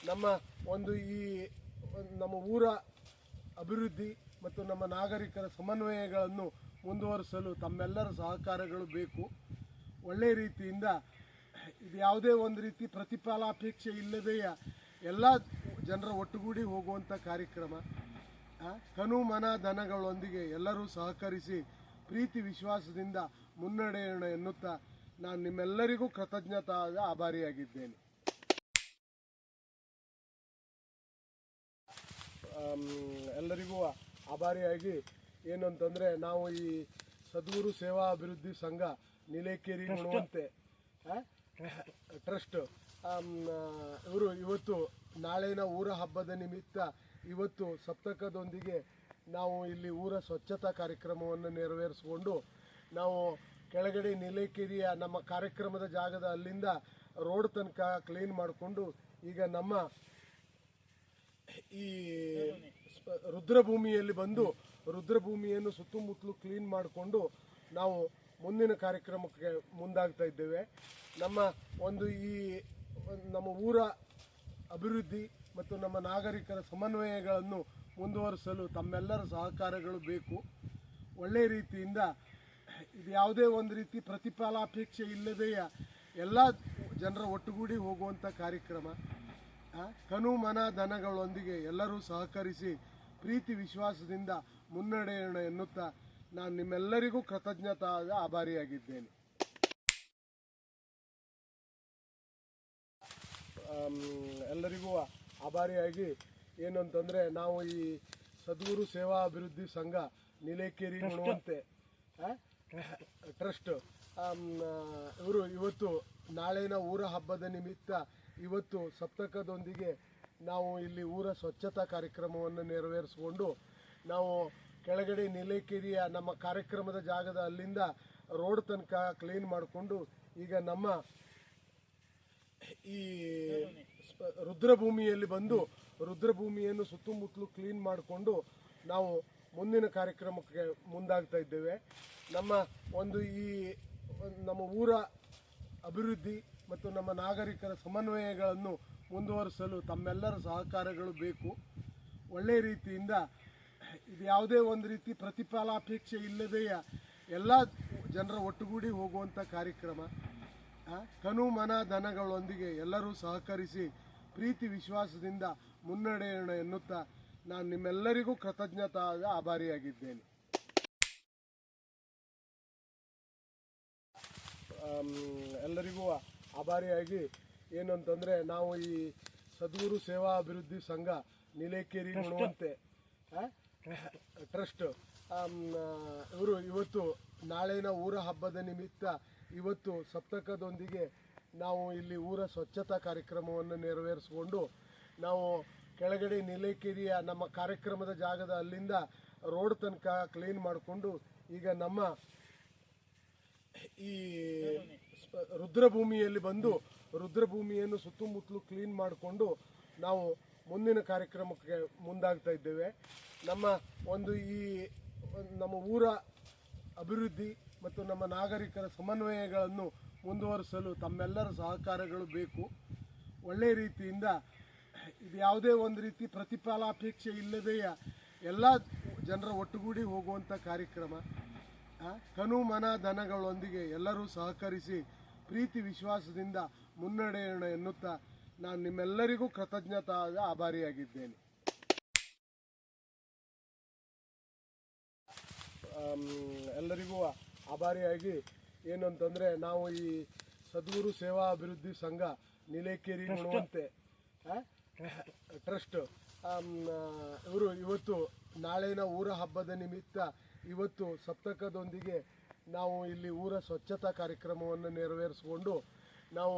ನಮ್ಮ ನಮ್ಮ ಊರ ಅಭಿವೃದ್ಧಿ ಮತ್ತು ನಮ್ಮ ನಾಗರಿಕರ ಸಮನ್ವಯಗಳನ್ನು ಮುಂದುವರಿಸಲು ತಮ್ಮೆಲ್ಲರ ಸಹಕಾರಗಳು ಬೇಕು. ಒಳ್ಳೆಯ ರೀತಿಯಿಂದ ಇದು ಯಾವುದೇ ಒಂದು ರೀತಿ ಪ್ರತಿಫಲಾಪೇಕ್ಷೆ ಇಲ್ಲದೆಯ ಎಲ್ಲ ಜನರ ಒಟ್ಟುಗೂಡಿ ಹೋಗುವಂಥ ಕಾರ್ಯಕ್ರಮ. ತನು ಮನ ಧನಗಳೊಂದಿಗೆ ಎಲ್ಲರೂ ಸಹಕರಿಸಿ ಪ್ರೀತಿ ವಿಶ್ವಾಸದಿಂದ ಮುನ್ನಡೆಯೋಣ ಎನ್ನುತ್ತಾ ನಾನು ನಿಮ್ಮೆಲ್ಲರಿಗೂ ಕೃತಜ್ಞತಾದ ಆಭಾರಿಯಾಗಿದ್ದೇನೆ. ಎಲ್ಲರಿಗೂ ಆಭಾರಿಯಾಗಿ ಏನು ಅಂತಂದರೆ ನಾವು ಈ ಸದ್ಗುರು ಸೇವಾ ಅಭಿವೃದ್ಧಿ ಸಂಘ ನಿಲೇಕೇರಿ ಗುಣವಂತೆ ಟ್ರಸ್ಟ್ ಇವರು ಇವತ್ತು ನಾಳಿನ ಊರ ಹಬ್ಬದ ನಿಮಿತ್ತ ಇವತ್ತು ಸಪ್ತಕದೊಂದಿಗೆ ನಾವು ಇಲ್ಲಿ ಊರ ಸ್ವಚ್ಛತಾ ಕಾರ್ಯಕ್ರಮವನ್ನು ನೆರವೇರಿಸಿಕೊಂಡು ನಾವು ಕೆಳಗಡೆ ನಿಲೇಕೇರಿಯ ನಮ್ಮ ಕಾರ್ಯಕ್ರಮದ ಜಾಗದ ಅಲ್ಲಿಂದ ರೋಡ್ ತನಕ ಕ್ಲೀನ್ ಮಾಡಿಕೊಂಡು ಈಗ ನಮ್ಮ ಈ ರುದ್ರಭೂಮಿಯಲ್ಲಿ ಬಂದು ರುದ್ರಭೂಮಿಯನ್ನು ಸುತ್ತಮುತ್ತಲು ಕ್ಲೀನ್ ಮಾಡಿಕೊಂಡು ನಾವು ಮುಂದಿನ ಕಾರ್ಯಕ್ರಮಕ್ಕೆ ಮುಂದಾಗ್ತಾ ಇದ್ದೇವೆ. ನಮ್ಮ ಊರ ಅಭಿವೃದ್ಧಿ ಮತ್ತು ನಮ್ಮ ನಾಗರಿಕರ ಸಮನ್ವಯಗಳನ್ನು ಮುಂದುವರಿಸಲು ತಮ್ಮೆಲ್ಲರ ಸಹಕಾರಗಳು ಬೇಕು. ಒಳ್ಳೆಯ ರೀತಿಯಿಂದ ಇದು ಯಾವುದೇ ಒಂದು ರೀತಿ ಪ್ರತಿಫಲಾಪೇಕ್ಷೆ ಇಲ್ಲದೆಯ ಎಲ್ಲ ಜನರ ಒಟ್ಟುಗೂಡಿ ಹೋಗುವಂಥ ಕಾರ್ಯಕ್ರಮ. ತನು ಮನ ಧನಗಳೊಂದಿಗೆ ಎಲ್ಲರೂ ಸಹಕರಿಸಿ ಪ್ರೀತಿ ವಿಶ್ವಾಸದಿಂದ ಮುನ್ನಡೆಯೋಣ ಎನ್ನುತ್ತಾ ನಾನು ನಿಮ್ಮೆಲ್ಲರಿಗೂ ಕೃತಜ್ಞತಾದ ಆಭಾರಿಯಾಗಿದ್ದೇನೆ. ಎಲ್ಲರಿಗೂ ಆಭಾರಿಯಾಗಿ ಏನು ಅಂತಂದರೆ ನಾವು ಈ ಸದ್ಗುರು ಸೇವಾ ಅಭಿವೃದ್ಧಿ ಸಂಘ ನಿಲೇಕೇರಿ ಗುಣವಂತೆ ಟ್ರಸ್ಟ್ ಇವರು ಇವತ್ತು ನಾಳಿನ ಊರ ಹಬ್ಬದ ನಿಮಿತ್ತ ಇವತ್ತು ಸಪ್ತಕದೊಂದಿಗೆ ನಾವು ಇಲ್ಲಿ ಊರ ಸ್ವಚ್ಛತಾ ಕಾರ್ಯಕ್ರಮವನ್ನು ನೆರವೇರಿಸಿಕೊಂಡು ನಾವು ಕೆಳಗಡೆ ನಿಲೇಕೇರಿಯ ನಮ್ಮ ಕಾರ್ಯಕ್ರಮದ ಜಾಗದ ಅಲ್ಲಿಂದ ರೋಡ್ ತನಕ ಕ್ಲೀನ್ ಮಾಡಿಕೊಂಡು ಈಗ ನಮ್ಮ ಈ ರುದ್ರಭೂಮಿಯಲ್ಲಿ ಬಂದು ರುದ್ರಭೂಮಿಯನ್ನು ಸುತ್ತಮುತ್ತಲು ಕ್ಲೀನ್ ಮಾಡಿಕೊಂಡು ನಾವು ಮುಂದಿನ ಕಾರ್ಯಕ್ರಮಕ್ಕೆ ಮುಂದಾಗ್ತಾ ಇದ್ದೇವೆ. ನಮ್ಮ ಊರ ಅಭಿವೃದ್ಧಿ ಮತ್ತು ನಮ್ಮ ನಾಗರಿಕರ ಸಮನ್ವಯಗಳನ್ನು ಮುಂದುವರಿಸಲು ತಮ್ಮೆಲ್ಲರ ಸಹಕಾರಗಳು ಬೇಕು. ಒಳ್ಳೆಯ ರೀತಿಯಿಂದ ಇದು ಯಾವುದೇ ಒಂದು ರೀತಿ ಪ್ರತಿಫಲಾಪೇಕ್ಷೆ ಇಲ್ಲದೆಯ ಎಲ್ಲ ಜನರ ಒಟ್ಟುಗೂಡಿ ಹೋಗುವಂಥ ಕಾರ್ಯಕ್ರಮ. ತನು ಮನ ಧನಗಳೊಂದಿಗೆ ಎಲ್ಲರೂ ಸಹಕರಿಸಿ ಪ್ರೀತಿ ವಿಶ್ವಾಸದಿಂದ ಮುನ್ನಡೆಯೋಣ ಎನ್ನುತ್ತಾ ನಾನು ನಿಮ್ಮೆಲ್ಲರಿಗೂ ಕೃತಜ್ಞತಾದ ಆಭಾರಿಯಾಗಿದ್ದೇನೆ. ಎಲ್ಲರಿಗೂ ಆಭಾರಿಯಾಗಿ ಏನು ಅಂತಂದರೆ ನಾವು ಈ ಸದ್ಗುರು ಸೇವಾ ಅಭಿವೃದ್ಧಿ ಸಂಘ ನಿಲೇಕೇರಿ ಗುಣವಂತೆ ಟ್ರಸ್ಟ್ ಇವರು ಇವತ್ತು ನಾಳಿನ ಊರ ಹಬ್ಬದ ನಿಮಿತ್ತ ಇವತ್ತು ಸಪ್ತಕದೊಂದಿಗೆ ನಾವು ಇಲ್ಲಿ ಊರ ಸ್ವಚ್ಛತಾ ಕಾರ್ಯಕ್ರಮವನ್ನು ನೆರವೇರಿಸಿಕೊಂಡು ನಾವು ಕೆಳಗಡೆ ನಿಲೇಕೇರಿಯ ನಮ್ಮ ಕಾರ್ಯಕ್ರಮದ ಜಾಗದ ಅಲ್ಲಿಂದ ರೋಡ್ ತನಕ ಕ್ಲೀನ್ ಮಾಡಿಕೊಂಡು ಈಗ ನಮ್ಮ ಈ ರುದ್ರಭೂಮಿಯಲ್ಲಿ ಬಂದು ರುದ್ರಭೂಮಿಯನ್ನು ಸುತ್ತಮುತ್ತಲು ಕ್ಲೀನ್ ಮಾಡಿಕೊಂಡು ನಾವು ಮುಂದಿನ ಕಾರ್ಯಕ್ರಮಕ್ಕೆ ಮುಂದಾಗ್ತಾ ಇದ್ದೇವೆ. ನಮ್ಮ ಊರ ಅಭಿವೃದ್ಧಿ ಮತ್ತು ನಮ್ಮ ನಾಗರಿಕರ ಸಮನ್ವಯಗಳನ್ನು ಮುಂದುವರಿಸಲು ತಮ್ಮೆಲ್ಲರ ಸಹಕಾರಗಳು ಬೇಕು. ಒಳ್ಳೆಯ ರೀತಿಯಿಂದ ಇದು ಯಾವುದೇ ಒಂದು ರೀತಿ ಪ್ರತಿಫಲಾಪೇಕ್ಷೆ ಇಲ್ಲದೆಯ ಎಲ್ಲ ಜನರ ಒಟ್ಟುಗೂಡಿ ಹೋಗುವಂಥ ಕಾರ್ಯಕ್ರಮ. ತನು ಮನ ಧನಗಳೊಂದಿಗೆ ಎಲ್ಲರೂ ಸಹಕರಿಸಿ ಪ್ರೀತಿ ವಿಶ್ವಾಸದಿಂದ ಮುನ್ನಡೆಯೋಣ ಎನ್ನುತ್ತಾ ನಾನು ನಿಮ್ಮೆಲ್ಲರಿಗೂ ಕೃತಜ್ಞತಾದ ಆಭಾರಿಯಾಗಿದ್ದೇನೆ. ಎಲ್ಲರಿಗೂ ಆಭಾರಿಯಾಗಿ ಏನು ಅಂತಂದರೆ ನಾವು ಈ ಸದ್ಗುರು ಸೇವಾ ಅಭಿವೃದ್ಧಿ ಸಂಘ ನಿಲೇಕೇರಿ ಗುಣವಂತೆ ಟ್ರಸ್ಟ್ ಇವರು ಇವತ್ತು ನಾಳಿನ ಊರ ಹಬ್ಬದ ನಿಮಿತ್ತ ಇವತ್ತು ಸಪ್ತಕದೊಂದಿಗೆ ನಾವು ಇಲ್ಲಿ ಊರ ಸ್ವಚ್ಛತಾ ಕಾರ್ಯಕ್ರಮವನ್ನು ನೆರವೇರಿಸಿಕೊಂಡು ನಾವು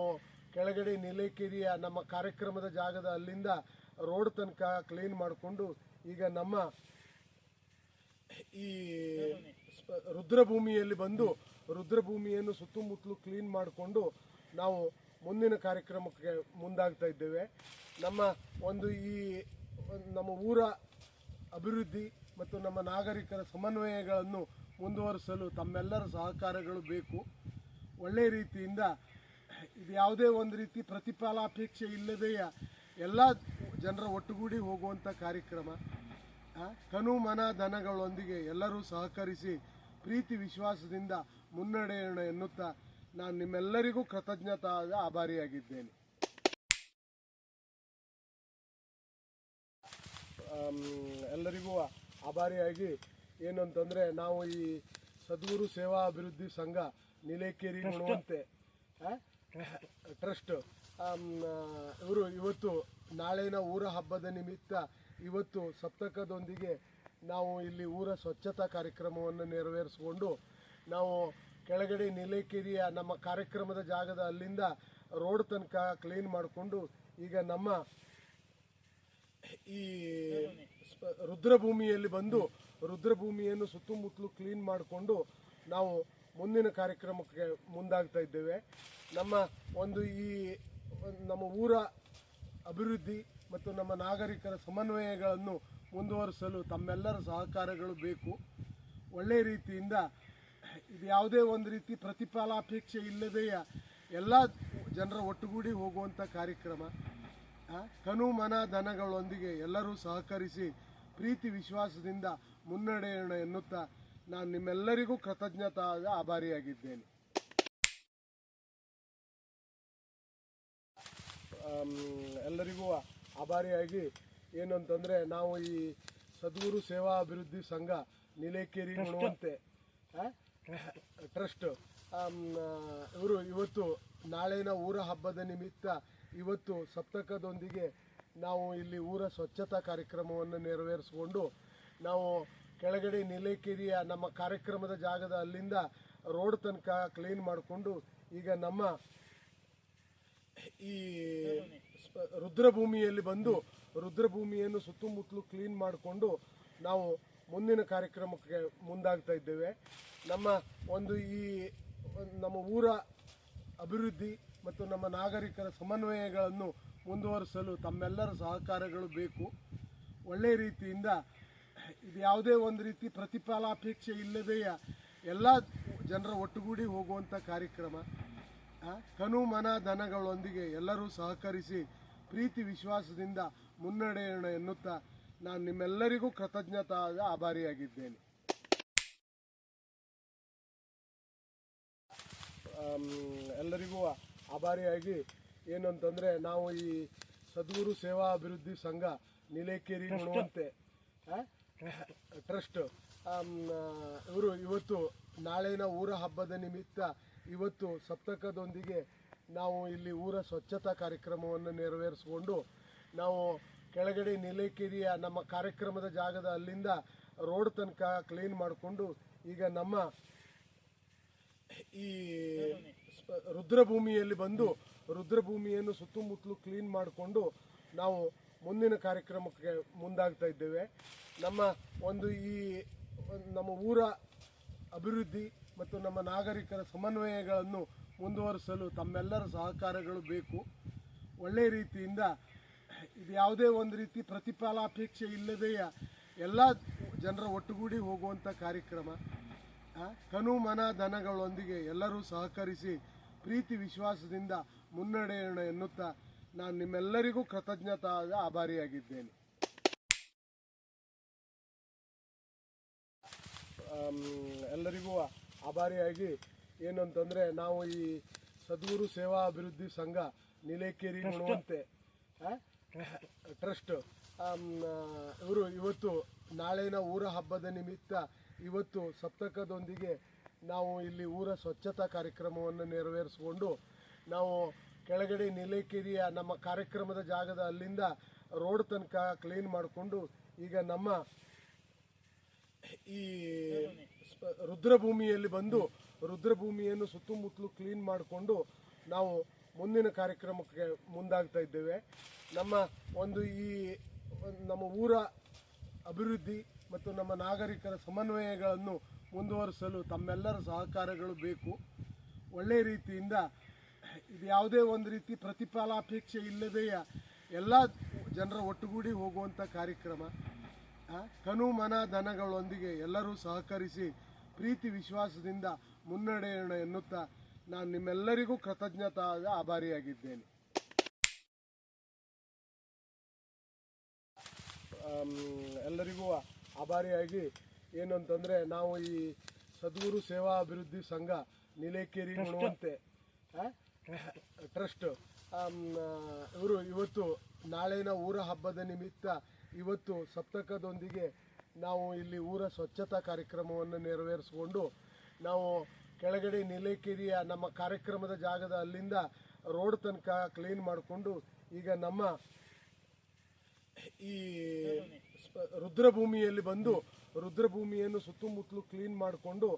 ಕೆಳಗಡೆ ನೀಲೇಕೆರಿಯ ನಮ್ಮ ಕಾರ್ಯಕ್ರಮದ ಜಾಗದ ಅಲ್ಲಿಂದ ರೋಡ್ ತನಕ ಕ್ಲೀನ್ ಮಾಡಿಕೊಂಡು ಈಗ ನಮ್ಮ ಈ ರುದ್ರಭೂಮಿಯಲ್ಲಿ ಬಂದು ರುದ್ರಭೂಮಿಯನ್ನು ಸುತ್ತಮುತ್ತಲು ಕ್ಲೀನ್ ಮಾಡಿಕೊಂಡು ನಾವು ಮುಂದಿನ ಕಾರ್ಯಕ್ರಮಕ್ಕೆ ಮುಂದಾಗ್ತಾ ಇದ್ದೇವೆ. ನಮ್ಮ ಊರ ಅಭಿವೃದ್ಧಿ ಮತ್ತು ನಮ್ಮ ನಾಗರಿಕರ ಸಮನ್ವಯಗಳನ್ನು ಮುಂದುವರಿಸಲು ತಮ್ಮೆಲ್ಲರ ಸಹಕಾರಗಳು ಬೇಕು. ಒಳ್ಳೆಯ ರೀತಿಯಿಂದ ಇದು ಯಾವುದೇ ಒಂದು ರೀತಿ ಪ್ರತಿಫಲಾಪೇಕ್ಷೆ ಇಲ್ಲದೆಯ ಎಲ್ಲ ಜನರ ಒಟ್ಟುಗೂಡಿ ಹೋಗುವಂಥ ಕಾರ್ಯಕ್ರಮ. ತನು ಮನ ಧನಗಳೊಂದಿಗೆ ಎಲ್ಲರೂ ಸಹಕರಿಸಿ ಪ್ರೀತಿ ವಿಶ್ವಾಸದಿಂದ ಮುನ್ನಡೆಯೋಣ ಎನ್ನುತ್ತಾ ನಾನು ನಿಮ್ಮೆಲ್ಲರಿಗೂ ಕೃತಜ್ಞತಾದ ಆಭಾರಿಯಾಗಿದ್ದೇನೆ. ಎಲ್ಲರಿಗೂ ಆಭಾರಿಯಾಗಿ ಏನು ಅಂತಂದರೆ, ನಾವು ಈ ಸದ್ಗುರು ಸೇವಾ ಅಭಿವೃದ್ಧಿ ಸಂಘ ನೀಲೇಕೆರಿ ಗುಣವಂತೆ ಟ್ರಸ್ಟ್ ಇವರು ಇವತ್ತು ನಾಳಿನ ಊರ ಹಬ್ಬದ ನಿಮಿತ್ತ ಇವತ್ತು ಸಪ್ತಕದೊಂದಿಗೆ ನಾವು ಇಲ್ಲಿ ಊರ ಸ್ವಚ್ಛತಾ ಕಾರ್ಯಕ್ರಮವನ್ನು ನೆರವೇರಿಸಿಕೊಂಡು ನಾವು ಕೆಳಗಡೆ ನೀಲೇಕೆರಿಯ ನಮ್ಮ ಕಾರ್ಯಕ್ರಮದ ಜಾಗದ ಅಲ್ಲಿಂದ ರೋಡ್ ತನಕ ಕ್ಲೀನ್ ಮಾಡಿಕೊಂಡು ಈಗ ನಮ್ಮ ಈ ರುದ್ರಭೂಮಿಯಲ್ಲಿ ಬಂದು ರುದ್ರಭೂಮಿಯನ್ನು ಸುತ್ತಮುತ್ತಲು ಕ್ಲೀನ್ ಮಾಡಿಕೊಂಡು ನಾವು ಮುಂದಿನ ಕಾರ್ಯಕ್ರಮಕ್ಕೆ ಮುಂದಾಗ್ತಾ ಇದ್ದೇವೆ. ನಮ್ಮ ಊರ ಅಭಿವೃದ್ಧಿ ಮತ್ತು ನಮ್ಮ ನಾಗರಿಕರ ಸಮನ್ವಯಗಳನ್ನು ಮುಂದುವರಿಸಲು ತಮ್ಮೆಲ್ಲರ ಸಹಕಾರಗಳು ಬೇಕು. ಒಳ್ಳೆಯ ರೀತಿಯಿಂದ ಇದು ಯಾವುದೇ ಒಂದು ರೀತಿ ಪ್ರತಿಫಲಾಪೇಕ್ಷೆ ಇಲ್ಲದೆಯ ಎಲ್ಲ ಜನರ ಒಟ್ಟುಗೂಡಿ ಹೋಗುವಂಥ ಕಾರ್ಯಕ್ರಮ. ತನು ಮನ ಧನಗಳೊಂದಿಗೆ ಎಲ್ಲರೂ ಸಹಕರಿಸಿ ಪ್ರೀತಿ ವಿಶ್ವಾಸದಿಂದ ಮುನ್ನಡೆಯೋಣ ಎನ್ನುತ್ತಾ ನಾನು ನಿಮ್ಮೆಲ್ಲರಿಗೂ ಕೃತಜ್ಞತಾದ ಆಭಾರಿಯಾಗಿದ್ದೇನೆ. ಎಲ್ಲರಿಗೂ ಆಭಾರಿಯಾಗಿ ಏನು ಅಂತಂದರೆ, ನಾವು ಈ ಸದ್ಗುರು ಸೇವಾ ಅಭಿವೃದ್ಧಿ ಸಂಘ ನೀಲೇಕೆರಿ ಗುಣವಂತೆ ಟ್ರಸ್ಟ್ ಇವರು ಇವತ್ತು ನಾಳಿನ ಊರ ಹಬ್ಬದ ನಿಮಿತ್ತ ಇವತ್ತು ಸಪ್ತಕದೊಂದಿಗೆ ನಾವು ಇಲ್ಲಿ ಊರ ಸ್ವಚ್ಛತಾ ಕಾರ್ಯಕ್ರಮವನ್ನು ನೆರವೇರಿಸಿಕೊಂಡು ನಾವು ಕೆಳಗಡೆ ನೀಲೇಕೆರಿಯ ನಮ್ಮ ಕಾರ್ಯಕ್ರಮದ ಜಾಗದ ಅಲ್ಲಿಂದ ರೋಡ್ ತನಕ ಕ್ಲೀನ್ ಮಾಡಿಕೊಂಡು ಈಗ ನಮ್ಮ ಈ ರುದ್ರಭೂಮಿಯಲ್ಲಿ ಬಂದು ರುದ್ರಭೂಮಿಯನ್ನು ಸುತ್ತಮುತ್ತಲು ಕ್ಲೀನ್ ಮಾಡಿಕೊಂಡು ನಾವು ಮುಂದಿನ ಕಾರ್ಯಕ್ರಮಕ್ಕೆ ಮುಂದಾಗ್ತಾ ಇದ್ದೇವೆ. ನಮ್ಮ ಊರ ಅಭಿವೃದ್ಧಿ ಮತ್ತು ನಮ್ಮ ನಾಗರಿಕರ ಸಮನ್ವಯಗಳನ್ನು ಮುಂದುವರಿಸಲು ತಮ್ಮೆಲ್ಲರ ಸಹಕಾರಗಳು ಬೇಕು. ಒಳ್ಳೆಯ ರೀತಿಯಿಂದ ಇದು ಯಾವುದೇ ಒಂದು ರೀತಿ ಪ್ರತಿಫಲಾಪೇಕ್ಷೆ ಇಲ್ಲದೆಯ ಎಲ್ಲ ಜನರ ಒಟ್ಟುಗೂಡಿ ಹೋಗುವಂಥ ಕಾರ್ಯಕ್ರಮ. ತನು ಮನ ಧನಗಳೊಂದಿಗೆ ಎಲ್ಲರೂ ಸಹಕರಿಸಿ ಪ್ರೀತಿ ವಿಶ್ವಾಸದಿಂದ ಮುನ್ನಡೆಯೋಣ ಎನ್ನುತ್ತಾ ನಾನು ನಿಮ್ಮೆಲ್ಲರಿಗೂ ಕೃತಜ್ಞತಾದ ಆಭಾರಿಯಾಗಿದ್ದೇನೆ. ಎಲ್ಲರಿಗೂ ಆಭಾರಿಯಾಗಿ ಏನು ಅಂತಂದರೆ, ನಾವು ಈ ಸದ್ಗುರು ಸೇವಾ ಅಭಿವೃದ್ಧಿ ಸಂಘ ನೀಲೇಕೆರಿ ಗುಣವಂತೆ ಟ್ರಸ್ಟ್ ಇವರು ಇವತ್ತು ನಾಳಿನ ಊರ ಹಬ್ಬದ ನಿಮಿತ್ತ ಇವತ್ತು ಸಪ್ತಕದೊಂದಿಗೆ ನಾವು ಇಲ್ಲಿ ಊರ ಸ್ವಚ್ಛತಾ ಕಾರ್ಯಕ್ರಮವನ್ನು ನೆರವೇರಿಸಿಕೊಂಡು ನಾವು ಕೆಳಗಡೆ ನೀಲೇಕೆರಿಯ ನಮ್ಮ ಕಾರ್ಯಕ್ರಮದ ಜಾಗದ ಅಲ್ಲಿಂದ ರೋಡ್ ತನಕ ಕ್ಲೀನ್ ಮಾಡಿಕೊಂಡು ಈಗ ನಮ್ಮ ಈ ರುದ್ರಭೂಮಿಯಲ್ಲಿ ಬಂದು ರುದ್ರಭೂಮಿಯನ್ನು ಸುತ್ತಮುತ್ತಲು ಕ್ಲೀನ್ ಮಾಡಿಕೊಂಡು ನಾವು ಮುಂದಿನ ಕಾರ್ಯಕ್ರಮಕ್ಕೆ ಮುಂದಾಗ್ತಾ ಇದ್ದೇವೆ. ನಮ್ಮ ಊರ ಅಭಿವೃದ್ಧಿ ಮತ್ತು ನಮ್ಮ ನಾಗರಿಕರ ಸಮನ್ವಯಗಳನ್ನು ಮುಂದುವರಿಸಲು ತಮ್ಮೆಲ್ಲರ ಸಹಕಾರಗಳು ಬೇಕು. ಒಳ್ಳೆಯ ರೀತಿಯಿಂದ ಇದು ಯಾವುದೇ ಒಂದು ರೀತಿ ಪ್ರತಿಫಲಾಪೇಕ್ಷೆ ಇಲ್ಲದೆಯ ಎಲ್ಲ ಜನರ ಒಟ್ಟುಗೂಡಿ ಹೋಗುವಂಥ ಕಾರ್ಯಕ್ರಮ. ತನು ಮನ ಧನಗಳೊಂದಿಗೆ ಎಲ್ಲರೂ ಸಹಕರಿಸಿ ಪ್ರೀತಿ ವಿಶ್ವಾಸದಿಂದ ಮುನ್ನಡೆಯೋಣ ಎನ್ನುತ್ತಾ ನಾನು ನಿಮ್ಮೆಲ್ಲರಿಗೂ ಕೃತಜ್ಞತಾದ ಆಭಾರಿಯಾಗಿದ್ದೇನೆ. ಎಲ್ಲರಿಗೂ ಆಭಾರಿಯಾಗಿ ಏನು ಅಂತಂದರೆ, ನಾವು ಈ ಸದ್ಗುರು ಸೇವಾ ಅಭಿವೃದ್ಧಿ ಸಂಘ ನೀಲೇಕೆರಿ ಗುಣವಂತೆ ಟ್ರಸ್ಟ್ ಇವರು ಇವತ್ತು ನಾಳಿನ ಊರ ಹಬ್ಬದ ನಿಮಿತ್ತ ಇವತ್ತು ಸಪ್ತಕದೊಂದಿಗೆ ನಾವು ಇಲ್ಲಿ ಊರ ಸ್ವಚ್ಛತಾ ಕಾರ್ಯಕ್ರಮವನ್ನು ನೆರವೇರಿಸಿಕೊಂಡು ನಾವು ಕೆಳಗಡೆ ನೀಲೇಕೆರಿಯ ನಮ್ಮ ಕಾರ್ಯಕ್ರಮದ ಜಾಗದ ಅಲ್ಲಿಂದ ರೋಡ್ ತನಕ ಕ್ಲೀನ್ ಮಾಡಿಕೊಂಡು ಈಗ ನಮ್ಮ ಈ ರುದ್ರಭೂಮಿಯಲ್ಲಿ ಬಂದು ರುದ್ರಭೂಮಿಯನ್ನು ಸುತ್ತಮುತ್ತಲು ಕ್ಲೀನ್ ಮಾಡಿಕೊಂಡು ನಾವು ಮುಂದಿನ ಕಾರ್ಯಕ್ರಮಕ್ಕೆ ಮುಂದಾಗ್ತಾ ಇದ್ದೇವೆ. ನಮ್ಮ ನಮ್ಮ ಊರ ಅಭಿವೃದ್ಧಿ ಮತ್ತು ನಮ್ಮ ನಾಗರಿಕರ ಸಮನ್ವಯಗಳನ್ನು ಮುಂದುವರಿಸಲು ತಮ್ಮೆಲ್ಲರ ಸಹಕಾರಗಳು ಬೇಕು. ಒಳ್ಳೆಯ ರೀತಿಯಿಂದ ಇದು ಯಾವುದೇ ಒಂದು ರೀತಿ ಪ್ರತಿಫಲಾಪೇಕ್ಷೆ ಇಲ್ಲದೆಯ ಎಲ್ಲ ಜನರ ಒಟ್ಟುಗೂಡಿ ಹೋಗುವಂಥ ಕಾರ್ಯಕ್ರಮ. ತನು ಮನ ಧನಗಳೊಂದಿಗೆ ಎಲ್ಲರೂ ಸಹಕರಿಸಿ ಪ್ರೀತಿ ವಿಶ್ವಾಸದಿಂದ ಮುನ್ನಡೆಯೋಣ ಎನ್ನುತ್ತಾ ನಾನು ನಿಮ್ಮೆಲ್ಲರಿಗೂ ಕೃತಜ್ಞತಾದ ಆಭಾರಿಯಾಗಿದ್ದೇನೆ. ಎಲ್ಲರಿಗೂ ಆಭಾರಿಯಾಗಿ ಏನು ಅಂತಂದರೆ, ನಾವು ಈ ಸದ್ಗುರು ಸೇವಾ ಅಭಿವೃದ್ಧಿ ಸಂಘ ನೀಲೇಕೇರಿ ಗುಣವಂತೆ ಟ್ರಸ್ಟ್ ಇವರು ಇವತ್ತು ನಾಳಿನ ಊರ ಹಬ್ಬದ ನಿಮಿತ್ತ ಇವತ್ತು ಸಪ್ತಕದೊಂದಿಗೆ ನಾವು ಇಲ್ಲಿ ಊರ ಸ್ವಚ್ಛತಾ ಕಾರ್ಯಕ್ರಮವನ್ನು ನೆರವೇರಿಸಿಕೊಂಡು ನಾವು ಕೆಳಗಡೆ ನೀಲೇಕೇರಿಯ ನಮ್ಮ ಕಾರ್ಯಕ್ರಮದ ಜಾಗದ ಅಲ್ಲಿಂದ ರೋಡ್ ತನಕ ಕ್ಲೀನ್ ಮಾಡಿಕೊಂಡು ಈಗ ನಮ್ಮ ಈ ರುದ್ರಭೂಮಿಯಲ್ಲಿ ಬಂದು ರುದ್ರಭೂಮಿಯನ್ನು ಸುತ್ತಮುತ್ತಲು ಕ್ಲೀನ್ ಮಾಡಿಕೊಂಡು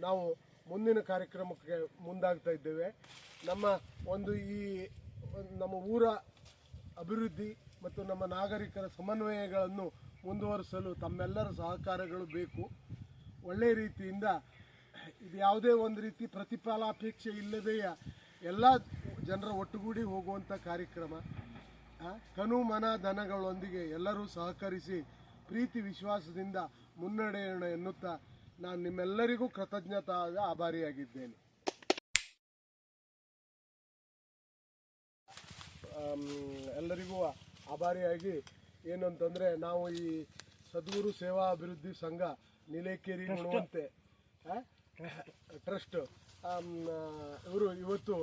ನಾವು ಮುಂದಿನ ಕಾರ್ಯಕ್ರಮಕ್ಕೆ ಮುಂದಾಗ್ತಾ ಇದ್ದೇವೆ. ನಮ್ಮ ಊರ ಅಭಿವೃದ್ಧಿ ಮತ್ತು ನಮ್ಮ ನಾಗರಿಕರ ಸಮನ್ವಯಗಳನ್ನು ಮುಂದುವರಿಸಲು ತಮ್ಮೆಲ್ಲರ ಸಹಕಾರಗಳು ಬೇಕು. ಒಳ್ಳೆಯ ರೀತಿಯಿಂದ ಇದು ಯಾವುದೇ ಒಂದು ರೀತಿ ಪ್ರತಿಫಲಾಪೇಕ್ಷೆ ಇಲ್ಲದೆಯ ಎಲ್ಲ ಜನರ ಒಟ್ಟುಗೂಡಿ ಹೋಗುವಂಥ ಕಾರ್ಯಕ್ರಮ. ತನು ಮನ ಧನಗಳೊಂದಿಗೆ ಎಲ್ಲರೂ ಸಹಕರಿಸಿ ಪ್ರೀತಿ ವಿಶ್ವಾಸದಿಂದ ಮುನ್ನಡೆಯೋಣ ಎನ್ನುತ್ತಾ ನಾನು ನಿಮ್ಮೆಲ್ಲರಿಗೂ ಕೃತಜ್ಞತಾದ ಆಭಾರಿಯಾಗಿದ್ದೇನೆ. ಎಲ್ಲರಿಗೂ ಆಭಾರಿಯಾಗಿ ಏನು ಅಂತಂದರೆ, ನಾವು ಈ ಸದ್ಗುರು ಸೇವಾ ಅಭಿವೃದ್ಧಿ ಸಂಘ ನೀಲೇಕೇರಿ ಗುಣವಂತೆ ಟ್ರಸ್ಟ್ ಇವರು ಇವತ್ತು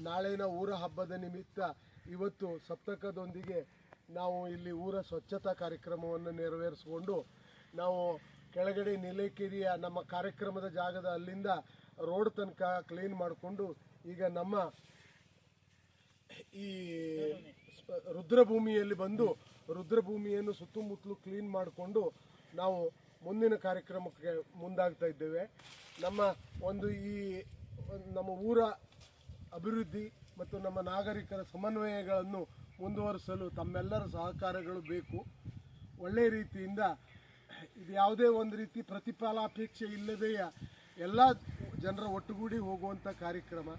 ನಾಳಿನ ಊರ ಹಬ್ಬದ ನಿಮಿತ್ತ ಇವತ್ತು ಸಪ್ತಕದೊಂದಿಗೆ ನಾವು ಇಲ್ಲಿ ಊರ ಸ್ವಚ್ಛತಾ ಕಾರ್ಯಕ್ರಮವನ್ನು ನೆರವೇರಿಸಿಕೊಂಡು ನಾವು ಕೆಳಗಡೆ ನೀಲೇಕೇರಿಯ ನಮ್ಮ ಕಾರ್ಯಕ್ರಮದ ಜಾಗದ ಅಲ್ಲಿಂದ ರೋಡ್ ತನಕ ಕ್ಲೀನ್ ಮಾಡಿಕೊಂಡು ಈಗ ನಮ್ಮ ಈ ರುದ್ರಭೂಮಿಯಲ್ಲಿ ಬಂದು ರುದ್ರಭೂಮಿಯನ್ನು ಸುತ್ತಮುತ್ತಲು ಕ್ಲೀನ್ ಮಾಡಿಕೊಂಡು ನಾವು ಮುಂದಿನ ಕಾರ್ಯಕ್ರಮಕ್ಕೆ ಮುಂದಾಗ್ತಾ ಇದ್ದೇವೆ. ನಮ್ಮ ಊರ ಅಭಿವೃದ್ಧಿ ಮತ್ತು ನಮ್ಮ ನಾಗರಿಕರ ಸಮನ್ವಯಗಳನ್ನು ಮುಂದುವರಿಸಲು ತಮ್ಮೆಲ್ಲರ ಸಹಕಾರಗಳು ಬೇಕು. ಒಳ್ಳೆಯ ರೀತಿಯಿಂದ ಇದು ಯಾವುದೇ ಒಂದು ರೀತಿ ಪ್ರತಿಫಲಾಪೇಕ್ಷೆ ಇಲ್ಲದೆಯ ಎಲ್ಲ ಜನರ ಒಟ್ಟುಗೂಡಿ ಹೋಗುವಂಥ ಕಾರ್ಯಕ್ರಮ.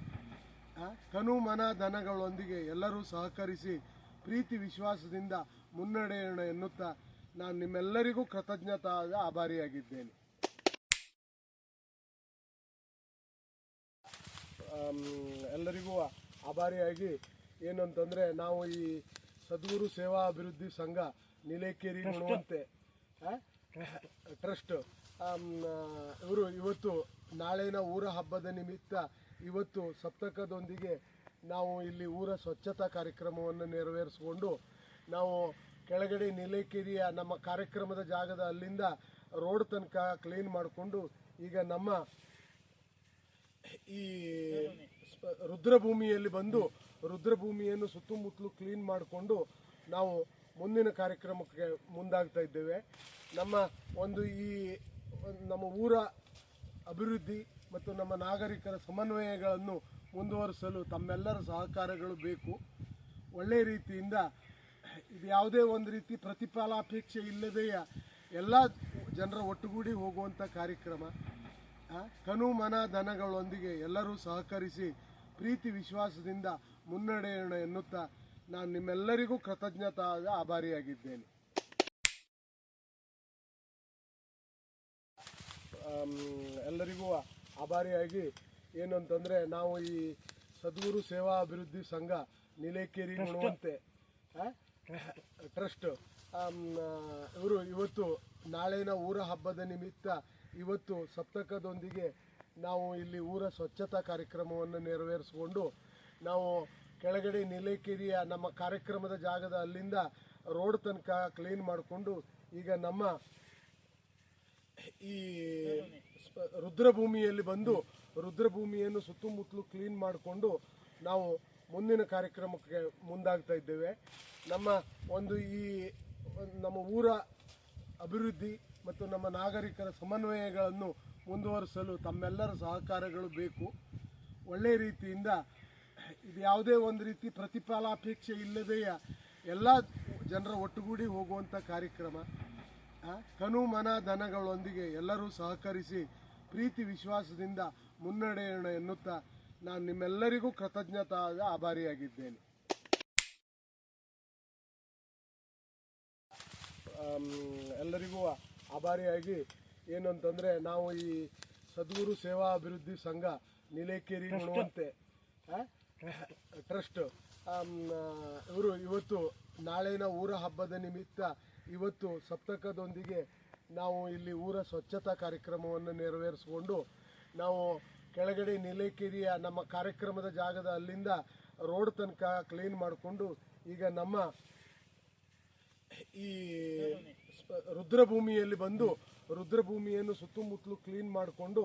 ತನು ಮನ ಧನಗಳೊಂದಿಗೆ ಎಲ್ಲರೂ ಸಹಕರಿಸಿ ಪ್ರೀತಿ ವಿಶ್ವಾಸದಿಂದ ಮುನ್ನಡೆಯೋಣ ಎನ್ನುತ್ತಾ ನಾನು ನಿಮ್ಮೆಲ್ಲರಿಗೂ ಕೃತಜ್ಞತಾದ ಆಭಾರಿಯಾಗಿದ್ದೇನೆ. ಎಲ್ಲರಿಗೂ ಆಭಾರಿಯಾಗಿ ಏನು ಅಂತಂದರೆ, ನಾವು ಈ ಸದ್ಗುರು ಸೇವಾ ಅಭಿವೃದ್ಧಿ ಸಂಘ ನೀಲೇಕೇರಿ ಗುಣವಂತೆ ಟ್ರಸ್ಟ್ ಇವರು ಇವತ್ತು ನಾಳಿನ ಊರ ಹಬ್ಬದ ನಿಮಿತ್ತ ಇವತ್ತು ಸಪ್ತಕದೊಂದಿಗೆ ನಾವು ಇಲ್ಲಿ ಊರ ಸ್ವಚ್ಛತಾ ಕಾರ್ಯಕ್ರಮವನ್ನು ನೆರವೇರಿಸಿಕೊಂಡು ನಾವು ಕೆಳಗಡೆ ನೀಲೇಕೇರಿಯ ನಮ್ಮ ಕಾರ್ಯಕ್ರಮದ ಜಾಗದ ಅಲ್ಲಿಂದ ರೋಡ್ ತನಕ ಕ್ಲೀನ್ ಮಾಡಿಕೊಂಡು ಈಗ ನಮ್ಮ ಈ ರುದ್ರಭೂಮಿಯಲ್ಲಿ ಬಂದು ರುದ್ರಭೂಮಿಯನ್ನು ಸುತ್ತಮುತ್ತಲು ಕ್ಲೀನ್ ಮಾಡಿಕೊಂಡು ನಾವು ಮುಂದಿನ ಕಾರ್ಯಕ್ರಮಕ್ಕೆ ಮುಂದಾಗ್ತಾ ಇದ್ದೇವೆ. ನಮ್ಮ ಊರ ಅಭಿವೃದ್ಧಿ ಮತ್ತು ನಮ್ಮ ನಾಗರಿಕರ ಸಮನ್ವಯಗಳನ್ನು ಮುಂದುವರಿಸಲು ತಮ್ಮೆಲ್ಲರ ಸಹಕಾರಗಳು ಬೇಕು. ಒಳ್ಳೆಯ ರೀತಿಯಿಂದ ಇದು ಯಾವುದೇ ಒಂದು ರೀತಿ ಪ್ರತಿಫಲಾಪೇಕ್ಷೆ ಇಲ್ಲದೆಯ ಎಲ್ಲ ಜನರ ಒಟ್ಟುಗೂಡಿ ಹೋಗುವಂಥ ಕಾರ್ಯಕ್ರಮ. ತನು ಮನ ಧನಗಳೊಂದಿಗೆ ಎಲ್ಲರೂ ಸಹಕರಿಸಿ ಪ್ರೀತಿ ವಿಶ್ವಾಸದಿಂದ ಮುನ್ನಡೆಯೋಣ ಎನ್ನುತ್ತಾ ನಾನು ನಿಮ್ಮೆಲ್ಲರಿಗೂ ಕೃತಜ್ಞತಾದ ಆಭಾರಿಯಾಗಿದ್ದೇನೆ. ಎಲ್ಲರಿಗೂ ಆಭಾರಿಯಾಗಿ ಏನು ಅಂತಂದರೆ, ನಾವು ಈ ಸದ್ಗುರು ಸೇವಾ ಅಭಿವೃದ್ಧಿ ಸಂಘ ನೀಲೇಕೇರಿ ಗುಣವಂತೆ ಟ್ರಸ್ಟ್ ಇವರು ಇವತ್ತು ನಾಳಿನ ಊರ ಹಬ್ಬದ ನಿಮಿತ್ತ ಇವತ್ತು ಸಪ್ತಕದೊಂದಿಗೆ ನಾವು ಇಲ್ಲಿ ಊರ ಸ್ವಚ್ಛತಾ ಕಾರ್ಯಕ್ರಮವನ್ನು ನೆರವೇರಿಸಿಕೊಂಡು ನಾವು ಕೆಳಗಡೆ ನೀಲೇಕೇರಿಯ ನಮ್ಮ ಕಾರ್ಯಕ್ರಮದ ಜಾಗದ ಅಲ್ಲಿಂದ ರೋಡ್ ತನಕ ಕ್ಲೀನ್ ಮಾಡಿಕೊಂಡು ಈಗ ನಮ್ಮ ಈ ರುದ್ರಭೂಮಿಯಲ್ಲಿ ಬಂದು ರುದ್ರಭೂಮಿಯನ್ನು ಸುತ್ತಮುತ್ತಲು ಕ್ಲೀನ್ ಮಾಡಿಕೊಂಡು ನಾವು ಮುಂದಿನ ಕಾರ್ಯಕ್ರಮಕ್ಕೆ ಮುಂದಾಗ್ತಾ ಇದ್ದೇವೆ. ನಮ್ಮ ಊರ ಅಭಿವೃದ್ಧಿ ಮತ್ತು ನಮ್ಮ ನಾಗರಿಕರ ಸಮನ್ವಯಗಳನ್ನು ಮುಂದುವರಿಸಲು ತಮ್ಮೆಲ್ಲರ ಸಹಕಾರಗಳು ಬೇಕು. ಒಳ್ಳೆಯ ರೀತಿಯಿಂದ ಇದು ಯಾವುದೇ ಒಂದು ರೀತಿ ಪ್ರತಿಫಲಾಪೇಕ್ಷೆ ಇಲ್ಲದೆಯ ಎಲ್ಲ ಜನರ ಒಟ್ಟುಗೂಡಿ ಹೋಗುವಂಥ ಕಾರ್ಯಕ್ರಮ. ತನು ಮನ ಧನಗಳೊಂದಿಗೆ ಎಲ್ಲರೂ ಸಹಕರಿಸಿ ಪ್ರೀತಿ ವಿಶ್ವಾಸದಿಂದ ಮುನ್ನಡೆಯೋಣ ಎನ್ನುತ್ತಾ ನಾನು ನಿಮ್ಮೆಲ್ಲರಿಗೂ ಕೃತಜ್ಞತಾದ ಆಭಾರಿಯಾಗಿದ್ದೇನೆ. ಎಲ್ಲರಿಗೂ ಆಭಾರಿಯಾಗಿ ಏನು ಅಂತಂದರೆ, ನಾವು ಈ ಸದ್ಗುರು ಸೇವಾ ಅಭಿವೃದ್ಧಿ ಸಂಘ ನಿಲೇಕೇರಿ ಗುಣವಂತೆ ಟ್ರಸ್ಟ್ ಇವರು ಇವತ್ತು ನಾಳಿನ ಊರ ಹಬ್ಬದ ನಿಮಿತ್ತ ಇವತ್ತು ಸಪ್ತಕದೊಂದಿಗೆ ನಾವು ಇಲ್ಲಿ ಊರ ಸ್ವಚ್ಛತಾ ಕಾರ್ಯಕ್ರಮವನ್ನು ನೆರವೇರಿಸಿಕೊಂಡು ನಾವು ಕೆಳಗಡೆ ನಿಲೇಕೇರಿಯ ನಮ್ಮ ಕಾರ್ಯಕ್ರಮದ ಜಾಗದ ಅಲ್ಲಿಂದ ರೋಡ್ ತನಕ ಕ್ಲೀನ್ ಮಾಡಿಕೊಂಡು ಈಗ ನಮ್ಮ ಈ ರುದ್ರಭೂಮಿಯಲ್ಲಿ ಬಂದು ರುದ್ರಭೂಮಿಯನ್ನು ಸುತ್ತಮುತ್ತಲು ಕ್ಲೀನ್ ಮಾಡಿಕೊಂಡು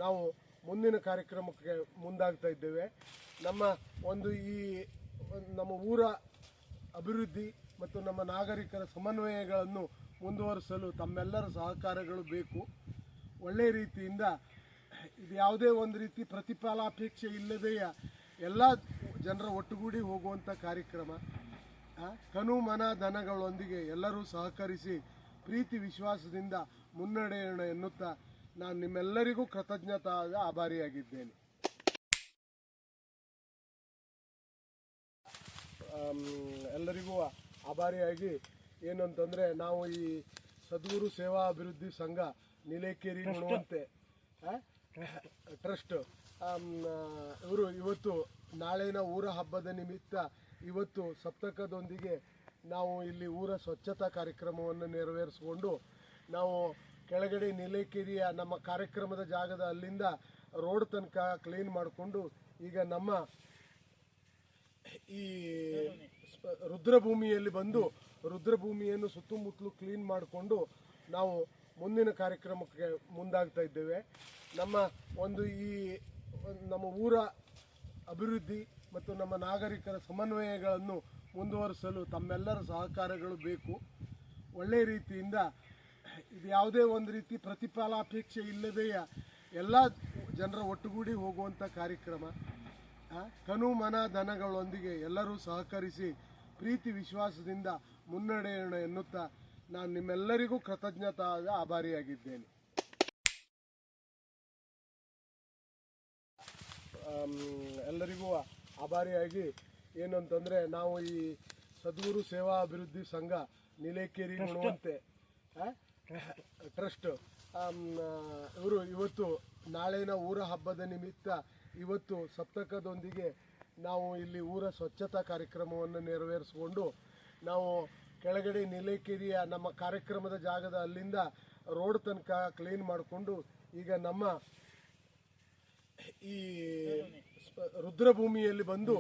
ನಾವು ಮುಂದಿನ ಕಾರ್ಯಕ್ರಮಕ್ಕೆ ಮುಂದಾಗ್ತಾ ಇದ್ದೇವೆ. ನಮ್ಮ ಊರ ಅಭಿವೃದ್ಧಿ ಮತ್ತು ನಮ್ಮ ನಾಗರಿಕರ ಸಮನ್ವಯಗಳನ್ನು ಮುಂದುವರಿಸಲು ತಮ್ಮೆಲ್ಲರ ಸಹಕಾರಗಳು ಬೇಕು. ಒಳ್ಳೆಯ ರೀತಿಯಿಂದ ಇದು ಯಾವುದೇ ಒಂದು ರೀತಿ ಪ್ರತಿಫಲಾಪೇಕ್ಷೆ ಇಲ್ಲದೆಯ ಎಲ್ಲ ಜನರ ಒಟ್ಟುಗೂಡಿ ಹೋಗುವಂಥ ಕಾರ್ಯಕ್ರಮ. ತನು ಮನ ಧನಗಳೊಂದಿಗೆ ಎಲ್ಲರೂ ಸಹಕರಿಸಿ ಪ್ರೀತಿ ವಿಶ್ವಾಸದಿಂದ ಮುನ್ನಡೆಯೋಣ ಎನ್ನುತ್ತಾ ನಾನು ನಿಮ್ಮೆಲ್ಲರಿಗೂ ಕೃತಜ್ಞತಾದ ಆಭಾರಿಯಾಗಿದ್ದೇನೆ. ಎಲ್ಲರಿಗೂ ಆಭಾರಿಯಾಗಿ ಏನು ಅಂತಂದರೆ, ನಾವು ಈ ಸದ್ಗುರು ಸೇವಾ ಅಭಿವೃದ್ಧಿ ಸಂಘ ನಿಲೇಕೇರಿ ಗುಣವಂತೆ ಟ್ರಸ್ಟ್ ಇವರು ಇವತ್ತು ನಾಳಿನ ಊರ ಹಬ್ಬದ ನಿಮಿತ್ತ ಇವತ್ತು ಸಪ್ತಕದೊಂದಿಗೆ ನಾವು ಇಲ್ಲಿ ಊರ ಸ್ವಚ್ಛತಾ ಕಾರ್ಯಕ್ರಮವನ್ನು ನೆರವೇರಿಸಿಕೊಂಡು ನಾವು ಕೆಳಗಡೆ ನಿಲೇಕೇರಿಯ ನಮ್ಮ ಕಾರ್ಯಕ್ರಮದ ಜಾಗದ ಅಲ್ಲಿಂದ ರೋಡ್ ತನಕ ಕ್ಲೀನ್ ಮಾಡಿಕೊಂಡು ಈಗ ನಮ್ಮ ಈ ರುದ್ರಭೂಮಿಯಲ್ಲಿ ಬಂದು ರುದ್ರಭೂಮಿಯನ್ನು ಸುತ್ತಮುತ್ತಲು ಕ್ಲೀನ್ ಮಾಡಿಕೊಂಡು ನಾವು ಮುಂದಿನ ಕಾರ್ಯಕ್ರಮಕ್ಕೆ ಮುಂದಾಗ್ತಾ ಇದ್ದೇವೆ. ನಮ್ಮ ಊರ ಅಭಿವೃದ್ಧಿ ಮತ್ತು ನಮ್ಮ ನಾಗರಿಕರ ಸಮನ್ವಯಗಳನ್ನು ಮುಂದುವರಿಸಲು ತಮ್ಮೆಲ್ಲರ ಸಹಕಾರಗಳು ಬೇಕು. ಒಳ್ಳೆಯ ರೀತಿಯಿಂದ ಇದು ಯಾವುದೇ ಒಂದು ರೀತಿ ಪ್ರತಿಫಲಾಪೇಕ್ಷೆ ಇಲ್ಲದೆಯ ಎಲ್ಲ ಜನರ ಒಟ್ಟುಗೂಡಿ ಹೋಗುವಂಥ ಕಾರ್ಯಕ್ರಮ. ತನು ಮನ ಧನಗಳೊಂದಿಗೆ ಎಲ್ಲರೂ ಸಹಕರಿಸಿ ಪ್ರೀತಿ ವಿಶ್ವಾಸದಿಂದ ಮುನ್ನಡೆಯೋಣ ಎನ್ನುತ್ತಾ ನಾನು ನಿಮ್ಮೆಲ್ಲರಿಗೂ ಕೃತಜ್ಞತಾದ ಆಭಾರಿಯಾಗಿದ್ದೇನೆ. ಎಲ್ಲರಿಗೂ ಆಭಾರಿಯಾಗಿ ಏನು ಅಂತಂದರೆ, ನಾವು ಈ ಸದ್ಗುರು ಸೇವಾ ಅಭಿವೃದ್ಧಿ ಸಂಘ ನಿಲೇಕೇರಿ ಗುಣವಂತೆ ಟ್ರಸ್ಟ್ ಇವರು ಇವತ್ತು ನಾಳಿನ ಊರ ಹಬ್ಬದ ನಿಮಿತ್ತ ಇವತ್ತು ಸಪ್ತಕದೊಂದಿಗೆ ನಾವು ಇಲ್ಲಿ ಊರ ಸ್ವಚ್ಛತಾ ಕಾರ್ಯಕ್ರಮವನ್ನು ನೆರವೇರಿಸಿಕೊಂಡು ನಾವು ಕೆಳಗಡೆ ನಿಲೇಕೇರಿಯ ನಮ್ಮ ಕಾರ್ಯಕ್ರಮದ ಜಾಗದ ಅಲ್ಲಿಂದ ರೋಡ್ ತನಕ ಕ್ಲೀನ್ ಮಾಡಿಕೊಂಡು ಈಗ ನಮ್ಮ ಈ ರುದ್ರಭೂಮಿಯಲ್ಲಿ ಬಂದು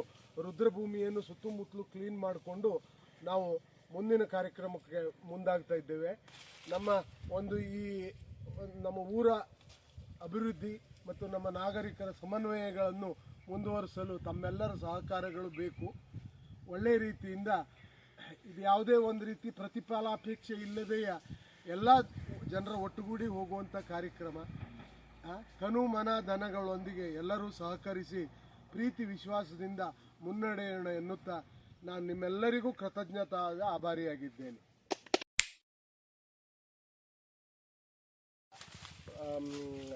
ರುದ್ರಭೂಮಿಯನ್ನು ಸುತ್ತಮುತ್ತಲು ಕ್ಲೀನ್ ಮಾಡಿಕೊಂಡು ನಾವು ಮುಂದಿನ ಕಾರ್ಯಕ್ರಮಕ್ಕೆ ಮುಂದಾಗ್ತಾ ಇದ್ದೇವೆ. ನಮ್ಮ ಊರ ಅಭಿವೃದ್ಧಿ ಮತ್ತು ನಮ್ಮ ನಾಗರಿಕರ ಸಮನ್ವಯಗಳನ್ನು ಮುಂದುವರಿಸಲು ತಮ್ಮೆಲ್ಲರ ಸಹಕಾರಗಳು ಬೇಕು. ಒಳ್ಳೆಯ ರೀತಿಯಿಂದ ಇದು ಯಾವುದೇ ಒಂದು ರೀತಿ ಪ್ರತಿಫಲಾಪೇಕ್ಷೆ ಇಲ್ಲದೆಯ ಎಲ್ಲ ಜನರ ಒಟ್ಟುಗೂಡಿ ಹೋಗುವಂಥ ಕಾರ್ಯಕ್ರಮ. ತನು ಮನ ಧನಗಳೊಂದಿಗೆ ಎಲ್ಲರೂ ಸಹಕರಿಸಿ ಪ್ರೀತಿ ವಿಶ್ವಾಸದಿಂದ ಮುನ್ನಡೆಯೋಣ ಎನ್ನುತ್ತಾ ನಾನು ನಿಮ್ಮೆಲ್ಲರಿಗೂ ಕೃತಜ್ಞತಾದ ಆಭಾರಿಯಾಗಿದ್ದೇನೆ.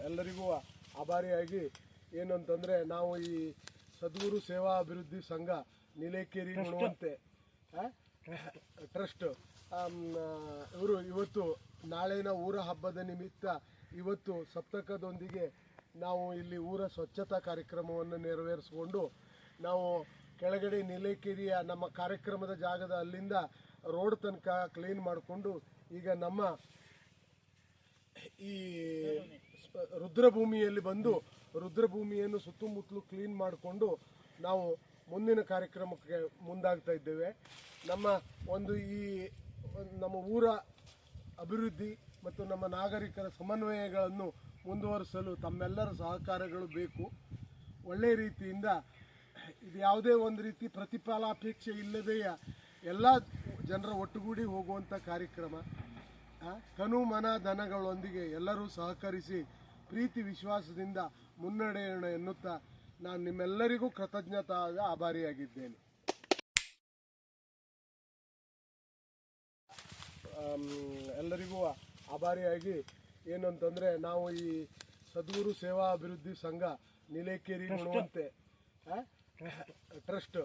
ಎಲ್ಲರಿಗೂ ಆಭಾರಿಯಾಗಿ ಏನು ಅಂತಂದರೆ, ನಾವು ಈ ಸದ್ಗುರು ಸೇವಾ ಅಭಿವೃದ್ಧಿ ಸಂಘ ನಿಲೇಕೇರಿ ಗುಣವಂತೆ ಟ್ರಸ್ಟ್ ಇವರು ಇವತ್ತು ನಾಳಿನ ಊರ ಹಬ್ಬದ ನಿಮಿತ್ತ ಇವತ್ತು ಸಪ್ತಕದೊಂದಿಗೆ ನಾವು ಇಲ್ಲಿ ಊರ ಸ್ವಚ್ಛತಾ ಕಾರ್ಯಕ್ರಮವನ್ನು ನೆರವೇರಿಸಿಕೊಂಡು ನಾವು ಕೆಳಗಡೆ ನಿಲೇಕೇರಿಯ ನಮ್ಮ ಕಾರ್ಯಕ್ರಮದ ಜಾಗದ ಅಲ್ಲಿಂದ ರೋಡ್ ತನಕ ಕ್ಲೀನ್ ಮಾಡಿಕೊಂಡು ಈಗ ನಮ್ಮ ಈ ರುದ್ರಭೂಮಿಯಲ್ಲಿ ಬಂದು ರುದ್ರಭೂಮಿಯನ್ನು ಸುತ್ತಮುತ್ತಲು ಕ್ಲೀನ್ ಮಾಡಿಕೊಂಡು ನಾವು ಮುಂದಿನ ಕಾರ್ಯಕ್ರಮಕ್ಕೆ ಮುಂದಾಗ್ತಾ ಇದ್ದೇವೆ. ನಮ್ಮ ಊರ ಅಭಿವೃದ್ಧಿ ಮತ್ತು ನಮ್ಮ ನಾಗರಿಕರ ಸಮನ್ವಯಗಳನ್ನು ಮುಂದುವರಿಸಲು ತಮ್ಮೆಲ್ಲರ ಸಹಕಾರಗಳು ಬೇಕು. ಒಳ್ಳೆಯ ರೀತಿಯಿಂದ ಇದು ಯಾವುದೇ ಒಂದು ರೀತಿ ಪ್ರತಿಫಲಾಪೇಕ್ಷೆ ಇಲ್ಲದೆಯ ಎಲ್ಲ ಜನರ ಒಟ್ಟುಗೂಡಿ ಹೋಗುವಂಥ ಕಾರ್ಯಕ್ರಮ. ತನು ಮನ ಧನಗಳೊಂದಿಗೆ ಎಲ್ಲರೂ ಸಹಕರಿಸಿ ಪ್ರೀತಿ ವಿಶ್ವಾಸದಿಂದ ಮುನ್ನಡೆಯೋಣ ಎನ್ನುತ್ತಾ ನಾನು ನಿಮ್ಮೆಲ್ಲರಿಗೂ ಕೃತಜ್ಞತಾದ ಆಭಾರಿಯಾಗಿದ್ದೇನೆ. ಎಲ್ಲರಿಗೂ ಆಭಾರಿಯಾಗಿ ಏನು ಅಂತಂದರೆ, ನಾವು ಈ ಸದ್ಗುರು ಸೇವಾ ಅಭಿವೃದ್ಧಿ ಸಂಘ ನೀಲೇಕೇರಿ ಗುಣವಂತೆ ಟ್ರಸ್ಟ್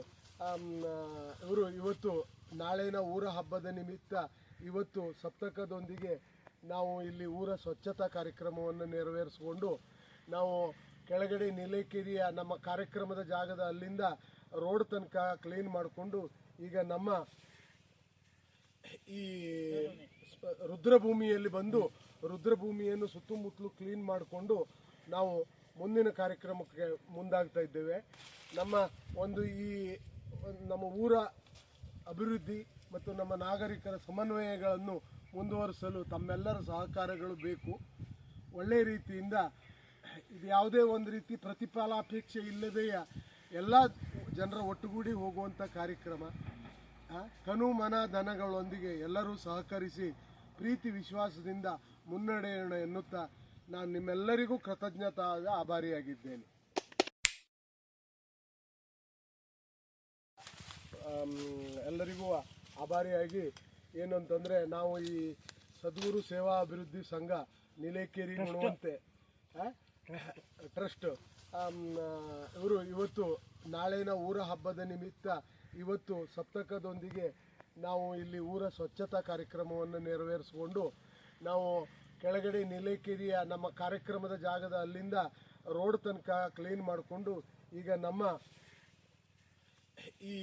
ಇವರು ಇವತ್ತು ನಾಳಿನ ಊರ ಹಬ್ಬದ ನಿಮಿತ್ತ ಇವತ್ತು ಸಪ್ತಕದೊಂದಿಗೆ ನಾವು ಇಲ್ಲಿ ಊರ ಸ್ವಚ್ಛತಾ ಕಾರ್ಯಕ್ರಮವನ್ನು ನೆರವೇರಿಸಿಕೊಂಡು ನಾವು ಕೆಳಗಡೆ ನೀಲೇಕೇರಿಯ ನಮ್ಮ ಕಾರ್ಯಕ್ರಮದ ಜಾಗದ ಅಲ್ಲಿಂದ ರೋಡ್ ತನಕ ಕ್ಲೀನ್ ಮಾಡಿಕೊಂಡು ಈಗ ನಮ್ಮ ಈ ರುದ್ರಭೂಮಿಯಲ್ಲಿ ಬಂದು ರುದ್ರಭೂಮಿಯನ್ನು ಸುತ್ತಮುತ್ತಲು ಕ್ಲೀನ್ ಮಾಡಿಕೊಂಡು ನಾವು ಮುಂದಿನ ಕಾರ್ಯಕ್ರಮಕ್ಕೆ ಮುಂದಾಗ್ತಾ ಇದ್ದೇವೆ. ನಮ್ಮ ನಮ್ಮ ಊರ ಅಭಿವೃದ್ಧಿ ಮತ್ತು ನಮ್ಮ ನಾಗರಿಕರ ಸಮನ್ವಯಗಳನ್ನು ಮುಂದುವರಿಸಲು ತಮ್ಮೆಲ್ಲರ ಸಹಕಾರಗಳು ಬೇಕು. ಒಳ್ಳೆಯ ರೀತಿಯಿಂದ ಇದು ಯಾವುದೇ ಒಂದು ರೀತಿ ಪ್ರತಿಫಲಾಪೇಕ್ಷೆ ಇಲ್ಲದೆಯ ಎಲ್ಲ ಜನರ ಒಟ್ಟುಗೂಡಿ ಹೋಗುವಂಥ ಕಾರ್ಯಕ್ರಮ. ತನು ಮನ ಧನಗಳೊಂದಿಗೆ ಎಲ್ಲರೂ ಸಹಕರಿಸಿ ಪ್ರೀತಿ ವಿಶ್ವಾಸದಿಂದ ಮುನ್ನಡೆಯೋಣ ಎನ್ನುತ್ತಾ ನಾನು ನಿಮ್ಮೆಲ್ಲರಿಗೂ ಕೃತಜ್ಞತಾದ ಆಭಾರಿಯಾಗಿದ್ದೇನೆ. ಎಲ್ಲರಿಗೂ ಆಭಾರಿಯಾಗಿ ಏನು ಅಂತಂದರೆ, ನಾವು ಈ ಸದ್ಗುರು ಸೇವಾ ಅಭಿವೃದ್ಧಿ ಸಂಘ ನೀಲೇಕೇರಿ ಗುಣವಂತೆ ಟ್ರಸ್ಟ್ ಇವರು ಇವತ್ತು ನಾಳಿನ ಊರ ಹಬ್ಬದ ನಿಮಿತ್ತ ಇವತ್ತು ಸಪ್ತಕದೊಂದಿಗೆ ನಾವು ಇಲ್ಲಿ ಊರ ಸ್ವಚ್ಛತಾ ಕಾರ್ಯಕ್ರಮವನ್ನು ನೆರವೇರಿಸಿಕೊಂಡು ನಾವು ಕೆಳಗಡೆ ನೀಲೇಕೇರಿಯ ನಮ್ಮ ಕಾರ್ಯಕ್ರಮದ ಜಾಗದ ಅಲ್ಲಿಂದ ರೋಡ್ ತನಕ ಕ್ಲೀನ್ ಮಾಡಿಕೊಂಡು ಈಗ ನಮ್ಮ ಈ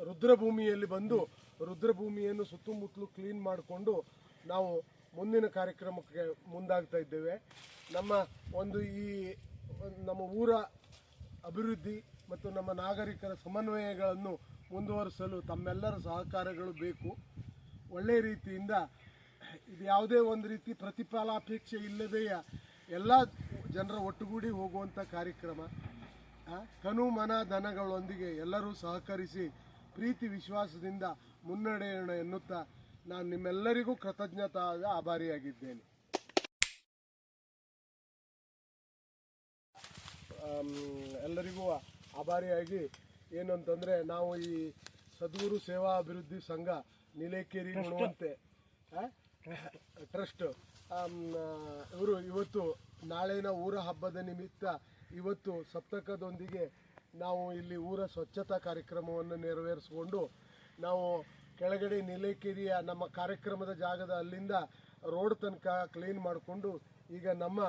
ರುದ್ರಭೂಮಿಯಲ್ಲಿ ಬಂದು ರುದ್ರಭೂಮಿಯನ್ನು ಸುತ್ತಮುತ್ತಲು ಕ್ಲೀನ್ ಮಾಡಿಕೊಂಡು ನಾವು ಮುಂದಿನ ಕಾರ್ಯಕ್ರಮಕ್ಕೆ ಮುಂದಾಗ್ತಾ ಇದ್ದೇವೆ. ನಮ್ಮ ಊರ ಅಭಿವೃದ್ಧಿ ಮತ್ತು ನಮ್ಮ ನಾಗರಿಕರ ಸಮನ್ವಯಗಳನ್ನು ಮುಂದುವರಿಸಲು ತಮ್ಮೆಲ್ಲರ ಸಹಕಾರಗಳು ಬೇಕು. ಒಳ್ಳೆಯ ರೀತಿಯಿಂದ ಇದು ಯಾವುದೇ ಒಂದು ರೀತಿ ಪ್ರತಿಫಲಾಪೇಕ್ಷೆ ಇಲ್ಲದೆಯ ಎಲ್ಲ ಜನರ ಒಟ್ಟುಗೂಡಿ ಹೋಗುವಂಥ ಕಾರ್ಯಕ್ರಮ. ತನು ಮನ ಧನಗಳೊಂದಿಗೆ ಎಲ್ಲರೂ ಸಹಕರಿಸಿ ಪ್ರೀತಿ ವಿಶ್ವಾಸದಿಂದ ಮುನ್ನಡೆಯೋಣ ಎನ್ನುತ್ತಾ ನಾನು ನಿಮ್ಮೆಲ್ಲರಿಗೂ ಕೃತಜ್ಞತಾದ ಆಭಾರಿಯಾಗಿದ್ದೇನೆ. ಎಲ್ಲರಿಗೂ ಆಭಾರಿಯಾಗಿ ಏನು ಅಂತಂದರೆ, ನಾವು ಈ ಸದ್ಗುರು ಸೇವಾ ಅಭಿವೃದ್ಧಿ ಸಂಘ ನೀಲೇಕೇರಿ ಗುಣವಂತೆ ಟ್ರಸ್ಟ್ ಇವರು ಇವತ್ತು ನಾಳಿನ ಊರ ಹಬ್ಬದ ನಿಮಿತ್ತ ಇವತ್ತು ಸಪ್ತಕದೊಂದಿಗೆ ನಾವು ಇಲ್ಲಿ ಊರ ಸ್ವಚ್ಛತಾ ಕಾರ್ಯಕ್ರಮವನ್ನು ನೆರವೇರಿಸಿಕೊಂಡು ನಾವು ಕೆಳಗಡೆ ನೀಲೇಕೇರಿಯ ನಮ್ಮ ಕಾರ್ಯಕ್ರಮದ ಜಾಗದ ಅಲ್ಲಿಂದ ರೋಡ್ ತನಕ ಕ್ಲೀನ್ ಮಾಡಿಕೊಂಡು ಈಗ ನಮ್ಮ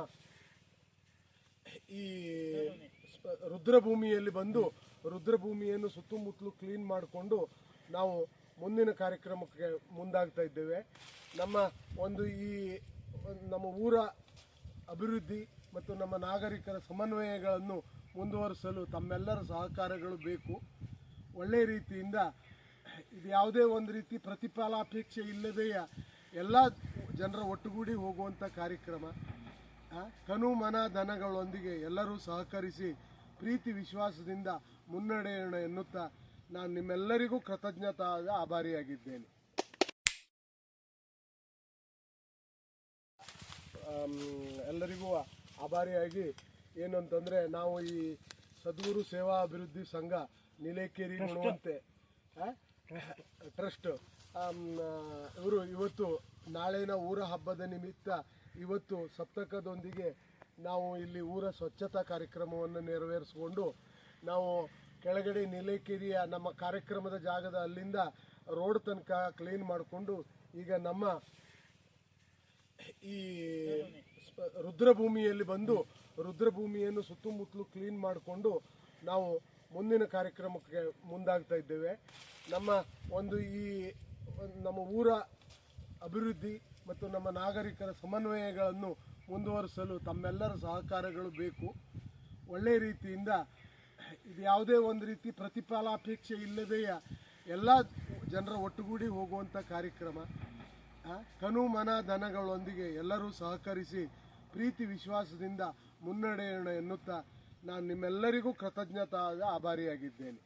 ಈ ರುದ್ರಭೂಮಿಯಲ್ಲಿ ಬಂದು ರುದ್ರಭೂಮಿಯನ್ನು ಸುತ್ತಮುತ್ತಲು ಕ್ಲೀನ್ ಮಾಡಿಕೊಂಡು ನಾವು ಮುಂದಿನ ಕಾರ್ಯಕ್ರಮಕ್ಕೆ ಮುಂದಾಗ್ತಾ ಇದ್ದೇವೆ. ನಮ್ಮ ಊರ ಅಭಿವೃದ್ಧಿ ಮತ್ತು ನಮ್ಮ ನಾಗರಿಕರ ಸಮನ್ವಯಗಳನ್ನು ಮುಂದುವರಿಸಲು ತಮ್ಮೆಲ್ಲರ ಸಹಕಾರಗಳು ಬೇಕು. ಒಳ್ಳೆಯ ರೀತಿಯಿಂದ ಇದು ಯಾವುದೇ ಒಂದು ರೀತಿ ಪ್ರತಿಫಲಾಪೇಕ್ಷೆ ಇಲ್ಲದೆಯ ಎಲ್ಲ ಜನರ ಒಟ್ಟುಗೂಡಿ ಹೋಗುವಂಥ ಕಾರ್ಯಕ್ರಮ. ತನು ಮನ ಧನಗಳೊಂದಿಗೆ ಎಲ್ಲರೂ ಸಹಕರಿಸಿ ಪ್ರೀತಿ ವಿಶ್ವಾಸದಿಂದ ಮುನ್ನಡೆಯೋಣ ಎನ್ನುತ್ತಾ ನಾನು ನಿಮ್ಮೆಲ್ಲರಿಗೂ ಕೃತಜ್ಞತಾದ ಆಭಾರಿಯಾಗಿದ್ದೇನೆ. ಎಲ್ಲರಿಗೂ ಆಭಾರಿಯಾಗಿ ಏನು ಅಂತಂದರೆ, ನಾವು ಈ ಸದ್ಗುರು ಸೇವಾ ಅಭಿವೃದ್ಧಿ ಸಂಘ ನೀಲೇಕೇರಿ ಗುಣವಂತೆ ಟ್ರಸ್ಟ್ ಇವರು ಇವತ್ತು ನಾಳಿನ ಊರ ಹಬ್ಬದ ನಿಮಿತ್ತ ಇವತ್ತು ಸಪ್ತಕದೊಂದಿಗೆ ನಾವು ಇಲ್ಲಿ ಊರ ಸ್ವಚ್ಛತಾ ಕಾರ್ಯಕ್ರಮವನ್ನು ನೆರವೇರಿಸಿಕೊಂಡು ನಾವು ಕೆಳಗಡೆ ನೀಲೇಕೇರಿಯ ನಮ್ಮ ಕಾರ್ಯಕ್ರಮದ ಜಾಗದ ಅಲ್ಲಿಂದ ರೋಡ್ ತನಕ ಕ್ಲೀನ್ ಮಾಡಿಕೊಂಡು ಈಗ ನಮ್ಮ ಈ ರುದ್ರಭೂಮಿಯಲ್ಲಿ ಬಂದು ರುದ್ರಭೂಮಿಯನ್ನು ಸುತ್ತಮುತ್ತಲು ಕ್ಲೀನ್ ಮಾಡಿಕೊಂಡು ನಾವು ಮುಂದಿನ ಕಾರ್ಯಕ್ರಮಕ್ಕೆ ಮುಂದಾಗ್ತಾ ಇದ್ದೇವೆ. ನಮ್ಮ ಊರ ಅಭಿವೃದ್ಧಿ ಮತ್ತು ನಮ್ಮ ನಾಗರಿಕರ ಸಮನ್ವಯಗಳನ್ನು ಮುಂದುವರಿಸಲು ತಮ್ಮೆಲ್ಲರ ಸಹಕಾರಗಳು ಬೇಕು. ಒಳ್ಳೆಯ ರೀತಿಯಿಂದ ಇದು ಯಾವುದೇ ಒಂದು ರೀತಿ ಪ್ರತಿಫಲಾಪೇಕ್ಷೆ ಇಲ್ಲದೆಯ ಎಲ್ಲ ಜನರ ಒಟ್ಟುಗೂಡಿ ಹೋಗುವಂಥ ಕಾರ್ಯಕ್ರಮ. ತನು ಮನ ಧನಗಳೊಂದಿಗೆ ಎಲ್ಲರೂ ಸಹಕರಿಸಿ ಪ್ರೀತಿ ವಿಶ್ವಾಸದಿಂದ ಮುನ್ನಡೆಯೋಣ ಎನ್ನುತ್ತಾ ನಾನು ನಿಮ್ಮೆಲ್ಲರಿಗೂ ಕೃತಜ್ಞತಾದ ಆಭಾರಿಯಾಗಿದ್ದೇನೆ.